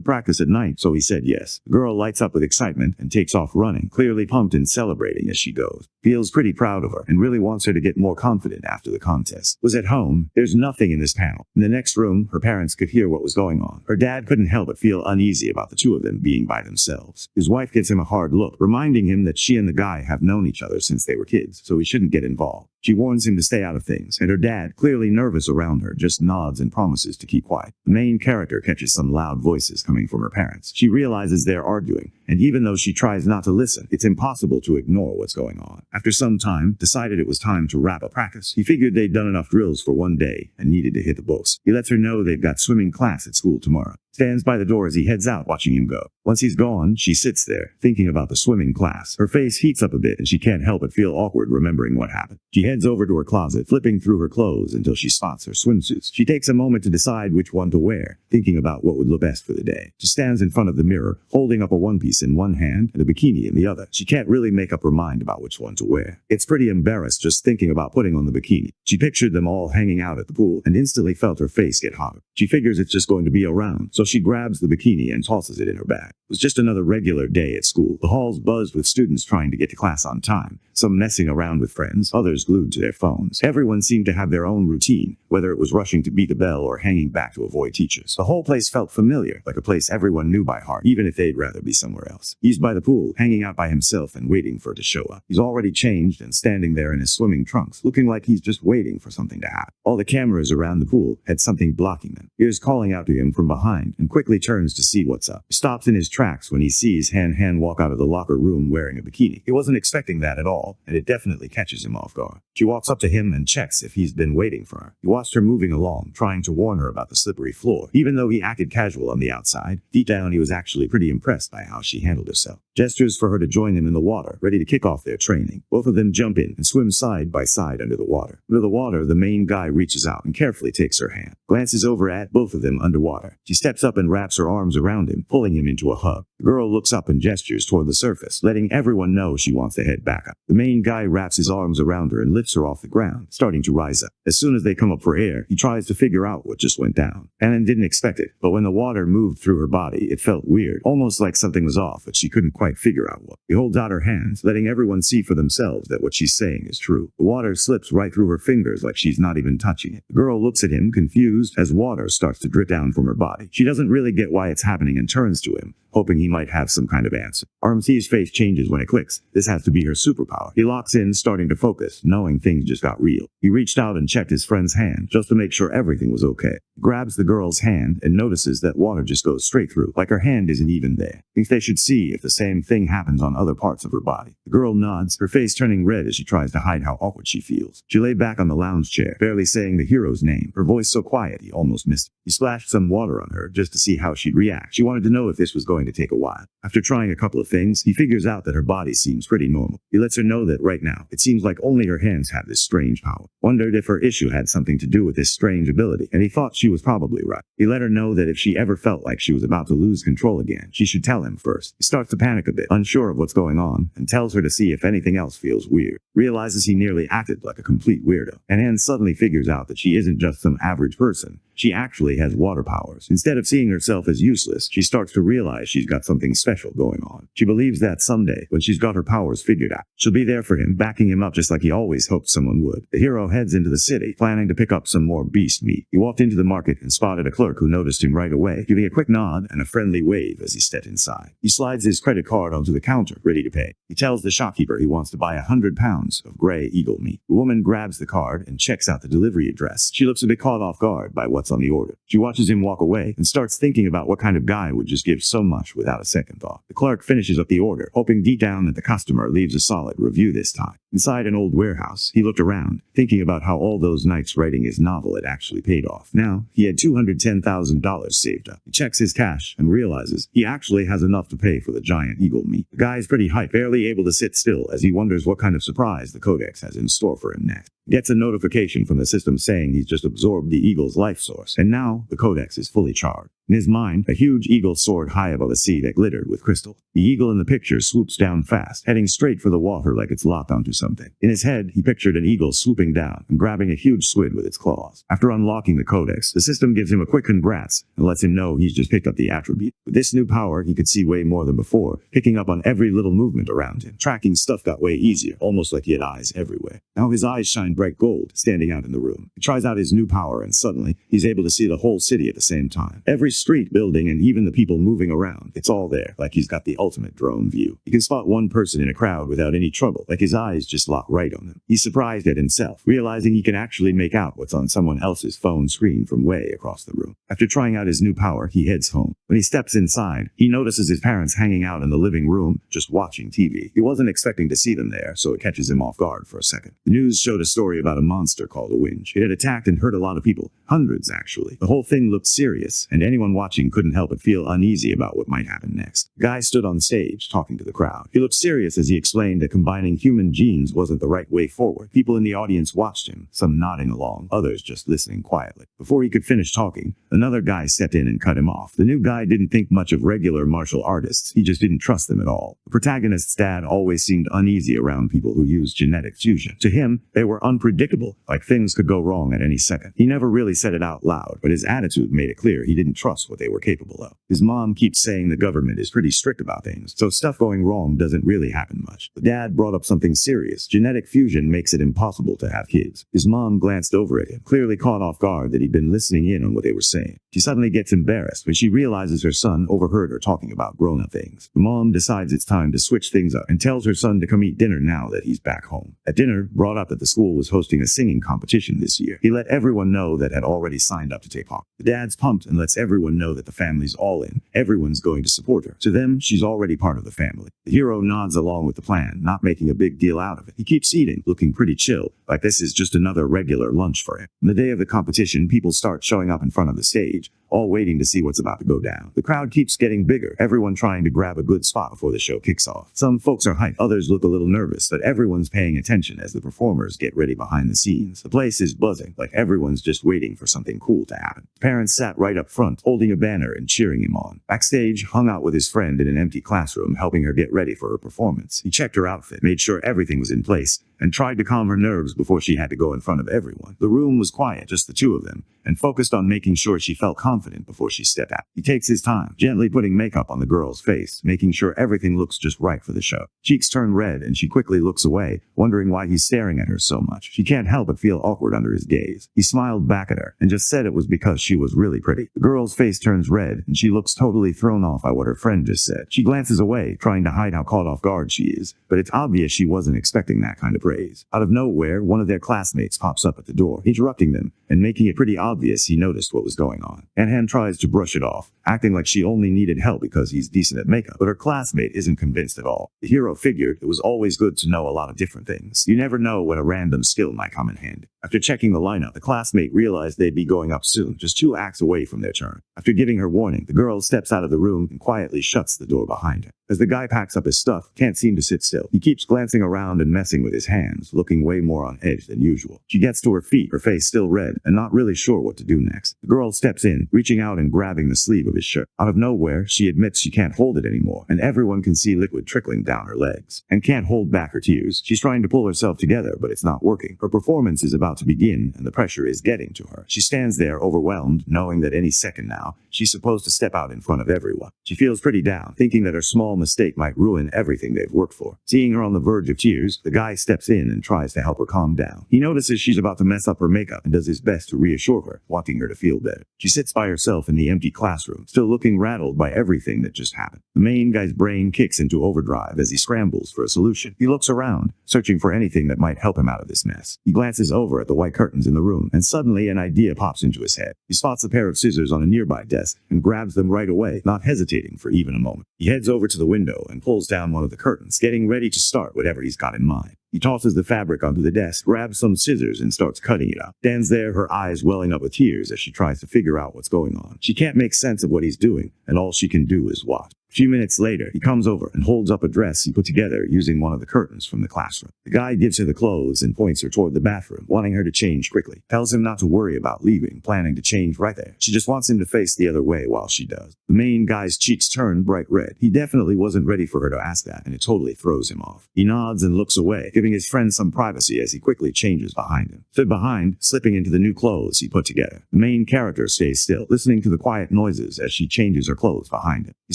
practice at night, so he said yes. The girl lights up with excitement and takes off running, clearly pumped and celebrating as she goes. Feels pretty proud of her and really wants her to get more confident after the contest. Was at home. There's nothing in this panel. In the next room, her parents could hear what was going on. Her dad couldn't help but feel uneasy about the two of them being by themselves. His wife gives him a hard look, reminding him that she and the guy have known each other since they were kids, so he shouldn't get involved. She warns him to stay out of things, and her dad, clearly nervous around her, just nods and promises to keep quiet. The main character catches some loud voices coming from her parents. She realizes they're arguing, and even though she tries not to listen, it's impossible to ignore what's going on. After some time, decided it was time to wrap up practice. He figured they'd done enough drills for one day and needed to hit the books. He lets her know they've got swimming class at school tomorrow. Stands by the door as he heads out, watching him go. Once he's gone, she sits there, thinking about the swimming class. Her face heats up a bit, and she can't help but feel awkward remembering what happened. She heads over to her closet, flipping through her clothes until she spots her swimsuits. She takes a moment to decide which one to wear, thinking about what would look best for the day. She stands in front of the mirror, holding up a one piece in one hand and a bikini in the other. She can't really make up her mind about which one to wear. It's pretty embarrassed just thinking about putting on the bikini. She pictured them all hanging out at the pool and instantly felt her face get hotter. She figures it's just going to be a round, so she grabs the bikini and tosses it in her bag. It was just another regular day at school. The halls buzzed with students trying to get to class on time, some messing around with friends, others glued to their phones. Everyone seemed to have their own routine, whether it was rushing to beat the bell or hanging back to avoid teachers. The whole place felt familiar, like a place everyone knew by heart, even if they'd rather be somewhere else. He's by the pool, hanging out by himself and waiting for it to show up. He's already changed and standing there in his swimming trunks, looking like he's just waiting for something to happen. All the cameras around the pool had something blocking them. Ears calling out to him from behind, and quickly turns to see what's up. He stops in his tracks when he sees Han walk out of the locker room wearing a bikini. He wasn't expecting that at all, and it definitely catches him off guard. She walks up to him and checks if he's been waiting for her. He watched her moving along, trying to warn her about the slippery floor. Even though he acted casual on the outside, deep down he was actually pretty impressed by how she handled herself. Gestures for her to join him in the water, ready to kick off their training. Both of them jump in and swim side by side under the water. Under the water, the main guy reaches out and carefully takes her hand. Glances over at both of them underwater. She steps up and wraps her arms around him, pulling him into a hug. The girl looks up and gestures toward the surface, letting everyone know she wants to head back up. The main guy wraps his arms around her and lifts her off the ground, starting to rise up. As soon as they come up for air, he tries to figure out what just went down. Annan didn't expect it, but when the water moved through her body, it felt weird, almost like something was off, but she couldn't quite figure out what. He holds out her hands, letting everyone see for themselves that what she's saying is true. The water slips right through her fingers like she's not even touching it. The girl looks at him, confused, as water starts to drip down from her body. She doesn't really get why it's happening and turns to him, hoping he might have some kind of answer. RMC's face changes when it clicks. This has to be her superpower. He locks in, starting to focus, knowing things just got real. He reached out and checked his friend's hand, just to make sure everything was okay. He grabs the girl's hand and notices that water just goes straight through, like her hand isn't even there. Thinks they should see if the same thing happens on other parts of her body. The girl nods, her face turning red as she tries to hide how awkward she feels. She lay back on the lounge chair, barely saying the hero's name, her voice so quiet he almost missed it. He splashed some water on her just to see how she'd react. She wanted to know if this was going to take a while. After trying a couple of things, he figures out that her body seems pretty normal. He lets her know that right now, it seems like only her hands have this strange power. Wondered if her issue had something to do with this strange ability, and he thought she was probably right. He let her know that if she ever felt like she was about to lose control again, she should tell him first. He starts to panic a bit, unsure of what's going on, and tells her to see if anything else feels weird. Realizes he nearly acted like a complete weirdo, and Anne suddenly figures out that she isn't just some average person. She actually has water powers. Instead of seeing herself as useless, she starts to realize she's got something special going on. She believes that someday, when she's got her powers figured out, she'll be there for him, backing him up just like he always hoped someone would. The hero heads into the city, planning to pick up some more beast meat. He walked into the market and spotted a clerk who noticed him right away, giving a quick nod and a friendly wave as he stepped inside. He slides his credit card onto the counter, ready to pay. He tells the shopkeeper he wants to buy 100 pounds of gray eagle meat. The woman grabs the card and checks out the delivery address. She looks a bit caught off guard by what's on the order. She watches him walk away and starts thinking about what kind of guy would just give so much without a second thought. The clerk finishes up the order, hoping deep down that the customer leaves a solid review this time. Inside an old warehouse, he looked around, thinking about how all those nights writing his novel had actually paid off. Now, he had $210,000 saved up. He checks his cash and realizes he actually has enough to pay for the giant eagle meat. The guy's pretty hyped, barely able to sit still as he wonders what kind of surprise the Codex has in store for him next. Gets a notification from the system saying he's just absorbed the eagle's life source, and now the Codex is fully charged. In his mind, a huge eagle soared high above a sea that glittered with crystal. The eagle in the picture swoops down fast, heading straight for the water like it's locked onto something. In his head, he pictured an eagle swooping down and grabbing a huge squid with its claws. After unlocking the Codex, the system gives him a quick congrats and lets him know he's just picked up the attribute. With this new power, he could see way more than before, picking up on every little movement around him. Tracking stuff got way easier, almost like he had eyes everywhere. Now his eyes shine bright gold, standing out in the room. He tries out his new power and suddenly, he's able to see the whole city at the same time. Every street, building, and even the people moving around. It's all there, like he's got the ultimate drone view. He can spot one person in a crowd without any trouble, like his eyes just lock right on them. He's surprised at himself, realizing he can actually make out what's on someone else's phone screen from way across the room. After trying out his new power, he heads home. When he steps inside, he notices his parents hanging out in the living room, just watching TV. He wasn't expecting to see them there, so it catches him off guard for a second. The news showed a story about a monster called a winch. It had attacked and hurt a lot of people, hundreds actually. The whole thing looked serious, and anyone watching couldn't help but feel uneasy about what might happen next. The guy stood on stage, talking to the crowd. He looked serious as he explained that combining human genes wasn't the right way forward. People in the audience watched him, some nodding along, others just listening quietly. Before he could finish talking, another guy stepped in and cut him off. The new guy didn't think much of regular martial artists. He just didn't trust them at all. The protagonist's dad always seemed uneasy around people who used genetic fusion. To him, they were unpredictable, like things could go wrong at any second. He never really said it out loud, but his attitude made it clear he didn't trust what they were capable of. His mom keeps saying the government is pretty strict about things, so stuff going wrong doesn't really happen much. The dad brought up something serious mysterious. Genetic fusion makes it impossible to have kids. His mom glanced over at him, clearly caught off guard that he'd been listening in on what they were saying. She suddenly gets embarrassed when she realizes her son overheard her talking about grown-up things. The mom decides it's time to switch things up and tells her son to come eat dinner now that he's back home. At dinner, brought up that the school was hosting a singing competition this year. He let everyone know that had already signed up to take part. The dad's pumped and lets everyone know that the family's all in. Everyone's going to support her. To them, she's already part of the family. The hero nods along with the plan, not making a big deal out of it. He keeps eating, looking pretty chill, like this is just another regular lunch for him. On the day of the competition, people start showing up in front of the stage, all waiting to see what's about to go down. The crowd keeps getting bigger, everyone trying to grab a good spot before the show kicks off. Some folks are hyped, others look a little nervous, but everyone's paying attention as the performers get ready behind the scenes. The place is buzzing, like everyone's just waiting for something cool to happen. Parents sat right up front, holding a banner and cheering him on. Backstage, hung out with his friend in an empty classroom, helping her get ready for her performance. He checked her outfit, made sure everything was in place, and tried to calm her nerves before she had to go in front of everyone. The room was quiet, just the two of them, and focused on making sure she felt confident before she stepped out. He takes his time, gently putting makeup on the girl's face, making sure everything looks just right for the show. Cheeks turn red and she quickly looks away, wondering why he's staring at her so much. She can't help but feel awkward under his gaze. He smiled back at her and just said it was because she was really pretty. The girl's face turns red and she looks totally thrown off by what her friend just said. She glances away, trying to hide how caught off guard she is, but it's obvious she wasn't expecting that kind of praise. Out of nowhere, one of their classmates pops up at the door, interrupting them and making it pretty obvious he noticed what was going on. Anhan tries to brush it off, acting like she only needed help because he's decent at makeup, but her classmate isn't convinced at all. The hero figured it was always good to know a lot of different things. You never know when a random skill might come in handy. After checking the lineup, the classmate realized they'd be going up soon, just 2 acts away from their turn. After giving her warning, the girl steps out of the room and quietly shuts the door behind her. As the guy packs up his stuff, can't seem to sit still. He keeps glancing around and messing with his hands, looking way more on edge than usual. She gets to her feet, her face still red, and not really sure what to do next. The girl steps in, reaching out and grabbing the sleeve of his shirt. Out of nowhere, she admits she can't hold it anymore, and everyone can see liquid trickling down her legs, and can't hold back her tears. She's trying to pull herself together, but it's not working. Her performance is about to begin, and the pressure is getting to her. She stands there, overwhelmed, knowing that any second now, she's supposed to step out in front of everyone. She feels pretty down, thinking that her small mistake might ruin everything they've worked for. Seeing her on the verge of tears, the guy steps in and tries to help her calm down. He notices she's about to mess up her makeup and does his best to reassure her, wanting her to feel better. She sits by herself in the empty classroom, still looking rattled by everything that just happened. The main guy's brain kicks into overdrive as he scrambles for a solution. He looks around, searching for anything that might help him out of this mess. He glances over at the white curtains in the room, and suddenly an idea pops into his head. He spots a pair of scissors on a nearby desk and grabs them right away, not hesitating for even a moment. He heads over to the window and pulls down one of the curtains, getting ready to start whatever he's got in mind. He tosses the fabric onto the desk, grabs some scissors, and starts cutting it up. Stands there, her eyes welling up with tears as she tries to figure out what's going on. She can't make sense of what he's doing, and all she can do is watch. A few minutes later, he comes over and holds up a dress he put together using one of the curtains from the classroom. The guy gives her the clothes and points her toward the bathroom, wanting her to change quickly. Tells him not to worry about leaving, planning to change right there. She just wants him to face the other way while she does. The main guy's cheeks turn bright red. He definitely wasn't ready for her to ask that, and it totally throws him off. He nods and looks away, giving his friend some privacy as he quickly changes behind him. Stood behind, slipping into the new clothes he put together. The main character stays still, listening to the quiet noises as she changes her clothes behind him. He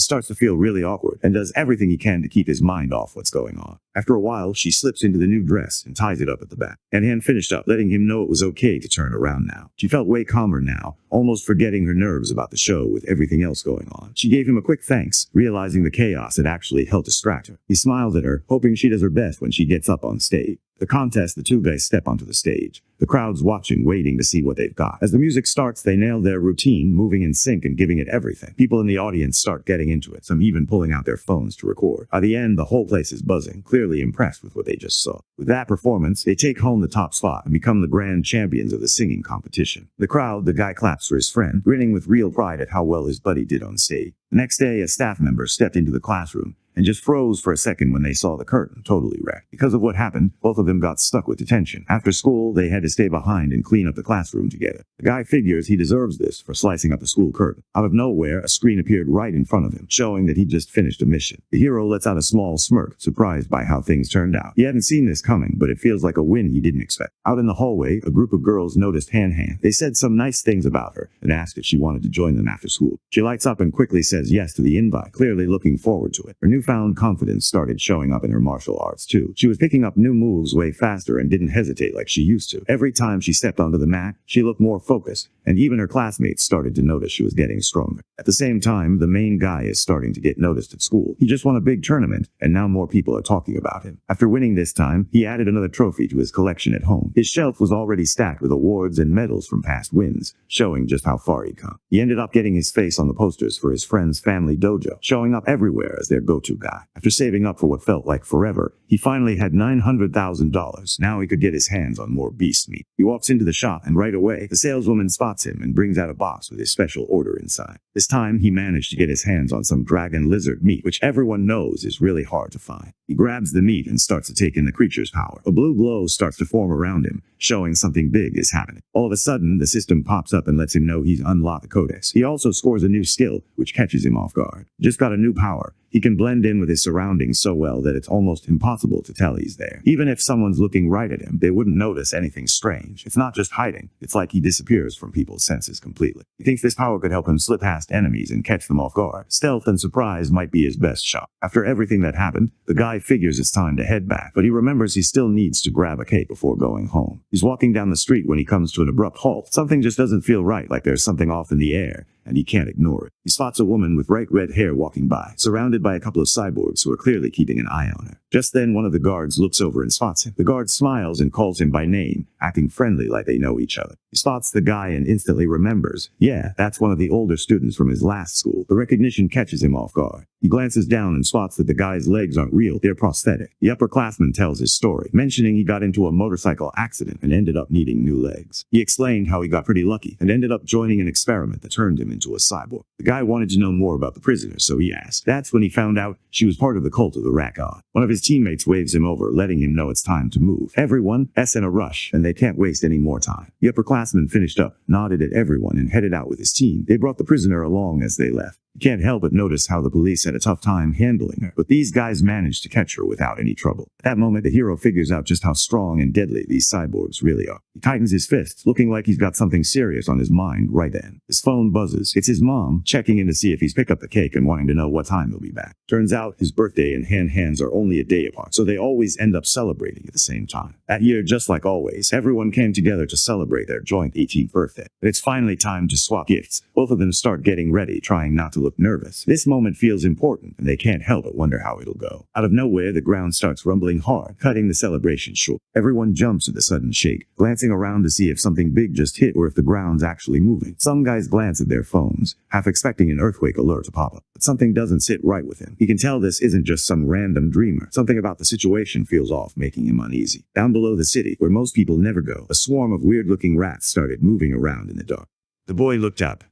starts to feel really awkward and does everything he can to keep his mind off what's going on. After a while, she slips into the new dress and ties it up at the back. Anhan finished up, letting him know it was okay to turn around now. She felt way calmer now, almost forgetting her nerves about the show with everything else going on. She gave him a quick thanks, realizing the chaos had actually helped distract her. He smiled at her, hoping she does her best when she gets up on stage. The contest, the two guys step onto the stage. The crowd's watching, waiting to see what they've got. As the music starts, they nail their routine, moving in sync and giving it everything. People in the audience start getting into it, some even pulling out their phones to record. By the end, the whole place is buzzing, clearly impressed with what they just saw. With that performance, they take home the top spot and become the grand champions of the singing competition. The crowd, the guy claps for his friend, grinning with real pride at how well his buddy did on stage. The next day, a staff member stepped into the classroom and just froze for a second when they saw the curtain totally wrecked. Because of what happened, both of them got stuck with detention. After school, they had to stay behind and clean up the classroom together. The guy figures he deserves this for slicing up the school curtain. Out of nowhere, a screen appeared right in front of him, showing that he'd just finished a mission. The hero lets out a small smirk, surprised by how things turned out. He hadn't seen this coming, but it feels like a win he didn't expect. Out in the hallway, a group of girls noticed Han. They said some nice things about her and asked if she wanted to join them after school. She lights up and quickly says yes to the invite, clearly looking forward to it. Her new newfound confidence started showing up in her martial arts too. She was picking up new moves way faster and didn't hesitate like she used to. Every time she stepped onto the mat, she looked more focused, and even her classmates started to notice she was getting stronger. At the same time, the main guy is starting to get noticed at school. He just won a big tournament, and now more people are talking about him. After winning this time, he added another trophy to his collection at home. His shelf was already stacked with awards and medals from past wins, showing just how far he'd come. He ended up getting his face on the posters for his friend's family dojo, showing up everywhere as their go-to guy. After saving up for what felt like forever, he finally had $900,000. Now he could get his hands on more beast meat. He walks into the shop, and right away, the saleswoman spots him and brings out a box with his special order inside. This time, he managed to get his hands on some dragon lizard meat, which everyone knows is really hard to find. He grabs the meat and starts to take in the creature's power. A blue glow starts to form around him, showing something big is happening. All of a sudden, the system pops up and lets him know he's unlocked the codex. He also scores a new skill, which catches him off guard. Just got a new power. He can blend in with his surroundings so well that it's almost impossible to tell he's there. Even if someone's looking right at him, they wouldn't notice anything strange. It's not just hiding. It's like he disappears from people's senses completely. He thinks this power could help him slip past enemies and catch them off guard. Stealth and surprise might be his best shot. After everything that happened, the guy figures it's time to head back, but he remembers he still needs to grab a cake before going home. He's walking down the street when he comes to an abrupt halt. Something just doesn't feel right, like there's something off in the air, and he can't ignore it. He spots a woman with bright red hair walking by, surrounded by a couple of cyborgs who are clearly keeping an eye on her. Just then, one of the guards looks over and spots him. The guard smiles and calls him by name, acting friendly like they know each other. He spots the guy and instantly remembers, yeah, that's one of the older students from his last school. The recognition catches him off guard. He glances down and spots that the guy's legs aren't real, they're prosthetic. The upperclassman tells his story, mentioning he got into a motorcycle accident and ended up needing new legs. He explained how he got pretty lucky and ended up joining an experiment that turned him into a cyborg. The guy wanted to know more about the prisoner, so he asked. That's when he found out she was part of the cult of the Rat God. One of his teammates waves him over, letting him know it's time to move. Everyone's in a rush, and they can't waste any more time. The upperclassman finished up, nodded at everyone, and headed out with his team. They brought the prisoner along as they left. You can't help but notice how the police had a tough time handling her, but these guys managed to catch her without any trouble. At that moment, the hero figures out just how strong and deadly these cyborgs really are. He tightens his fists, looking like he's got something serious on his mind right then. His phone buzzes. It's his mom, checking in to see if he's picked up the cake and wanting to know what time he'll be back. Turns out his birthday and hands are only a day apart, so they always end up celebrating at the same time. That year, just like always, everyone came together to celebrate their joint 18th birthday. But it's finally time to swap gifts. Both of them start getting ready, trying not to look nervous. This moment feels important, and they can't help but wonder how it'll go. Out of nowhere, the ground starts rumbling hard, cutting the celebration short. Everyone jumps at the sudden shake, glancing around to see if something big just hit or if the ground's actually moving. Some guys glance at their phones, half expecting an earthquake alert to pop up. But something doesn't sit right with him. He can tell this isn't just some random dreamer. Something about the situation feels off, making him uneasy. Down below the city, where most people never go, a swarm of weird-looking rats started moving around in the dark. The boy looked up.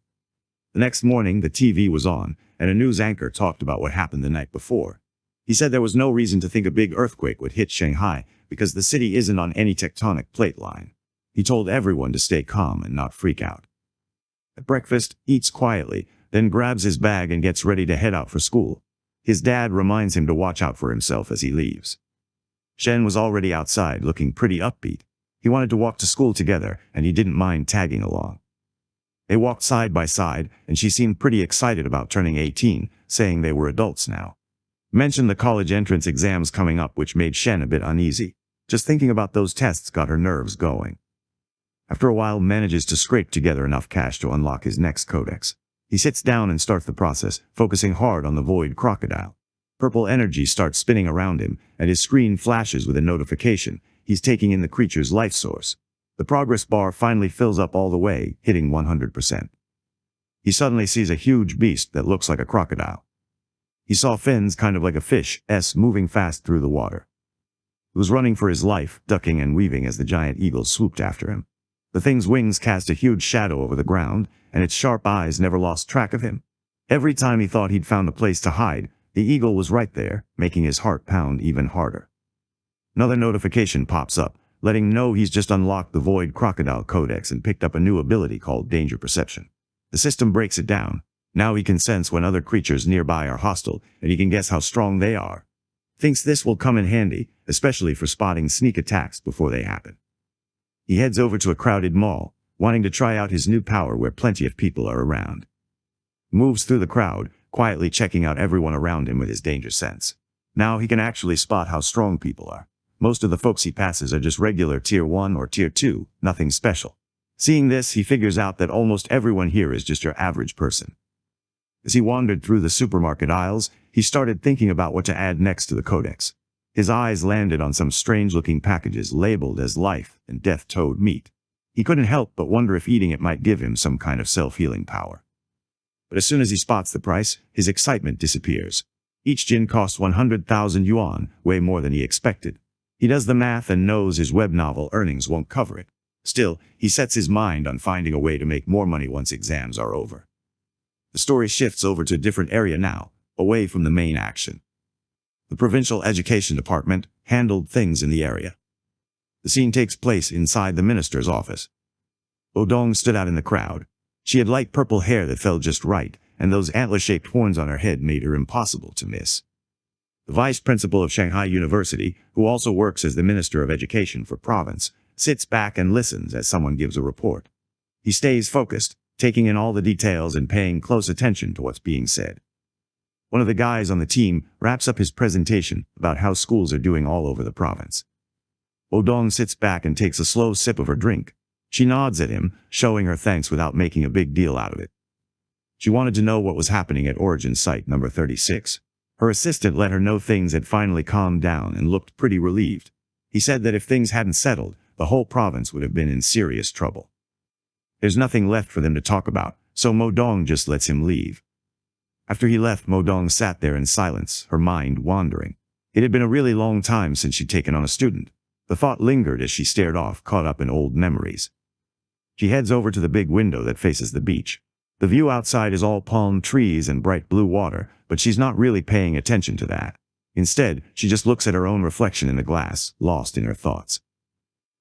The next morning, the TV was on, and a news anchor talked about what happened the night before. He said there was no reason to think a big earthquake would hit Shanghai because the city isn't on any tectonic plate line. He told everyone to stay calm and not freak out. At breakfast, eats quietly, then grabs his bag and gets ready to head out for school. His dad reminds him to watch out for himself as he leaves. Shen was already outside, looking pretty upbeat. He wanted to walk to school together, and he didn't mind tagging along. They walked side by side, and she seemed pretty excited about turning 18, saying they were adults now. Mentioned the college entrance exams coming up, which made Shen a bit uneasy. Just thinking about those tests got her nerves going. After a while, manages to scrape together enough cash to unlock his next codex. He sits down and starts the process, focusing hard on the void crocodile. Purple energy starts spinning around him, and his screen flashes with a notification. He's taking in the creature's life source. The progress bar finally fills up all the way, hitting 100%. He suddenly sees a huge beast that looks like a crocodile. He saw fins kind of like a fish, moving fast through the water. He was running for his life, ducking and weaving as the giant eagle swooped after him. The thing's wings cast a huge shadow over the ground, and its sharp eyes never lost track of him. Every time he thought he'd found a place to hide, the eagle was right there, making his heart pound even harder. Another notification pops up, letting him know he's just unlocked the Void Crocodile Codex and picked up a new ability called Danger Perception. The system breaks it down. Now he can sense when other creatures nearby are hostile, and he can guess how strong they are. Thinks this will come in handy, especially for spotting sneak attacks before they happen. He heads over to a crowded mall, wanting to try out his new power where plenty of people are around. Moves through the crowd, quietly checking out everyone around him with his danger sense. Now he can actually spot how strong people are. Most of the folks he passes are just regular Tier 1 or Tier 2, nothing special. Seeing this, he figures out that almost everyone here is just your average person. As he wandered through the supermarket aisles, he started thinking about what to add next to the codex. His eyes landed on some strange-looking packages labeled as life and death toad meat. He couldn't help but wonder if eating it might give him some kind of self-healing power. But as soon as he spots the price, his excitement disappears. Each gin costs 100,000 yuan, way more than he expected. He does the math and knows his web novel earnings won't cover it. Still, he sets his mind on finding a way to make more money once exams are over. The story shifts over to a different area now, away from the main action. The provincial education department handled things in the area. The scene takes place inside the minister's office. Odong stood out in the crowd. She had light purple hair that fell just right, and those antler-shaped horns on her head made her impossible to miss. The vice principal of Shanghai University, who also works as the minister of education for province, sits back and listens as someone gives a report. He stays focused, taking in all the details and paying close attention to what's being said. One of the guys on the team wraps up his presentation about how schools are doing all over the province. Odong sits back and takes a slow sip of her drink. She nods at him, showing her thanks without making a big deal out of it. She wanted to know what was happening at Origin Site number 36. Her assistant let her know things had finally calmed down and looked pretty relieved. He said that if things hadn't settled, the whole province would have been in serious trouble. There's nothing left for them to talk about, so Modong just lets him leave. After he left, Modong sat there in silence, her mind wandering. It had been a really long time since she'd taken on a student. The thought lingered as she stared off, caught up in old memories. She heads over to the big window that faces the beach. The view outside is all palm trees and bright blue water, but she's not really paying attention to that. Instead, she just looks at her own reflection in the glass, lost in her thoughts.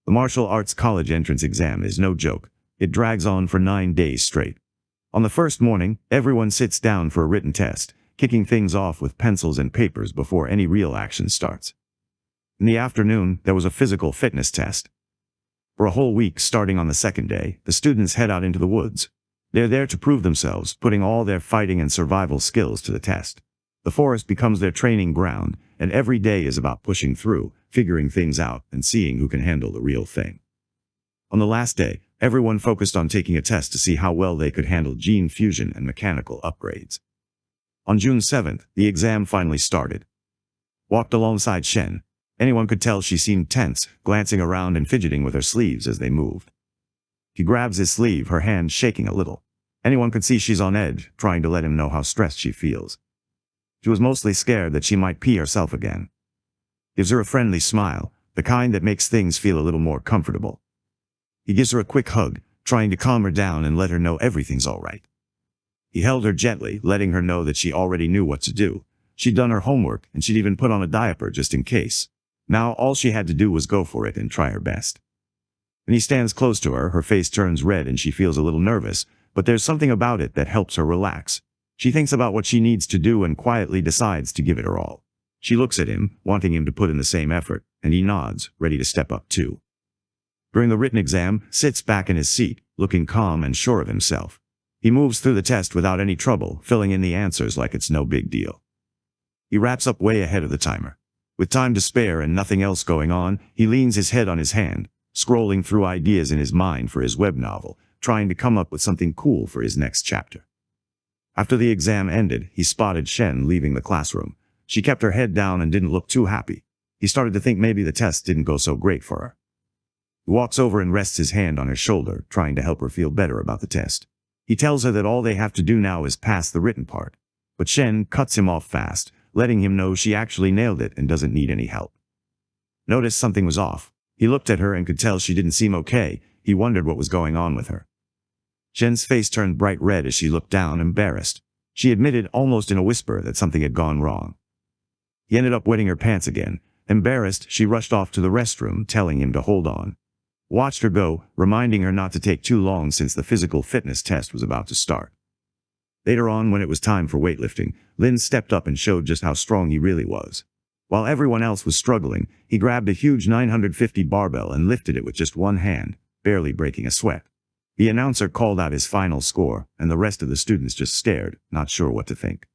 The martial arts college entrance exam is no joke. It drags on for 9 days straight. On the first morning, everyone sits down for a written test, kicking things off with pencils and papers before any real action starts. In the afternoon, there was a physical fitness test. For a whole week, starting on the second day, the students head out into the woods. They're there to prove themselves, putting all their fighting and survival skills to the test. The forest becomes their training ground, and every day is about pushing through, figuring things out, and seeing who can handle the real thing. On the last day, everyone focused on taking a test to see how well they could handle gene fusion and mechanical upgrades. On June 7th, the exam finally started. Walked alongside Shen. Anyone could tell she seemed tense, glancing around and fidgeting with her sleeves as they moved. He grabs his sleeve, her hand shaking a little. Anyone could see she's on edge, trying to let him know how stressed she feels. She was mostly scared that she might pee herself again. Gives her a friendly smile, the kind that makes things feel a little more comfortable. He gives her a quick hug, trying to calm her down and let her know everything's all right. He held her gently, letting her know that she already knew what to do. She'd done her homework, and she'd even put on a diaper just in case. Now all she had to do was go for it and try her best. When he stands close to her, her face turns red and she feels a little nervous, but there's something about it that helps her relax. She thinks about what she needs to do and quietly decides to give it her all. She looks at him, wanting him to put in the same effort, and he nods, ready to step up too. During the written exam, sits back in his seat, looking calm and sure of himself. He moves through the test without any trouble, filling in the answers like it's no big deal. He wraps up way ahead of the timer. With time to spare and nothing else going on, he leans his head on his hand, scrolling through ideas in his mind for his web novel, trying to come up with something cool for his next chapter. After the exam ended, he spotted Shen leaving the classroom. She kept her head down and didn't look too happy. He started to think maybe the test didn't go so great for her. He walks over and rests his hand on her shoulder, trying to help her feel better about the test. He tells her that all they have to do now is pass the written part. But Shen cuts him off fast, letting him know she actually nailed it and doesn't need any help. Noticed something was off. He looked at her and could tell she didn't seem okay. He wondered what was going on with her. Shen's face turned bright red as she looked down, embarrassed. She admitted almost in a whisper that something had gone wrong. He ended up wetting her pants again. Embarrassed, she rushed off to the restroom, telling him to hold on. Watched her go, reminding her not to take too long since the physical fitness test was about to start. Later on, when it was time for weightlifting, Lin stepped up and showed just how strong he really was. While everyone else was struggling, he grabbed a huge 950 barbell and lifted it with just one hand, barely breaking a sweat. The announcer called out his final score, and the rest of the students just stared, not sure what to think.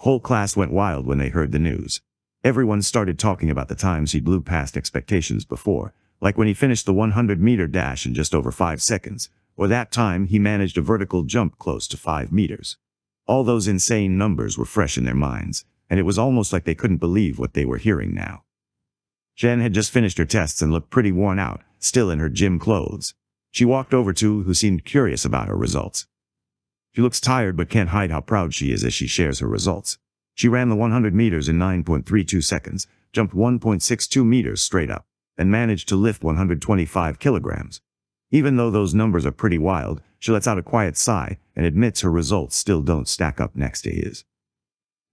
Whole class went wild when they heard the news. Everyone started talking about the times he blew past expectations before, like when he finished the 100-meter dash in just over 5 seconds, or that time he managed a vertical jump close to 5 meters. All those insane numbers were fresh in their minds, and it was almost like they couldn't believe what they were hearing now. Jen had just finished her tests and looked pretty worn out, still in her gym clothes. She walked over to who seemed curious about her results. She looks tired but can't hide how proud she is as she shares her results. She ran the 100 meters in 9.32 seconds, jumped 1.62 meters straight up, and managed to lift 125 kilograms. Even though those numbers are pretty wild, she lets out a quiet sigh and admits her results still don't stack up next to his.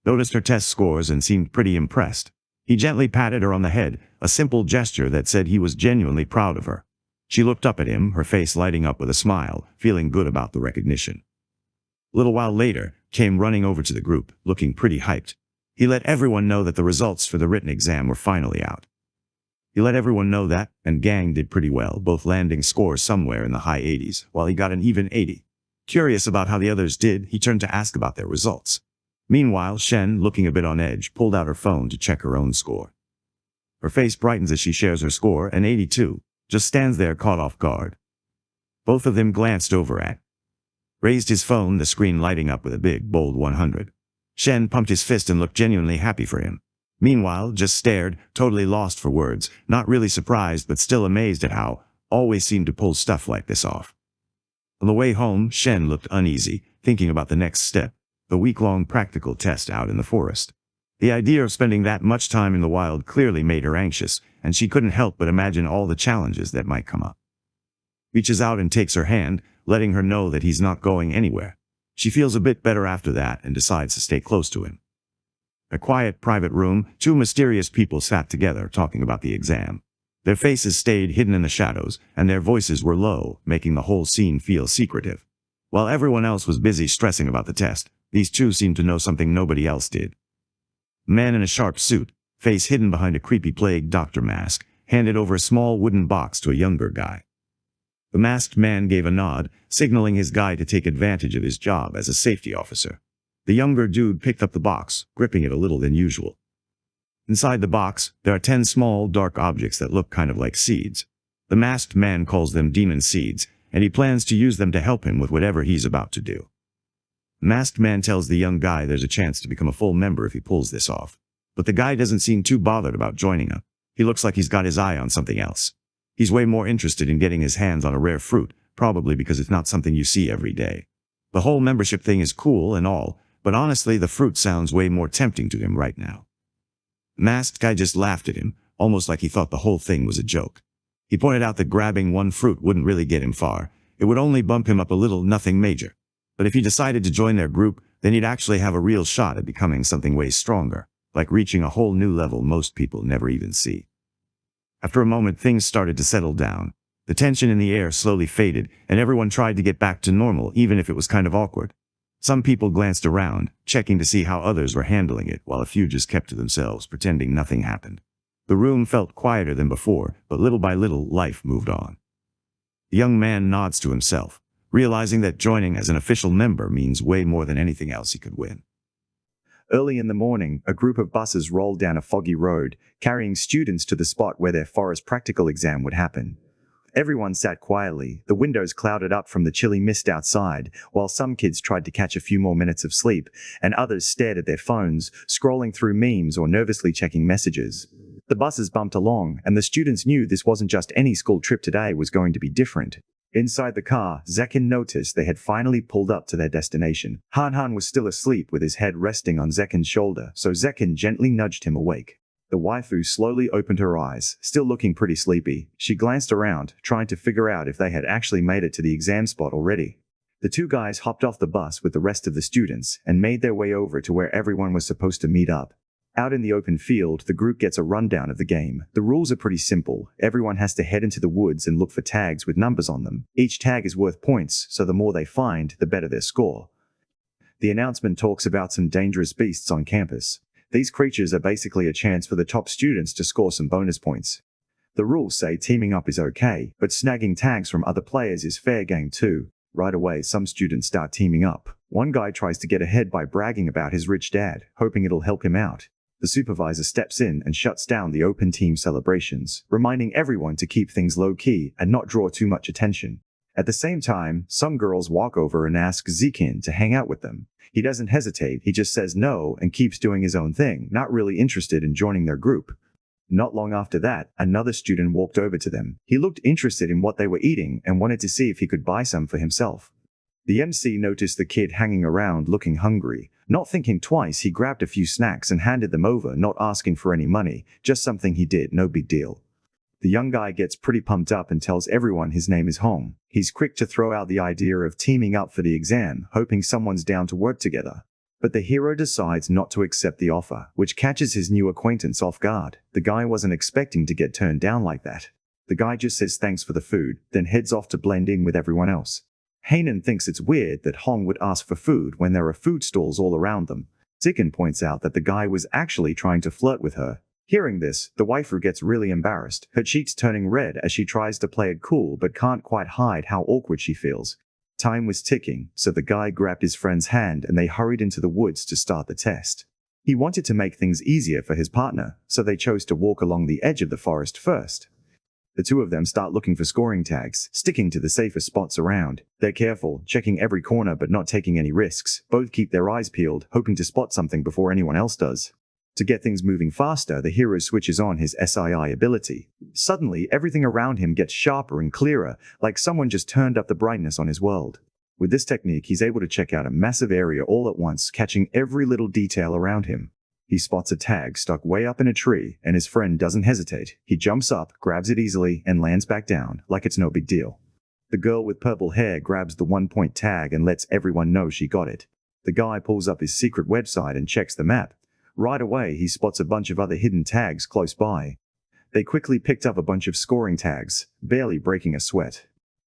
Noticed her test scores and seemed pretty impressed. He gently patted her on the head, a simple gesture that said he was genuinely proud of her. She looked up at him, her face lighting up with a smile, feeling good about the recognition. A little while later, came running over to the group, looking pretty hyped. He let everyone know that the results for the written exam were finally out. He let everyone know that, and Gang did pretty well, both landing scores somewhere in the high 80s, while he got an even 80. Curious about how the others did, he turned to ask about their results. Meanwhile, Shen, looking a bit on edge, pulled out her phone to check her own score. Her face brightens as she shares her score, an 82, just stands there caught off guard. Both of them glanced over at. Raised his phone, the screen lighting up with a big, bold 100. Shen pumped his fist and looked genuinely happy for him. Meanwhile, just stared, totally lost for words, not really surprised but still amazed at how, always seemed to pull stuff like this off. On the way home, Shen looked uneasy, thinking about the next step, the week-long practical test out in the forest. The idea of spending that much time in the wild clearly made her anxious, and she couldn't help but imagine all the challenges that might come up. Reaches out and takes her hand, letting her know that he's not going anywhere. She feels a bit better after that and decides to stay close to him. A quiet, private room, two mysterious people sat together talking about the exam. Their faces stayed hidden in the shadows, and their voices were low, making the whole scene feel secretive. While everyone else was busy stressing about the test, these two seemed to know something nobody else did. A man in a sharp suit, face hidden behind a creepy plague doctor mask, handed over a small wooden box to a younger guy. The masked man gave a nod, signaling his guy to take advantage of his job as a safety officer. The younger dude picked up the box, gripping it a little than usual. Inside the box, there are 10 small, dark objects that look kind of like seeds. The masked man calls them demon seeds, and he plans to use them to help him with whatever he's about to do. The masked man tells the young guy there's a chance to become a full member if he pulls this off. But the guy doesn't seem too bothered about joining up. He looks like he's got his eye on something else. He's way more interested in getting his hands on a rare fruit, probably because it's not something you see every day. The whole membership thing is cool and all, but honestly the fruit sounds way more tempting to him right now. The masked guy just laughed at him, almost like he thought the whole thing was a joke. He pointed out that grabbing one fruit wouldn't really get him far. It would only bump him up a little, nothing major. But if he decided to join their group, then he'd actually have a real shot at becoming something way stronger, like reaching a whole new level most people never even see. After a moment, things started to settle down. The tension in the air slowly faded, and everyone tried to get back to normal, even if it was kind of awkward. Some people glanced around, checking to see how others were handling it, while a few just kept to themselves, pretending nothing happened. The room felt quieter than before, but little by little, life moved on. The young man nods to himself, realizing that joining as an official member means way more than anything else he could win. Early in the morning, a group of buses rolled down a foggy road, carrying students to the spot where their forest practical exam would happen. Everyone sat quietly, the windows clouded up from the chilly mist outside, while some kids tried to catch a few more minutes of sleep, and others stared at their phones, scrolling through memes or nervously checking messages. The buses bumped along, and the students knew this wasn't just any school trip. Today was going to be different. Inside the car, Zekin noticed they had finally pulled up to their destination. Han was still asleep with his head resting on Zekin's shoulder, so Zekin gently nudged him awake. The waifu slowly opened her eyes, still looking pretty sleepy. She glanced around, trying to figure out if they had actually made it to the exam spot already. The two guys hopped off the bus with the rest of the students and made their way over to where everyone was supposed to meet up. Out in the open field, the group gets a rundown of the game. The rules are pretty simple. Everyone has to head into the woods and look for tags with numbers on them. Each tag is worth points, so the more they find, the better their score. The announcement talks about some dangerous beasts on campus. These creatures are basically a chance for the top students to score some bonus points. The rules say teaming up is okay, but snagging tags from other players is fair game too. Right away, some students start teaming up. One guy tries to get ahead by bragging about his rich dad, hoping it'll help him out. The supervisor steps in and shuts down the open team celebrations, reminding everyone to keep things low-key and not draw too much attention. At the same time, some girls walk over and ask Zikin to hang out with them. He doesn't hesitate, he just says no and keeps doing his own thing, not really interested in joining their group. Not long after that, another student walked over to them. He looked interested in what they were eating and wanted to see if he could buy some for himself. The MC noticed the kid hanging around looking hungry. Not thinking twice, he grabbed a few snacks and handed them over, not asking for any money, just something he did, no big deal. The young guy gets pretty pumped up and tells everyone his name is Hong. He's quick to throw out the idea of teaming up for the exam, hoping someone's down to work together. But the hero decides not to accept the offer, which catches his new acquaintance off guard. The guy wasn't expecting to get turned down like that. The guy just says thanks for the food, then heads off to blend in with everyone else. Hainan thinks it's weird that Hong would ask for food when there are food stalls all around them. Zikin points out that the guy was actually trying to flirt with her. Hearing this, the waifu gets really embarrassed, her cheeks turning red as she tries to play it cool but can't quite hide how awkward she feels. Time was ticking, so the guy grabbed his friend's hand and they hurried into the woods to start the test. He wanted to make things easier for his partner, so they chose to walk along the edge of the forest first. The two of them start looking for scoring tags, sticking to the safest spots around. They're careful, checking every corner but not taking any risks. Both keep their eyes peeled, hoping to spot something before anyone else does. To get things moving faster, the hero switches on his SII ability. Suddenly, everything around him gets sharper and clearer, like someone just turned up the brightness on his world. With this technique, he's able to check out a massive area all at once, catching every little detail around him. He spots a tag stuck way up in a tree, and his friend doesn't hesitate. He jumps up, grabs it easily, and lands back down, like it's no big deal. The girl with purple hair grabs the 1-point tag and lets everyone know she got it. The guy pulls up his secret website and checks the map. Right away, he spots a bunch of other hidden tags close by. They quickly picked up a bunch of scoring tags, barely breaking a sweat.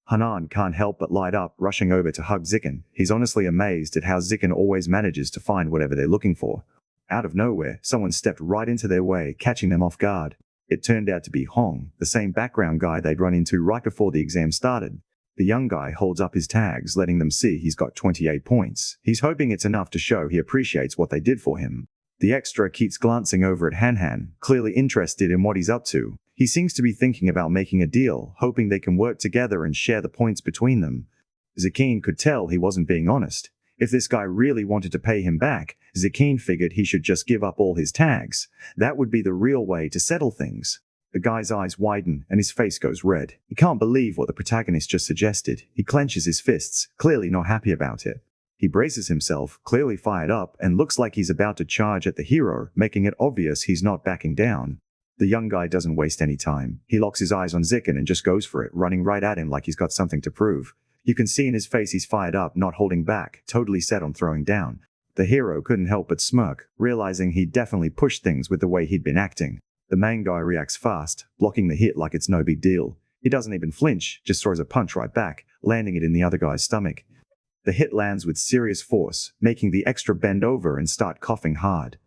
Hanan can't help but light up, rushing over to hug Zikin. He's honestly amazed at how Zikin always manages to find whatever they're looking for. Out of nowhere, someone stepped right into their way, catching them off guard. It turned out to be Hong, the same background guy they'd run into right before the exam started. The young guy holds up his tags, letting them see he's got 28 points. He's hoping it's enough to show he appreciates what they did for him. The extra keeps glancing over at Han, clearly interested in what he's up to. He seems to be thinking about making a deal, hoping they can work together and share the points between them. Zikin could tell he wasn't being honest. If this guy really wanted to pay him back, Zikin figured he should just give up all his tags. That would be the real way to settle things. The guy's eyes widen and his face goes red. He can't believe what the protagonist just suggested. He clenches his fists, clearly not happy about it. He braces himself, clearly fired up, and looks like he's about to charge at the hero, making it obvious he's not backing down. The young guy doesn't waste any time. He locks his eyes on Zikin and just goes for it, running right at him like he's got something to prove. You can see in his face he's fired up, not holding back, totally set on throwing down. The hero couldn't help but smirk, realizing he'd definitely pushed things with the way he'd been acting. The main guy reacts fast, blocking the hit like it's no big deal. He doesn't even flinch, just throws a punch right back, landing it in the other guy's stomach. The hit lands with serious force, making the extra bend over and start coughing hard.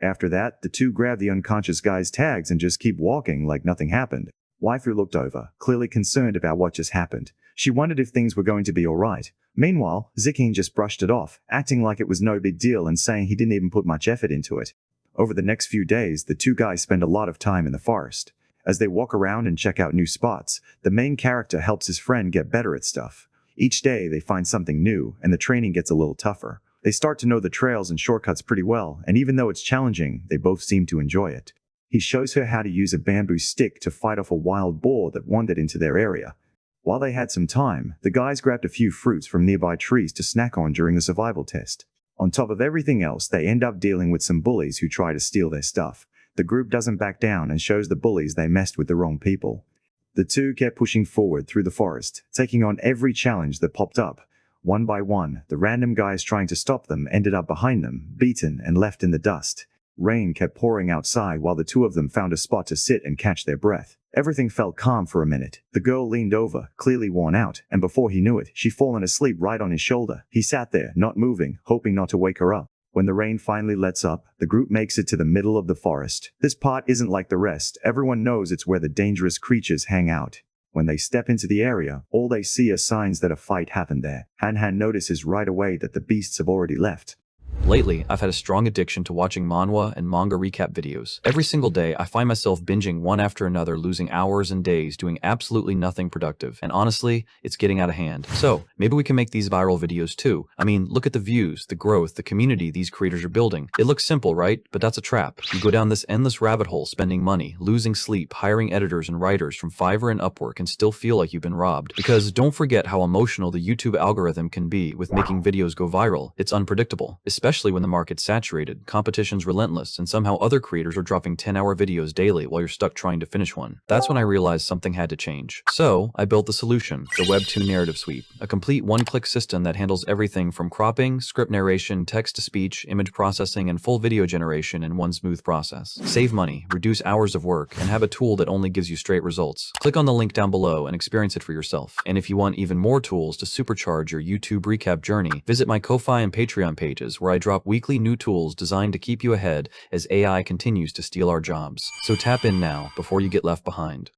After that, the two grab the unconscious guy's tags and just keep walking like nothing happened. Waifu looked over, clearly concerned about what just happened. She wondered if things were going to be alright. Meanwhile, Zikin just brushed it off, acting like it was no big deal and saying he didn't even put much effort into it. Over the next few days, the two guys spend a lot of time in the forest. As they walk around and check out new spots, the main character helps his friend get better at stuff. Each day, they find something new, and the training gets a little tougher. They start to know the trails and shortcuts pretty well, and even though it's challenging, they both seem to enjoy it. He shows her how to use a bamboo stick to fight off a wild boar that wandered into their area. While they had some time, the guys grabbed a few fruits from nearby trees to snack on during the survival test. On top of everything else, they end up dealing with some bullies who try to steal their stuff. The group doesn't back down and shows the bullies they messed with the wrong people. The two kept pushing forward through the forest, taking on every challenge that popped up. One by one, the random guys trying to stop them ended up behind them, beaten and left in the dust. Rain kept pouring outside while the two of them found a spot to sit and catch their breath. Everything felt calm for a minute. The girl leaned over, clearly worn out, and before he knew it, she'd fallen asleep right on his shoulder. He sat there, not moving, hoping not to wake her up. When the rain finally lets up, the group makes it to the middle of the forest. This part isn't like the rest. Everyone knows it's where the dangerous creatures hang out. When they step into the area, all they see are signs that a fight happened there. Han notices right away that the beasts have already left. Lately, I've had a strong addiction to watching manhwa and manga recap videos. Every single day, I find myself binging one after another, losing hours and days doing absolutely nothing productive. And honestly, it's getting out of hand. So, maybe we can make these viral videos too. I mean, look at the views, the growth, the community these creators are building. It looks simple, right? But that's a trap. You go down this endless rabbit hole, spending money, losing sleep, hiring editors and writers from Fiverr and Upwork, and still feel like you've been robbed. Because don't forget how emotional the YouTube algorithm can be with making videos go viral. It's unpredictable, especially when the market's saturated, competition's relentless, and somehow other creators are dropping 10-hour videos daily while you're stuck trying to finish one. That's when I realized something had to change. So, I built the solution, the Web2 Narrative Suite, a complete one-click system that handles everything from cropping, script narration, text-to-speech, image processing, and full video generation in one smooth process. Save money, reduce hours of work, and have a tool that only gives you straight results. Click on the link down below and experience it for yourself. And if you want even more tools to supercharge your YouTube recap journey, visit my Ko-Fi and Patreon pages where I drop weekly new tools designed to keep you ahead as AI continues to steal our jobs. So tap in now before you get left behind.